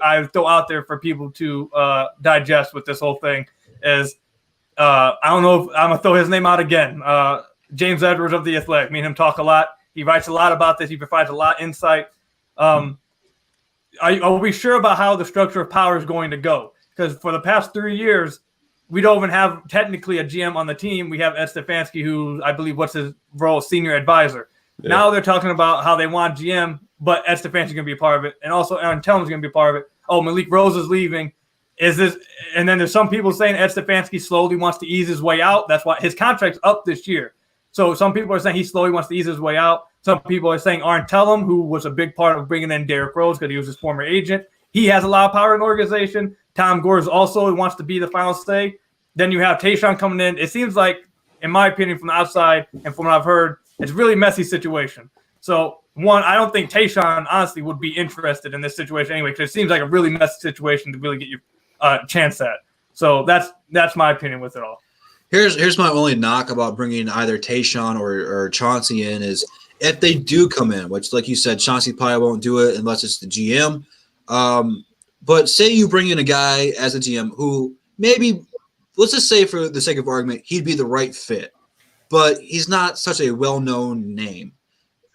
S8: I throw out there for people to digest with this whole thing is I don't know if I'm gonna throw his name out again. James Edwards of The Athletic. Me and him talk a lot. He writes a lot about this. He provides a lot of insight. Are we sure about how the structure of power is going to go? Because for the past 3 years, we don't even have technically a GM on the team. We have Ed Stefanski, who I believe what's his role, senior advisor. Yeah. Now they're talking about how they want GM, but Ed Stefanski's going to be a part of it. And also Aaron Tellman's going to be a part of it. Oh, Malik Rose is leaving. And then there's some people saying Ed Stefanski slowly wants to ease his way out. That's why his contract's up this year. So some people are saying he slowly wants to ease his way out. Some people are saying Aaron Tellum, who was a big part of bringing in Derrick Rose because he was his former agent, he has a lot of power in the organization. Tom Gores also wants to be the final say. Then you have Tayshaun coming in. It seems like, in my opinion, from the outside and from what I've heard, it's a really messy situation. So, one, I don't think Tayshaun, honestly, would be interested in this situation anyway, because it seems like a really messy situation to really get your chance at. So that's my opinion with it all.
S3: Here's my only knock about bringing either Tayshaun or Chauncey in is if they do come in, which, like you said, Chauncey probably won't do it unless it's the GM. But say you bring in a guy as a GM who maybe, let's just say for the sake of argument, he'd be the right fit, but he's not such a well-known name.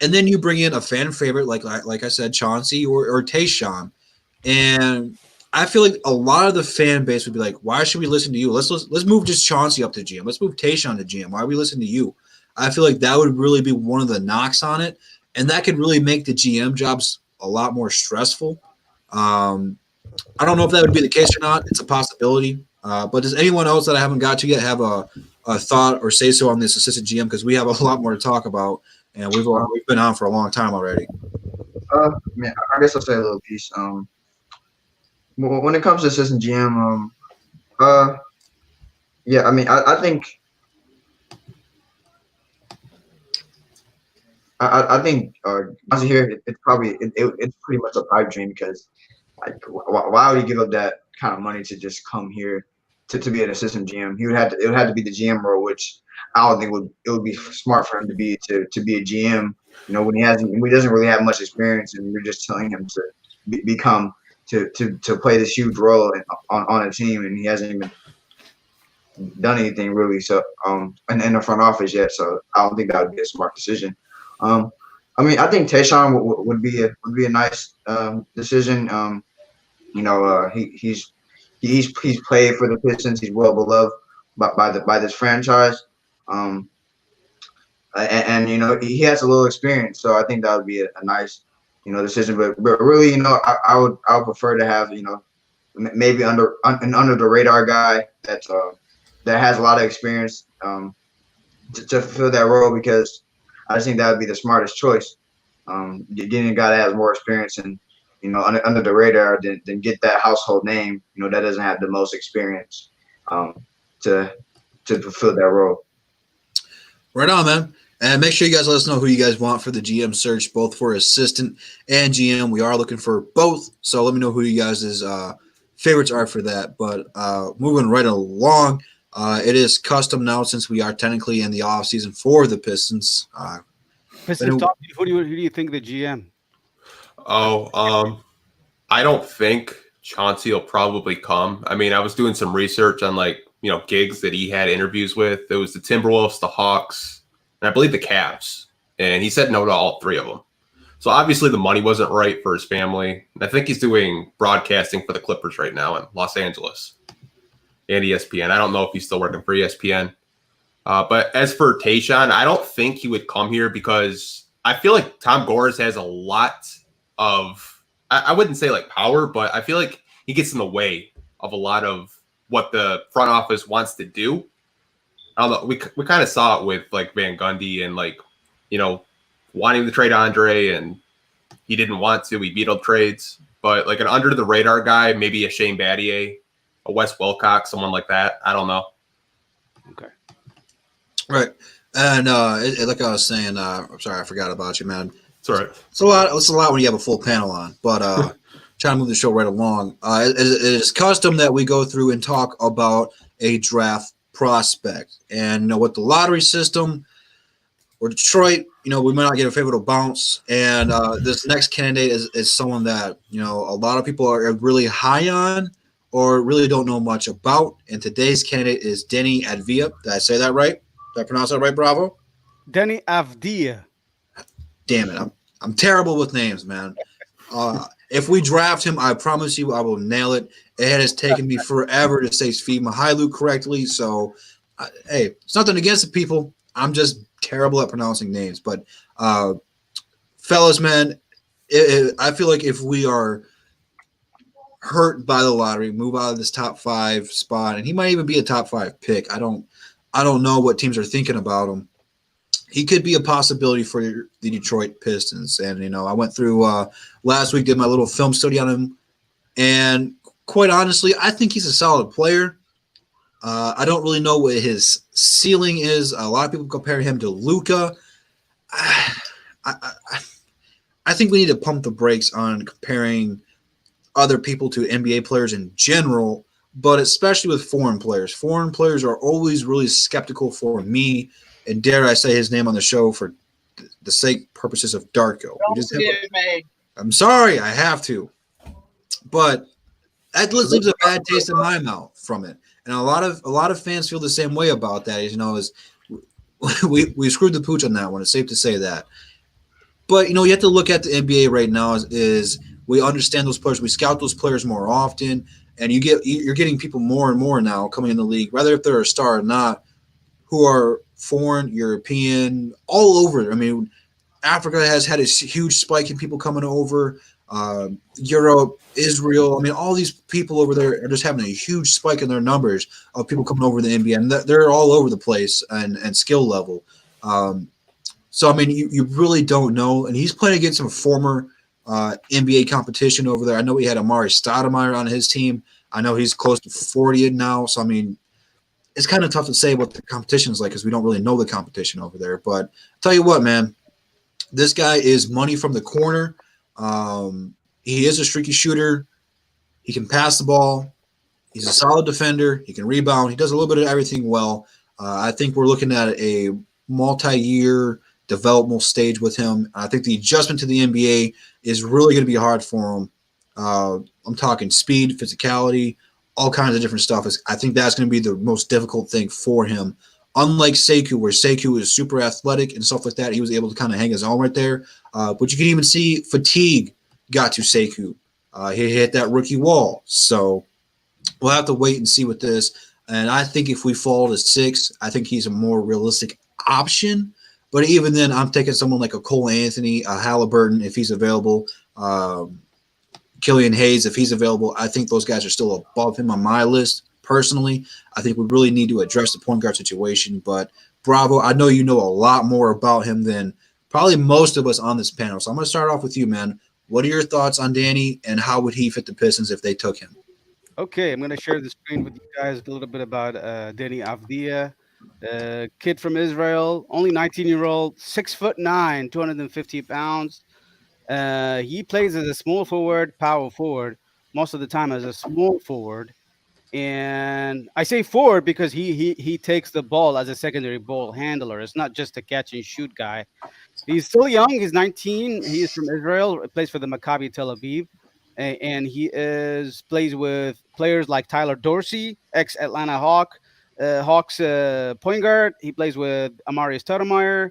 S3: And then you bring in a fan favorite, like I said, Chauncey or Tayshaun, and I feel like a lot of the fan base would be like, "Why should we listen to you? Let's move just Chauncey up to GM. Let's move Tayshaun to GM. Why are we listening to you?" I feel like that would really be one of the knocks on it, and that could really make the GM jobs a lot more stressful. I don't know if that would be the case or not. It's a possibility. But does anyone else that I haven't got to yet have a thought or say so on this assistant GM? Because we have a lot more to talk about. And we've been on for a long time already.
S6: Man, I guess I'll say a little piece. When it comes to assistant GM, yeah, I mean, I think honestly here it's probably it's pretty much a pipe dream because like why would he give up that kind of money to just come here to be an assistant GM? It would have to be the GM role, which I don't think it would be smart for him to be a GM. You know, when he doesn't really have much experience, and you're just telling him to become to play this huge role on a team, and he hasn't even done anything really. So in the front office yet. So I don't think that would be a smart decision. I mean, I think Tayshaun would be a nice decision. You know, he's played for the Pistons. He's well beloved by this franchise. And you know, he has a little experience, so I think that would be a nice, you know, decision. But really, you know, I would prefer to have, you know, maybe an under the radar guy that has a lot of experience to fill that role, because I just think that would be the smartest choice. Getting a guy that has more experience and, you know, under the radar than get that household name, you know, that doesn't have the most experience to fulfill that role.
S3: Right on, man. And make sure you guys let us know who you guys want for the GM search, both for assistant and GM. We are looking for both, so let me know who you guys' favorites are for that. But moving right along, it is custom now since we are technically in the off season for the Pistons.
S5: Pistons, who do you think the GM?
S2: I don't think Chauncey will probably come. I mean, I was doing some research on gigs that he had interviews with. It was the Timberwolves, the Hawks, and I believe the Cavs. And he said no to all three of them. So obviously the money wasn't right for his family. I think he's doing broadcasting for the Clippers right now in Los Angeles and ESPN. I don't know if he's still working for ESPN. But as for Tayshaun, I don't think he would come here because I feel like Tom Gores has a lot of, I wouldn't say like power, but I feel like he gets in the way of a lot of what the front office wants to do. I don't know. We kind of saw it with like Van Gundy and wanting to trade Andre, and he didn't want to. He vetoed trades. But like an under the radar guy, maybe a Shane Battier, a Wes Wilcox, someone like that. I don't know.
S5: Okay.
S3: Right. And like I was saying, I'm sorry, I forgot about you, man.
S2: It's all right.
S3: It's a lot when you have a full panel on, but trying to move the show right along. It is custom that we go through and talk about a draft prospect. And with the lottery system or Detroit, we might not get a favorable bounce. And this next candidate is someone that, a lot of people are really high on or really don't know much about. And today's candidate is Deni Avdija. Did I say that right? Did I pronounce that right, Bravo?
S5: Deni Avdija.
S3: Damn it. I'm terrible with names, man. If we draft him, I promise you I will nail it. It has taken me forever to say Svi Mihailu correctly. So, hey, it's nothing against the people. I'm just terrible at pronouncing names. But, fellas, man, I feel like if we are hurt by the lottery, move out of this top 5 spot, and he might even be a top 5 pick. I don't know what teams are thinking about him. He could be a possibility for the Detroit Pistons. And, I went through last week, did my little film study on him, And quite honestly, I think he's a solid player. I don't really know what his ceiling is. A lot of people compare him to Luka. I think we need to pump the brakes on comparing other people to NBA players in general, but especially with foreign players. Foreign players are always really skeptical for me, and dare I say his name on the show for the sake purposes of Darko. I'm sorry, I have to, but that leaves a bad taste in my mouth from it, and a lot of fans feel the same way about that. Is we screwed the pooch on that one. It's safe to say that. But you have to look at the NBA right now is we understand those players, we scout those players more often, and you're getting people more and more now coming in the league, whether if they're a star or not, who are foreign, European, all over. I mean, Africa has had a huge spike in people coming over. Europe, Israel. I mean, all these people over there are just having a huge spike in their numbers of people coming over the NBA, and they're all over the place and skill level. So, I mean, you really don't know. And he's playing against some former NBA competition over there. I know he had Amari Stoudemire on his team. I know he's close to 40 now. So, I mean, it's kind of tough to say what the competition is like because we don't really know the competition over there. But I'll tell you what, man, this guy is money from the corner. He is a streaky shooter. He can pass the ball. He's a solid defender. He can rebound. He does a little bit of everything well. I think we're looking at a multi-year developmental stage with him. I think the adjustment to the NBA is really going to be hard for him. I'm talking speed, physicality, all kinds of different stuff. I think that's going to be the most difficult thing for him. Unlike Sekou, where Sekou is super athletic and stuff like that, he was able to kind of hang his own right there. But you can even see fatigue got to Sekou. He hit that rookie wall. So we'll have to wait and see with this. And I think if we fall to 6, I think he's a more realistic option. But even then, I'm taking someone like a Cole Anthony, a Halliburton, if he's available, Killian Hayes, if he's available. I think those guys are still above him on my list. Personally, I think we really need to address the point guard situation. But Bravo, I know you know a lot more about him than probably most of us on this panel. So I'm going to start off with you, man. What are your thoughts on Deni, and how would he fit the Pistons if they took him?
S5: Okay, I'm going to share the screen with you guys a little bit about Deni Avdija. Kid from Israel, only 19-year-old, 6'9", 250 pounds. He plays as a small forward, power forward, most of the time as a small forward. And I say forward because he takes the ball as a secondary ball handler. It's not just a catch and shoot guy. He's still young. He's 19. He is from Israel. Plays for the Maccabi Tel Aviv. And he plays with players like Tyler Dorsey, ex-Atlanta Hawks point guard. He plays with Amari Stoudemire.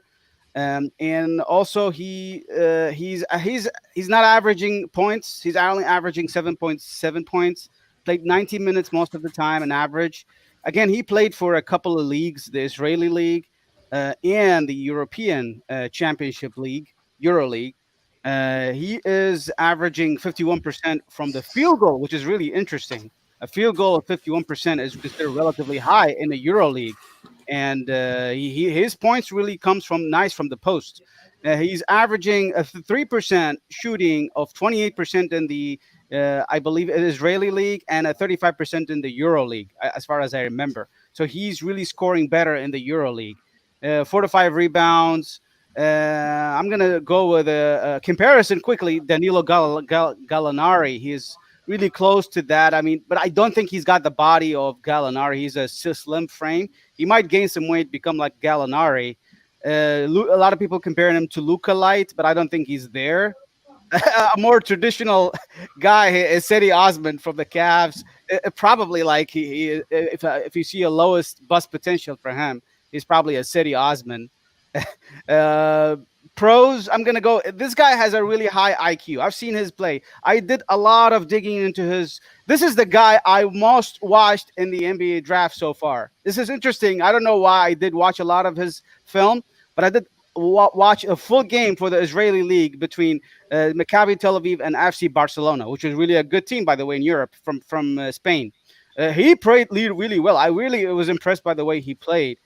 S5: And also he's not averaging points. He's only averaging 7.7 points. Played 90 minutes most of the time, an average. Again, he played for a couple of leagues, the Israeli League and the European Championship League, EuroLeague. He is averaging 51% from the field goal, which is really interesting. A field goal of 51% is considered relatively high in the EuroLeague. And his points really comes from the post. He's averaging a 3% shooting of 28% in the I believe Israeli League and a 35% in the Euro League, as far as I remember. So he's really scoring better in the Euro League. 4 to 5 rebounds. I'm gonna go with a comparison quickly. Danilo Gallinari. He's really close to that. I mean, but I don't think he's got the body of Gallinari. He's a slim frame. He might gain some weight, become like Gallinari. A lot of people comparing him to Luka Light, but I don't think he's there. A more traditional guy is Cedi Osman from the Cavs. Probably like if you see a lowest bust potential for him, he's probably a Cedi Osman. Pros, I'm gonna go. This guy has a really high IQ. I've seen his play. I did a lot of digging into his. This is the guy I most watched in the NBA draft so far. This is interesting. I don't know why I did watch a lot of his film, but I did watch a full game for the Israeli League between Maccabi Tel Aviv and FC Barcelona, which is really a good team, by the way, in Europe from Spain. He played really well. I really was impressed by the way he played.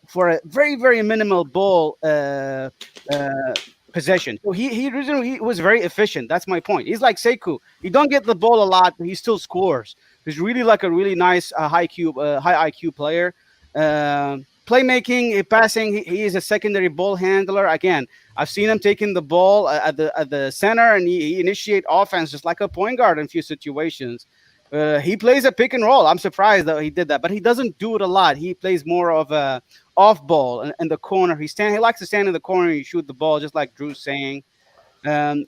S5: For a very, very minimal ball possession. So he was very efficient. That's my point. He's like Sekou. He don't get the ball a lot, but he still scores. He's really like a really nice high IQ player. Playmaking, passing, he is a secondary ball handler. Again, I've seen him taking the ball at the center, and he initiate offense just like a point guard in a few situations. He plays a pick and roll. I'm surprised that he did that, but he doesn't do it a lot. He plays more of a off ball in the corner. He likes to stand in the corner and shoot the ball, just like Drew's saying.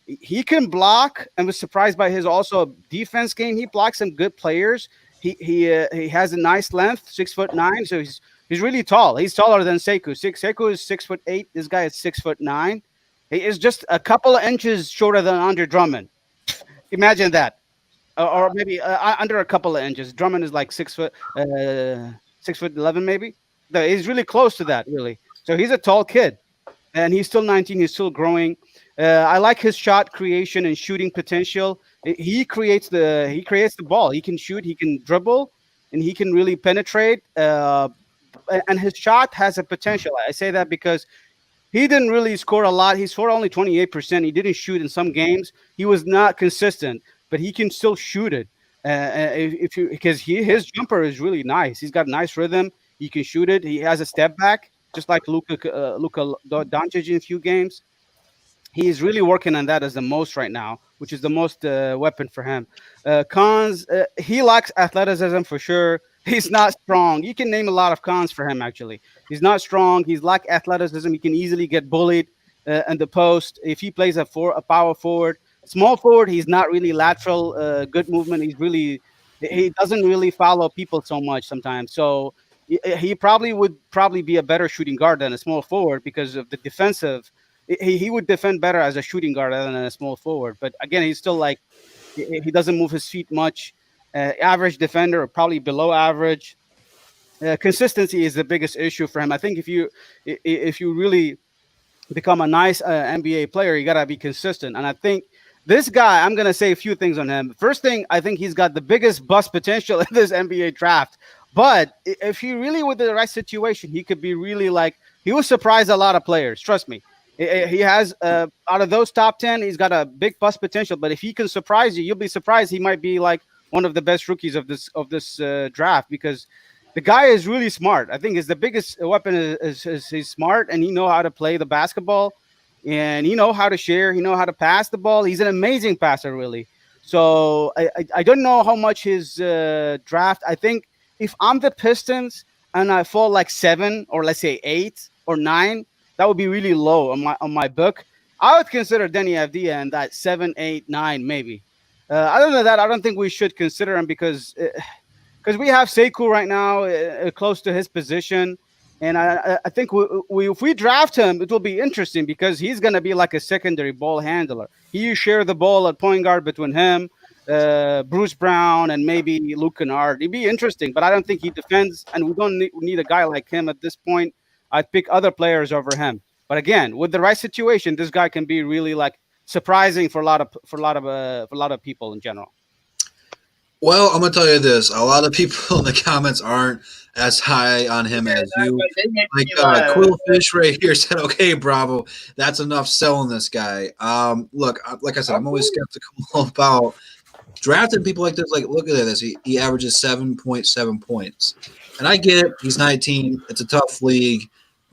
S5: He can block. I was surprised by his also defense game. He blocks some good players. He has a nice length, 6'9", so he's really tall. He's taller than Sekou. Sekou is 6'8". This guy is 6'9". He is just a couple of inches shorter than Andre Drummond. Imagine that. Or maybe under a couple of inches. Drummond is like 6'11" maybe. He's really close to that, really. So he's a tall kid, and he's still 19. He's still growing. I like his shot creation and shooting potential. He creates the ball. He can shoot. He can dribble, and he can really penetrate. And his shot has a potential. I say that because he didn't really score a lot. He scored only 28%. He didn't shoot in some games. He was not consistent, but he can still shoot it. Because his jumper is really nice. He's got nice rhythm. He can shoot it. He has a step back, just like Luka Doncic in a few games. He is really working on that as the most right now, which is the most weapon for him. Cons, he lacks athleticism for sure. He's not strong. You can name a lot of cons for him, actually. He's not strong. He's lack athleticism. He can easily get bullied in the post. If he plays a power forward, small forward, he's not really lateral, good movement. He doesn't really follow people so much sometimes. So he would be a better shooting guard than a small forward because of the defensive. He would defend better as a shooting guard than a small forward. But again, he's still like, he doesn't move his feet much. Average defender, or probably below average. Consistency is the biggest issue for him. I think if you really become a nice NBA player, you gotta be consistent. And I think this guy, I'm gonna say a few things on him. First thing, I think he's got the biggest bust potential in this NBA draft. But if he really with the right situation, he could be really like, he will surprise a lot of players. Trust me. He has out of those top 10, he's got a big bust potential. But if he can surprise you, you'll be surprised. He might be like one of the best rookies of this draft, because the guy is really smart. I think the biggest weapon is he's smart, and he know how to play the basketball, and he know how to share. He know how to pass the ball. He's an amazing passer, really. So I don't know how much his draft. I think if I'm the Pistons and I fall like 7 or let's say 8 or 9, that would be really low on my book. I would consider Deni Avdija in that 7, 8, 9 maybe. Other than that, I don't think we should consider him because we have Sekou right now close to his position, and I think if we draft him, it will be interesting because he's going to be like a secondary ball handler. He share the ball at point guard between him, Bruce Brown, and maybe Luke Kennard. It'd be interesting, but I don't think he defends, and we don't need a guy like him at this point. I'd pick other players over him. But again, with the right situation, this guy can be really like surprising for a lot of people in general.
S3: Well, I'm gonna tell you this: a lot of people in the comments aren't as high on him as you. Like Quillfish right here said, "Okay, Bravo, that's enough selling this guy." Look, like I said, I'm always skeptical about drafting people like this. Like, look at this: he averages 7.7 points, and I get it. He's 19. It's a tough league,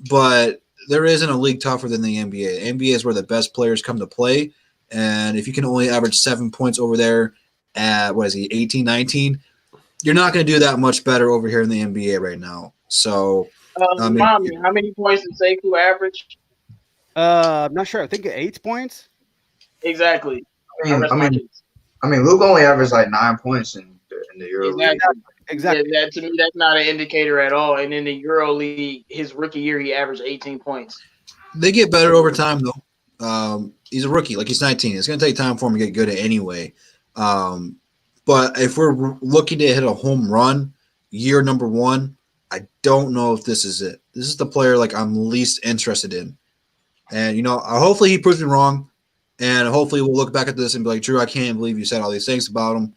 S3: but there isn't a league tougher than the NBA. The NBA is where the best players come to play. And if you can only average 7 points over there at, 18, 19, you're not going to do that much better over here in the NBA right now. So,
S7: how many points did Sekou average?
S5: I'm not sure. I think 8 points.
S7: Exactly.
S6: I mean, Luke only averaged like 9 points in the Euro League.
S5: Exactly.
S7: Yeah, to me, that's not an indicator at all. And in the Euro League, his rookie year, he averaged 18 points.
S3: They get better over time, though. He's a rookie, like he's 19. It's going to take time for him to get good at anyway. But if we're looking to hit a home run year number 1, I don't know if this is it. This is the player like I'm least interested in. And, hopefully he proves me wrong. And hopefully we'll look back at this and be like, Drew, I can't believe you said all these things about him.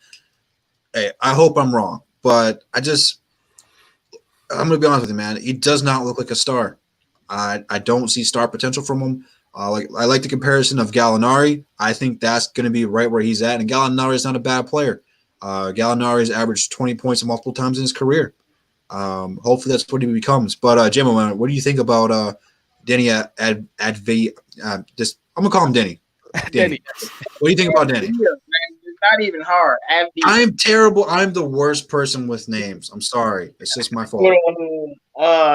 S3: Hey, I hope I'm wrong. But I'm going to be honest with you, man. He does not look like a star. I don't see star potential from him. I like the comparison of Gallinari. I think that's going to be right where he's at. And Gallinari is not a bad player. Gallinari has averaged 20 points multiple times in his career. Hopefully that's what he becomes. But Jim, what do you think about Deni Avdija? I'm gonna call him Deni. Deni. What do you think about Deni?
S7: It's not even hard.
S3: I'm terrible. I'm the worst person with names. I'm sorry. It's just my fault.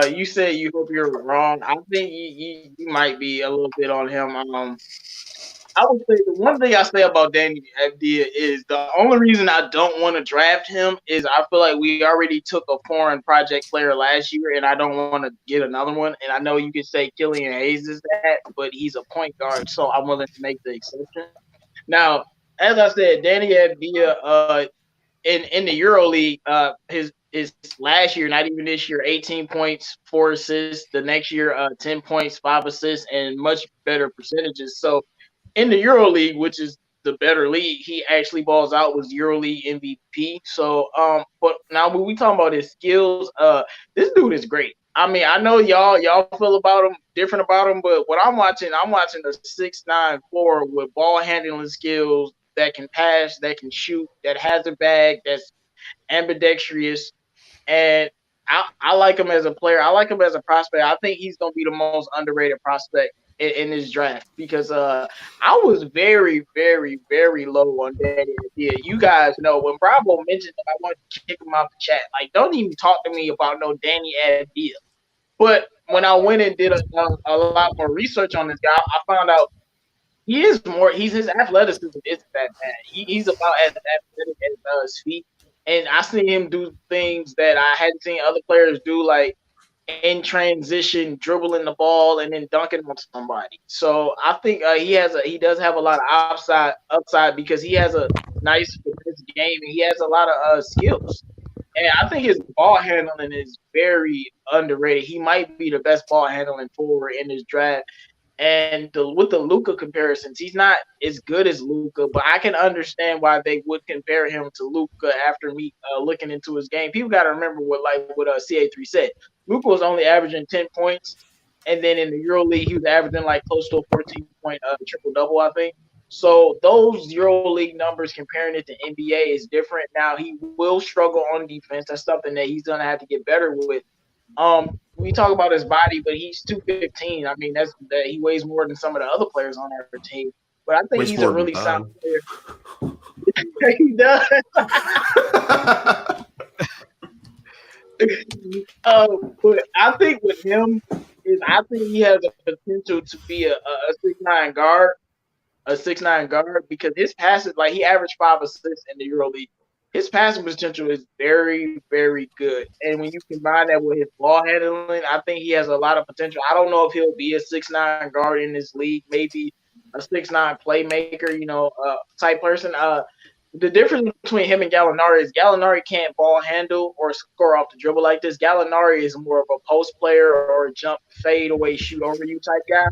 S7: You said you hope you're wrong. I think you might be a little bit on him. I would say the one thing I say about Deni Avdija is the only reason I don't want to draft him is I feel like we already took a foreign project player last year, and I don't want to get another one. And I know you could say Killian Hayes is that, but he's a point guard, so I'm willing to make the exception. Now, as I said, Deni Avdija, in the EuroLeague, his last year, not even this year, 18 points, 4 assists. The next year, 10 points, 5 assists, and much better percentages. So in the EuroLeague, which is the better league, he actually balls out, was EuroLeague MVP. So, but now when we talking about his skills, this dude is great. I mean, I know y'all feel about him different about him, but what I'm watching a 6'9" forward with ball handling skills that can pass, that can shoot, that has a bag, that's ambidextrous, and I like him as a player. I like him as a prospect. I think he's going to be the most underrated prospect in this draft because I was very, very, very low on Deni Avdija. You guys know when Bravo mentioned that I wanted to kick him out the chat. Like, don't even talk to me about no Deni Avdija. But when I went and did a lot more research on this guy, I found out his athleticism isn't that bad. He's about as athletic as his feet. And I seen him do things that I hadn't seen other players do, like in transition, dribbling the ball and then dunking on somebody. So I think he does have a lot of upside because he has a nice game and he has a lot of skills. And I think his ball handling is very underrated. He might be the best ball handling forward in this draft. And with the Luka comparisons, he's not as good as Luka, but I can understand why they would compare him to Luka after me looking into his game. People got to remember what CA3 said. Luka was only averaging 10 points, and then in the EuroLeague, he was averaging like close to a 14-point triple-double, I think. So those EuroLeague numbers, comparing it to NBA, is different. Now, he will struggle on defense. That's something that he's going to have to get better with. We talk about his body, but he's 215. I mean, he weighs more than some of the other players on our team. But I think he's a really solid player. He does. But I think with him I think he has a potential to be a 6'9" guard, because his passes, like he averaged 5 assists in the EuroLeague. His passing potential is very, very good. And when you combine that with his ball handling, I think he has a lot of potential. I don't know if he'll be a 6'9" guard in this league, maybe a 6'9" playmaker, type person. The difference between him and Gallinari is Gallinari can't ball handle or score off the dribble like this. Gallinari is more of a post player or a jump, fade away, shoot over you type guy.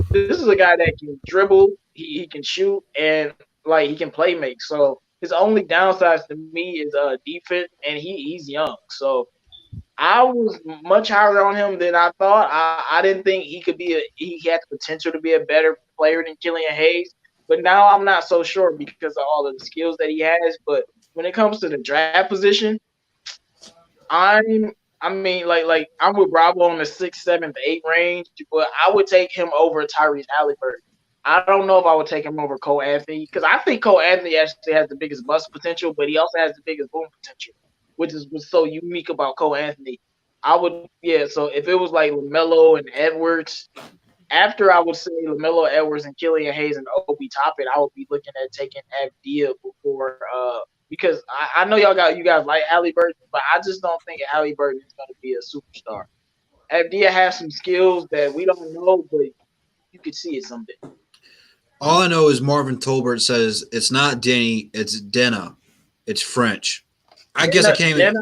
S7: This is a guy that can dribble, he can shoot, and like he can play make. So his only downsides to me is defense, and he's young. So I was much higher on him than I thought. I didn't think he had the potential to be a better player than Killian Hayes. But now I'm not so sure because of all of the skills that he has. But when it comes to the draft position, I'm with Bravo in the 6th, 7th, 8th range, but I would take him over Tyrese Halliburton. I don't know if I would take him over Cole Anthony because I think Cole Anthony actually has the biggest bust potential, but he also has the biggest boom potential, which is what's so unique about Cole Anthony. So if it was like LaMelo and Edwards, after I would say LaMelo, Edwards, and Killian Hayes and Obi Toppin, I would be looking at taking Avdija before because I know you guys like Halliburton, but I just don't think Halliburton is going to be a superstar. Avdija has some skills that we don't know, but you could see it someday.
S3: All I know is Marvin Tolbert says it's not Deni, it's Dena. It's French. I guess I can't even.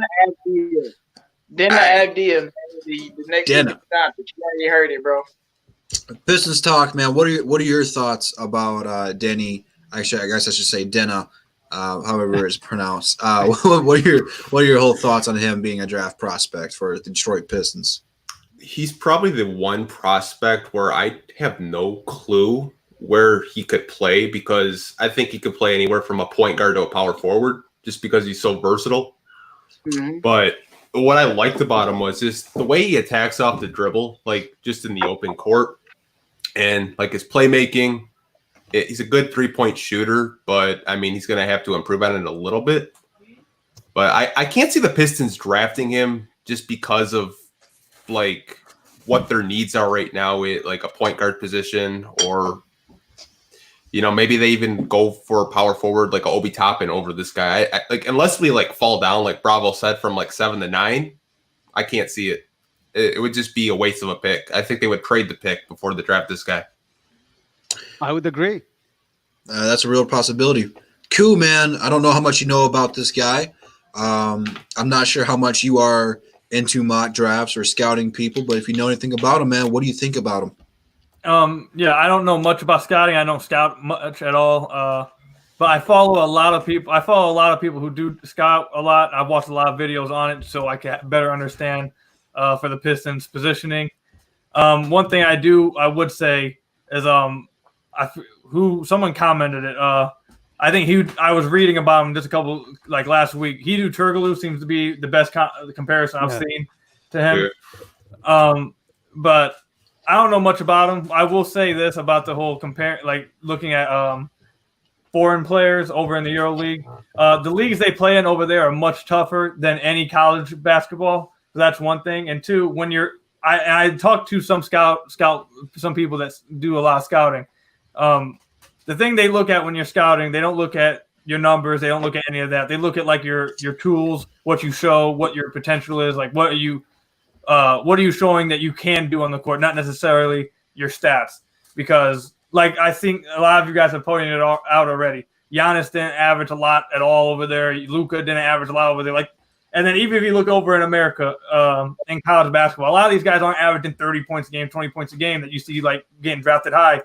S7: Deni Avdija, the next Dena. But you already heard it, bro.
S3: Pistons talk, man. What are your thoughts about Deni? Actually, I guess I should say Dena, however it's pronounced. What are your whole thoughts on him being a draft prospect for the Detroit Pistons?
S2: he's probably the one prospect where I have no clue where he could play, because I think he could play anywhere from a point guard to a power forward just because he's so versatile.
S7: Mhm.
S2: But what I liked about him was just the way he attacks off the dribble, like just in the open court, and like his playmaking. He's a good 3-point shooter, but I mean, he's going to have to improve on it a little bit. But I can't see the Pistons drafting him just because of like what their needs are right now at like a point guard position, or maybe they even go for a power forward like a Obi Toppin over this guy. Like unless we like fall down, like Bravo said, from like 7 to 9, I can't see it. It would just be a waste of a pick. I think they would trade the pick before they draft this guy.
S5: I would agree.
S3: That's a real possibility. Cool, man. I don't know how much you know about this guy. I'm not sure how much you are into mock drafts or scouting people, but if you know anything about him, man, what do you think about him?
S8: Yeah, I don't know much about scouting. I don't scout much at all. But I follow a lot of people. I follow a lot of people who do scout a lot. I've watched a lot of videos on it so I can better understand for the Pistons positioning. One thing I would say is someone commented it. I think I was reading about him just a couple like last week. Hedo Turkoglu seems to be the best comparison I've seen to him. Yeah. But I don't know much about him. I will say this about the whole looking at foreign players over in the EuroLeague. The leagues they play in over there are much tougher than any college basketball. So that's one thing. And two, when I talked to some some people that do a lot of scouting. The thing they look at when you're scouting, they don't look at your numbers. They don't look at any of that. They look at like your tools, what you show, what your potential is. Like what are you showing that you can do on the court, not necessarily your stats. Because like I think a lot of you guys have pointed it out already. Giannis didn't average a lot at all over there. Luka didn't average a lot over there. Like, and then even if you look over in America, in college basketball, a lot of these guys aren't averaging 30 points a game, 20 points a game that you see like getting drafted high.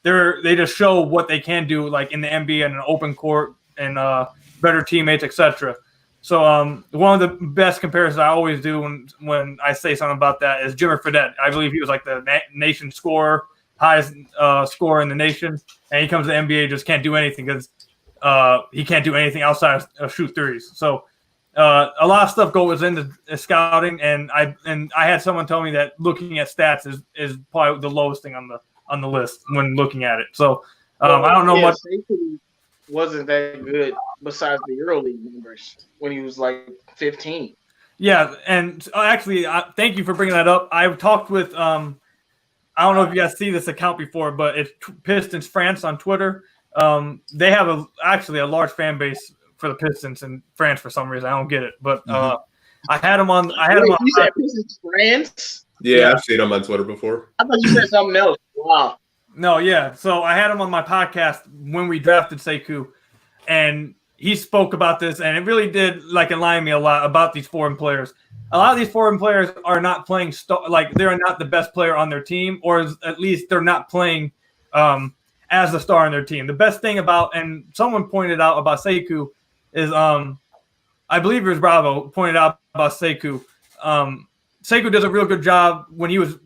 S8: They just show what they can do, like in the NBA and an open court and better teammates, etc. So one of the best comparisons I always do when I say something about that is Jimmy Fredette. I believe he was like the nation scorer, highest scorer in the nation, and he comes to the NBA, just can't do anything because he can't do anything outside of shoot threes. So a lot of stuff goes into scouting, and I had someone tell me that looking at stats is probably the lowest thing on the list when looking at it. So I don't know much.
S7: Safety wasn't that good besides the EuroLeague numbers when he was like 15.
S8: Yeah, and actually, thank you for bringing that up. I've talked with I don't know if you guys see this account before, but it's Pistons France on Twitter. They have actually a large fan base for the Pistons in France for some reason. I don't get it, but I had him on.
S7: You said Pistons France?
S2: Yeah, I've seen him on Twitter before.
S7: I thought you said something else. Wow.
S8: No, yeah. So I had him on my podcast when we drafted Sekou, and he spoke about this, and it really did like enlighten me a lot about these foreign players. A lot of these foreign players are not playing they're not the best player on their team, or at least they're not playing as the star on their team. The best thing about, and someone pointed out about Sekou is I believe it was Bravo pointed out about Sekou. Sekou does a real good job when he was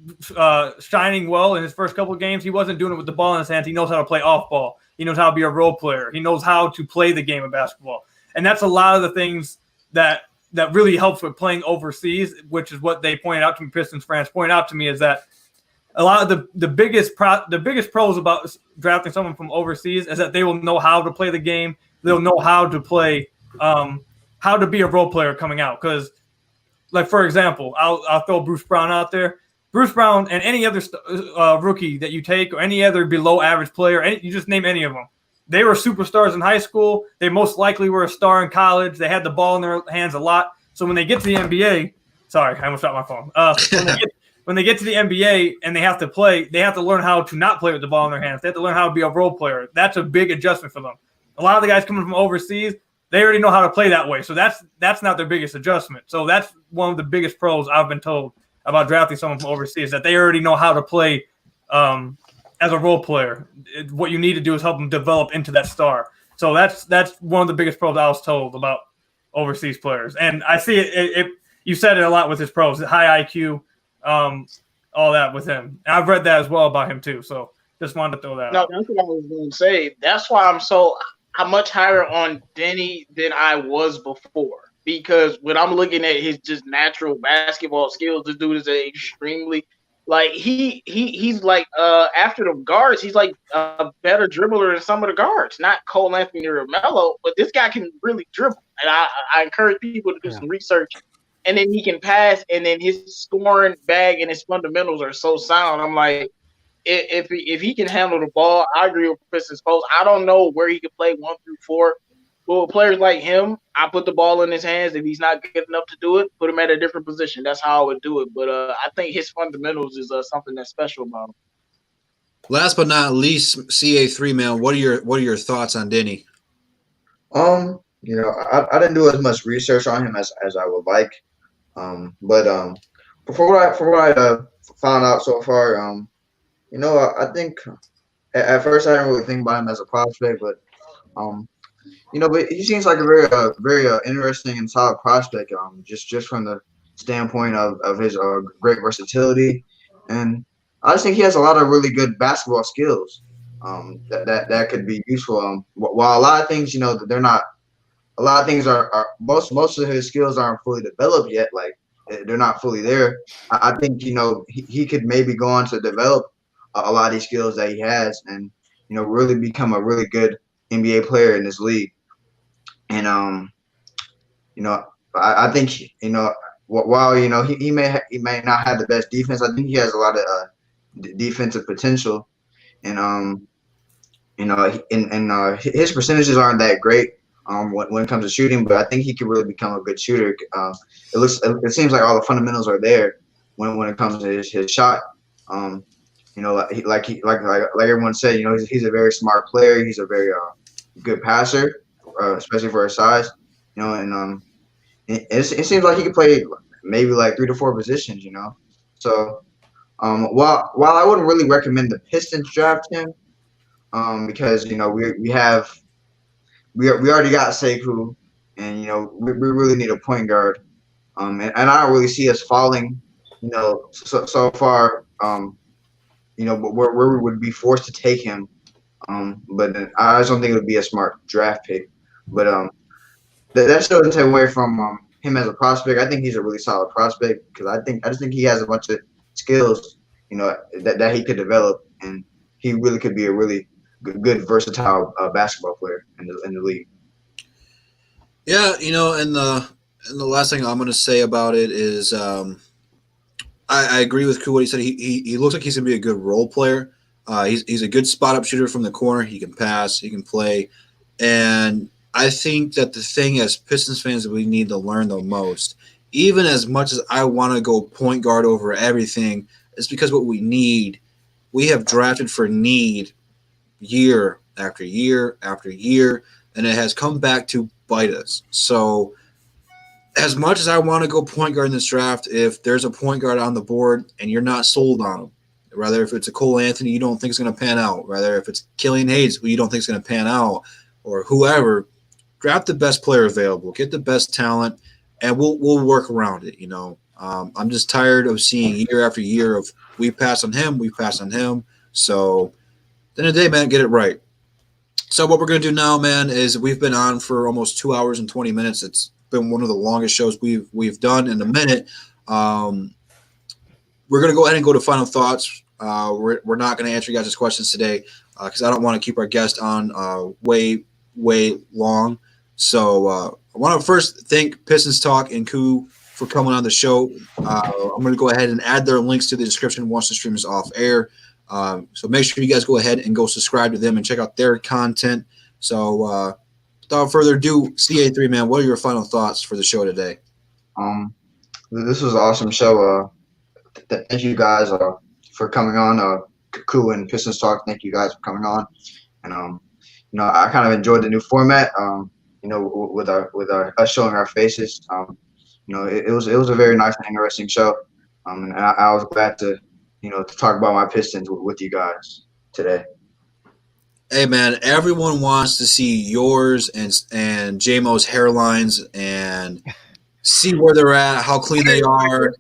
S8: shining well in his first couple of games. He wasn't doing it with the ball in his hands. He knows how to play off ball. He knows how to be a role player. He knows how to play the game of basketball. And that's a lot of the things that really helps with playing overseas, which is what they pointed out to me, Pistons France pointed out to me, is that a lot of the biggest pros about drafting someone from overseas is that they will know how to play the game. They'll know how to play, how to be a role player coming out. Because, like, for example, I'll throw Bruce Brown out there. Bruce Brown and any other rookie that you take, or any other below average player, you just name any of them. They were superstars in high school. They most likely were a star in college. They had the ball in their hands a lot. So when they get to the NBA, sorry, I almost dropped my phone. When they get to the NBA and they have to play, they have to learn how to not play with the ball in their hands. They have to learn how to be a role player. That's a big adjustment for them. A lot of the guys coming from overseas, they already know how to play that way. So that's not their biggest adjustment. So that's one of the biggest pros I've been told about drafting someone from overseas, that they already know how to play as a role player. What you need to do is help them develop into that star. So that's one of the biggest pros I was told about overseas players. And I see it you said it a lot with his pros, high IQ, all that with him. And I've read that as well about him too. So just wanted to throw that
S7: No,
S8: out.
S7: that's what I was going to say. That's why I'm much higher on Deni than I was before. Because when I'm looking at his just natural basketball skills, this dude is extremely like he's like after the guards, he's like a better dribbler than some of the guards. Not Cole Anthony or Melo, but this guy can really dribble. And I encourage people to do some research. And then he can pass, and then his scoring bag and his fundamentals are so sound. I'm like, if he can handle the ball, I agree with Pistons Post. I don't know where he can play 1 through 4. But with players like him, I put the ball in his hands. If he's not good enough to do it, put him at a different position. That's how I would do it. But I think his fundamentals is something that's special about him.
S3: Last but not least, CA3 man, what are your thoughts on Deni?
S6: I didn't do as much research on him as I would like. But for what I found out so far, I think at first I didn't really think about him as a prospect, but but he seems like a very interesting and solid prospect. Just from the standpoint of his great versatility, and I just think he has a lot of really good basketball skills. That could be useful. While a lot of things, they're not. A lot of things are most of his skills aren't fully developed yet. Like they're not fully there. I think he could maybe go on to develop a lot of these skills that he has, and really become a really good NBA player in this league. And I think while he may not have the best defense, I think he has a lot of defensive potential, and his percentages aren't that great when it comes to shooting, but I think he could really become a good shooter. It seems like all the fundamentals are there when it comes to his shot. Like everyone said, he's a very smart player. He's a very good passer, especially for his size. And it seems like he could play maybe like 3 to 4 positions. So while I wouldn't really recommend the Pistons draft him, because we already got Sekou, and we really need a point guard, and I don't really see us falling, so far, but where we would be forced to take him, but I just don't think it would be a smart draft pick. But that still doesn't take away from him as a prospect. I think he's a really solid prospect because I just think he has a bunch of skills, that he could develop, and he really could be a really good versatile basketball player in the league.
S3: Yeah, and the last thing I'm going to say about it is I agree with what he said. He looks like he's going to be a good role player. He's a good spot up shooter from the corner. He can pass. He can play. And I think that the thing as Pistons fans that we need to learn the most, even as much as I want to go point guard over everything, is because what we need, we have drafted for need year after year after year, and it has come back to bite us. So as much as I want to go point guard in this draft, if there's a point guard on the board and you're not sold on him, rather if it's a Cole Anthony you don't think is going to pan out, rather if it's Killian Hayes who you don't think is going to pan out, or whoever, draft the best player available, get the best talent, and we'll work around it. I'm just tired of seeing year after year of we pass on him. So at the end of the day, man, get it right. So what we're going to do now, man, is we've been on for almost 2 hours and 20 minutes. It's been one of the longest shows we've done in a minute. We're going to go ahead and go to final thoughts. We're not going to answer you guys' questions today because I don't want to keep our guest on way long. So I want to first thank Pistons Talk and Koo for coming on the show. I'm going to go ahead and add their links to the description once the stream is off air. So make sure you guys go ahead and go subscribe to them and check out their content. So without further ado, CA3 man, what are your final thoughts for the show today?
S6: This was an awesome show. Thank you guys for coming on. Koo and Pistons Talk, thank you guys for coming on. And I kind of enjoyed the new format. With us showing our faces. It was a very nice and interesting show. And I was glad to talk about my Pistons with you guys today.
S3: Hey man, everyone wants to see yours and JMO's hairlines and see where they're at, how clean they are.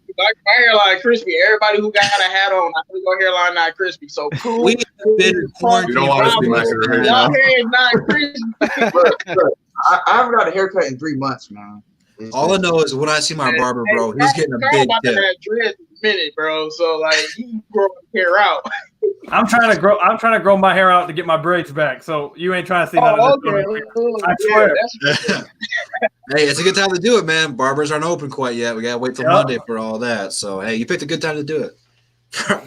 S7: my hairline crispy. Everybody who got a hat on, I think your hairline not crispy. So cool.
S3: We have been in quarantine.
S2: You don't want to see my hair right
S7: Y'all
S2: now.
S7: hair is not crispy.
S6: Look, I haven't got a haircut in 3 months, man.
S3: All I know is when I see my barber, bro, he's getting a big
S7: about
S3: tip.
S7: to have dreads in a minute, bro. So like you grow hair out.
S8: I'm trying to grow my hair out to get my braids back. So you ain't trying to see none of this. I swear.
S3: Hey, it's a good time to do it, man. Barbers aren't open quite yet. We gotta wait till
S8: Yep.
S3: Monday for all that. So hey, you picked a good time to do it.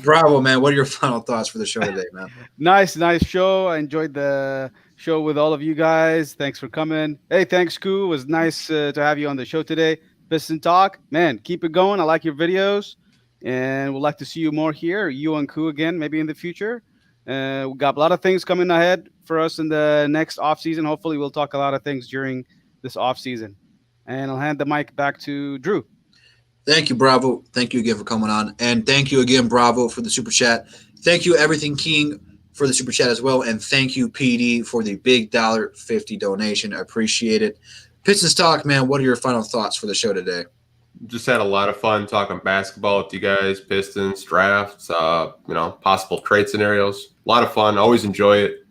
S3: Bravo, man. What are your final thoughts for the show today, man?
S5: Nice show. I enjoyed the show with all of you guys. Thanks for coming. Hey, thanks, Koo. It was nice to have you on the show today. Piston Talk, man, keep it going. I like your videos, and we'd like to see you more here. You and Koo again, maybe in the future. We got a lot of things coming ahead for us in the next off season. Hopefully, we'll talk a lot of things during this off season. And I'll hand the mic back to Drew.
S3: Thank you, Bravo. Thank you again for coming on. And thank you again, Bravo, for the super chat. Thank you, Everything King, for the super chat as well. And thank you, PD, for the big $1.50 donation. I appreciate it. Pistons Talk, man, what are your final thoughts for the show today?
S2: Just had a lot of fun talking basketball with you guys, Pistons, drafts, possible trade scenarios. A lot of fun. Always enjoy it.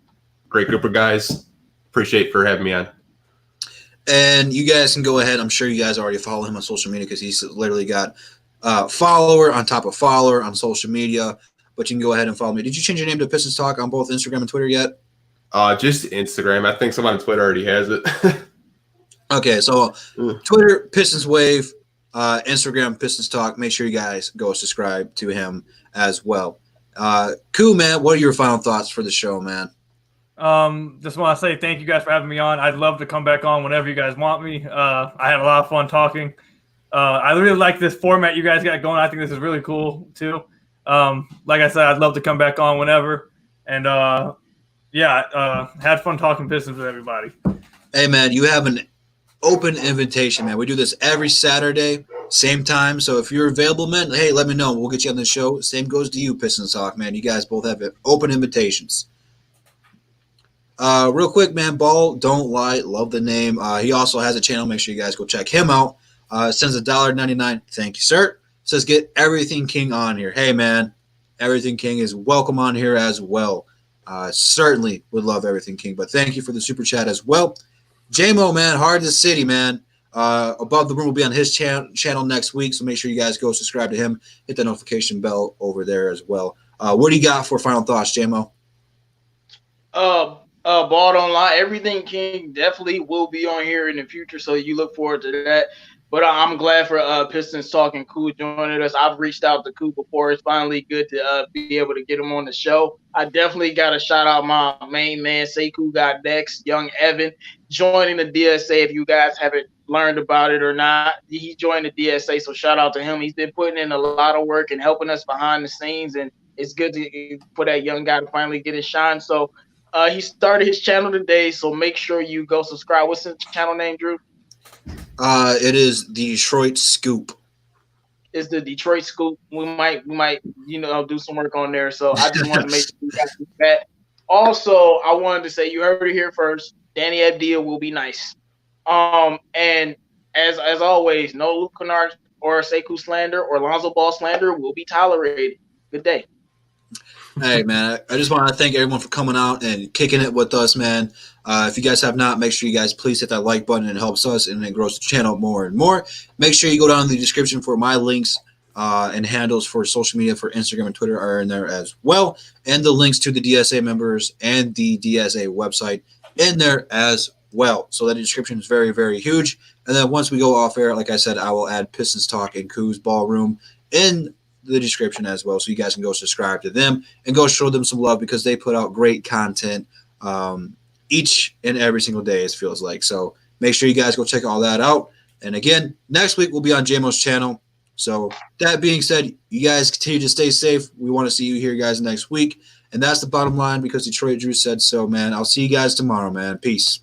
S2: Great group of guys. Appreciate for having me on.
S3: And you guys can go ahead. I'm sure you guys already follow him on social media because he's literally got follower on top of follower on social media. But you can go ahead and follow me. Did you change your name to Pistons Talk on both Instagram and Twitter yet?
S2: Just Instagram. I think someone on Twitter already has it.
S3: Okay, so Twitter, Pistons Wave, Instagram, Pistons Talk. Make sure you guys go subscribe to him as well. Cool, man. What are your final thoughts for the show, man?
S8: Just want to say thank you guys for having me on. I'd love to come back on whenever you guys want me. I had a lot of fun talking. I really like this format you guys got going. I think this is really cool too. Like I said, I'd love to come back on whenever. And had fun talking Pistons with everybody.
S3: Hey, man, you have an open invitation, man. We do this every Saturday, same time. So if you're available, man, hey, let me know. We'll get you on the show. Same goes to you, Pistons Talk, man. You guys both have open invitations. Real quick, man, Ball Don't Lie, love the name. He also has a channel. Make sure you guys go check him out. Sends $1.99. Thank you, sir. Says get Everything King on here. Hey, man, Everything King is welcome on here as well. Certainly would love Everything King, but thank you for the super chat as well. JMO, man, Hard to City, man. Above the Room will be on his channel next week, so make sure you guys go subscribe to him. Hit the notification bell over there as well. What do you got for final thoughts, JMO?
S7: Ball Don't Lie. Everything King definitely will be on here in the future, so you look forward to that. But I'm glad for Pistons Talk and Koo joining us. I've reached out to Koo before. It's finally good to be able to get him on the show. I definitely got to shout out my main man, Sekou got next, young Evan, joining the DSA. If you guys haven't learned about it or not, he joined the DSA, so shout out to him. He's been putting in a lot of work and helping us behind the scenes, and it's good for that young guy to finally get his shine. So he started his channel today, so make sure you go subscribe. What's his channel name, Drew?
S3: It is the Detroit Scoop.
S7: It's the Detroit Scoop. We might, do some work on there. So I just wanted to make sure you guys do that. Also, I wanted to say you heard it here first. Deni Avdija will be nice. And as always, no Luke Kennard or Sekou slander or Lonzo Ball slander will be tolerated. Good day.
S3: Hey, man, I just want to thank everyone for coming out and kicking it with us, man. If you guys have not, make sure you guys please hit that like button. It helps us and it grows the channel more and more. Make sure you go down in the description for my links and handles for social media for Instagram and Twitter are in there as well. And the links to the DSA members and the DSA website in there as well. So that description is very, very huge. And then once we go off air, like I said, I will add Pistons Talk and Koo's Ballroom in the description as well, so you guys can go subscribe to them and go show them some love because they put out great content each and every single day, it feels like. So make sure you guys go check all that out. And again, next week we'll be on JMO's channel. So that being said, you guys continue to stay safe. We want to see you here, guys, next week. And that's the bottom line because Detroit Drew said so, man. I'll see you guys tomorrow, man. Peace.